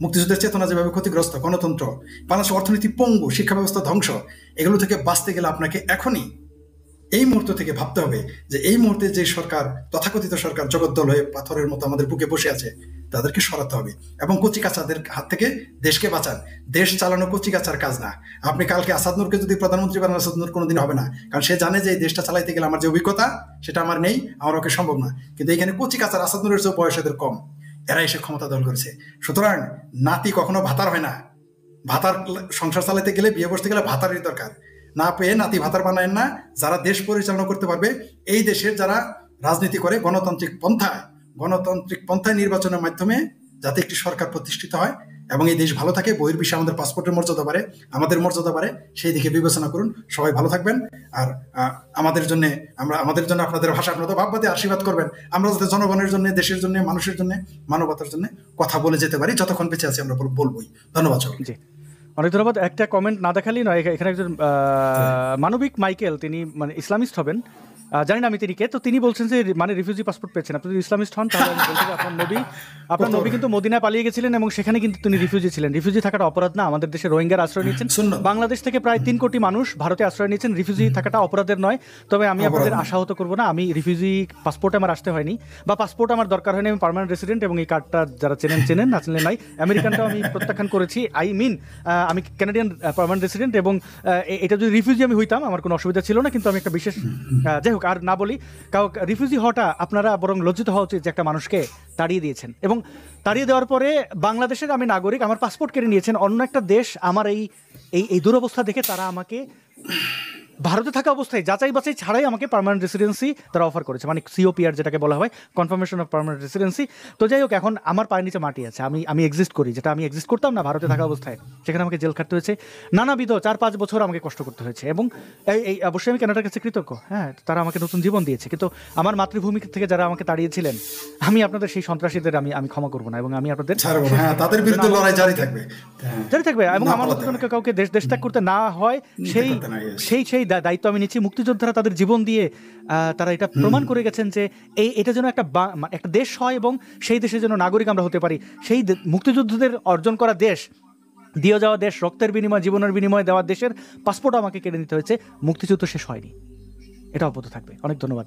মুক্তিযুদ্ধের চেতনা যেভাবে ক্ষতিগ্রস্ত, গণতন্ত্র, বাংলাদেশের অর্থনীতি পঙ্গু, শিক্ষা ব্যবস্থা ধ্বংস, এগুলো থেকে বাঁচতে গেলে আপনাকে এখনই এই মুহূর্ত থেকে ভাবতে হবে যে এই মুহূর্তে যে সরকার, তথাকথিত সরকার জগদ্দল হয়ে পাথরের মতো আমাদের বুকে বসে আছে, তাদেরকে সরাতে হবে এবং কচিকাচাদের হাত থেকে দেশকে বাঁচান। দেশ চালানো কচিকাচার কাজ না। আপনি কালকে আসাদ নূরকে যদি প্রধানমন্ত্রী বানান, আসাদ নূর কোনোদিন হবে না, কারণ সে জানে যে এই দেশটা চালাইতে গেলে আমার যে অভিজ্ঞতা সেটা আমার নেই, আমার ওকে সম্ভব না। কিন্তু এখানে কচিকাচার আসাদ নূরের চেয়ে বয়স এদের কম, এরা এসে ক্ষমতা দল করেছে। সুতরাং নাতি কখনো ভাতার হয় না। ভাতার সংসার চালাতে গেলে, বিয়ে বসতে গেলে ভাতারই দরকার। না পেয়ে নাতি ভাতার বানায় না। যারা দেশ পরিচালনা করতে পারবে, এই দেশের যারা রাজনীতি করে গণতান্ত্রিক পন্থায় নির্বাচনের মাধ্যমে যাতে একটি সরকার প্রতিষ্ঠিত হয় এবং এই দেশ ভালো থাকে, বহির্বিশ্বে আমাদের পাসপোর্টের মর্যাদা বাড়ে, আমাদের মর্যাদা বাড়ে, সেই দিকে বিবেচনা করুন। সবাই ভালো থাকবেন। আর আমাদের জন্য আপনাদের ভাষা, আপনাদের ভাববাদী আশীর্বাদ করবেন, আমরা যাতে জনগণের জন্য, দেশের জন্য, মানুষের জন্য, মানবতার জন্য কথা বলে যেতে পারি। যতক্ষণ বেঁচে আছি আমরা বলবোই। ধন্যবাদ সবাই। জি, অনেক ধন্যবাদ। একটা কমেন্ট না দেখালেই নয়। এখানে একজন মানবিক মাইকেল, তিনি মানে ইসলামিস্ট হবেন, জানি না আমি তিনি কে, তো তিনি বলছেন যে মানে রিফিউজি পাসপোর্ট পেয়েছেন। আপনি যদি ইসলামিস্ট হন তাহলে আমি বলছি আপনার নবী কিন্তু মদিনায় পালিয়ে গেছিলেন এবং সেখানে কিন্তু তিনি রিফিউজি ছিলেন। রিফিউজি থাকাটা অপরাধ না। আমাদের দেশে রোহিঙ্গার আশ্রয় নিয়েছেন, বাংলাদেশ থেকে প্রায় 3 কোটি মানুষ ভারতে আশ্রয় নিয়েছেন। রিফিউজি থাকাটা অপরাধের নয়। তবে আমি আপনাদের আশাহত করবো না। আমি রিফিউজি পাসপোর্ট আমার আসতে হয়নি, বা পাসপোর্ট আমার দরকার হয়নি। আমি পার্মানেন্ট রেসিডেন্ট এবং এই কার্ডটা যারা চেনেন, না চিনলে নাই। আমেরিকানটাও আমি প্রত্যাখ্যান করেছি। আমি কানাডিয়ান পার্মানেন্ট রেসিডেন্ট, এবং এটা যদি রিফিউজি আমি হইতাম আমার কোনো অসুবিধা ছিল না। কিন্তু আমি একটা বিশেষ, যাই হোক, আর না বলি। রিফিউজি হওয়াটা আপনারা বরং লজ্জিত হওয়া উচিত যে একটা মানুষকে তাড়িয়ে দিয়েছেন, এবং তাড়িয়ে দেওয়ার পরে বাংলাদেশের আমি নাগরিক, আমার পাসপোর্ট কেড়ে নিয়েছেন অন্য একটা দেশ। আমার এই দুরবস্থা দেখে তারা আমাকে ভারতে থাকা অবস্থায় যাচাই বাছাই ছাড়াই আমাকে পার্মানেন্ট রেসিডেন্সি তারা অফার করেছে, মানে সিওপিআর যেটাকে বলা হয়, কনফার্মেশন অফ পার্মানেন্ট রেসিডেন্সি। তো যাই হোক, এখন আমার পায়ের নিচে মাটি আছে। আমি এক্সিস্ট করি, যেটা আমি এক্সিস্ট করতাম না ভারতে থাকা অবস্থায়। সেখানে আমাকে জেল খাটতে হয়েছে, নানাবিধ 4-5 বছর আমাকে কষ্ট করতে হয়েছে। এবং এই অবশ্যই আমি কানাডার কাছে কৃতজ্ঞ। হ্যাঁ, তারা আমাকে নতুন জীবন দিয়েছে। কিন্তু আমার মাতৃভূমি থেকে যারা আমাকে তাড়িয়েছিলেন, আমি আপনাদের সেই সন্ত্রাসীদের আমি ক্ষমা করবো না, এবং আমি আপনাদের তাদের বিরুদ্ধে লড়াই জারি থাকবে। এবং আমার মতো কাউকে দেশ ত্যাগ করতে না হয় সেই দায়িত্ব আমি নিচ্ছি। মুক্তিযোদ্ধারা তাদের জীবন দিয়ে তারা এটা প্রমাণ করে গেছেন যে এটা যেন একটা দেশ হয় এবং সেই দেশের জন্য নাগরিক আমরা হতে পারি। সেই মুক্তিযোদ্ধাদের অর্জন করা দেশ, দিয়ে যাওয়া দেশ, রক্তের বিনিময়, জীবনের বিনিময়ে দেওয়া দেশের পাসপোর্ট আমাকে কেড়ে নিতে হয়েছে। মুক্তিযুদ্ধ শেষ হয়নি, এটা অব্যাহত থাকবে। অনেক ধন্যবাদ।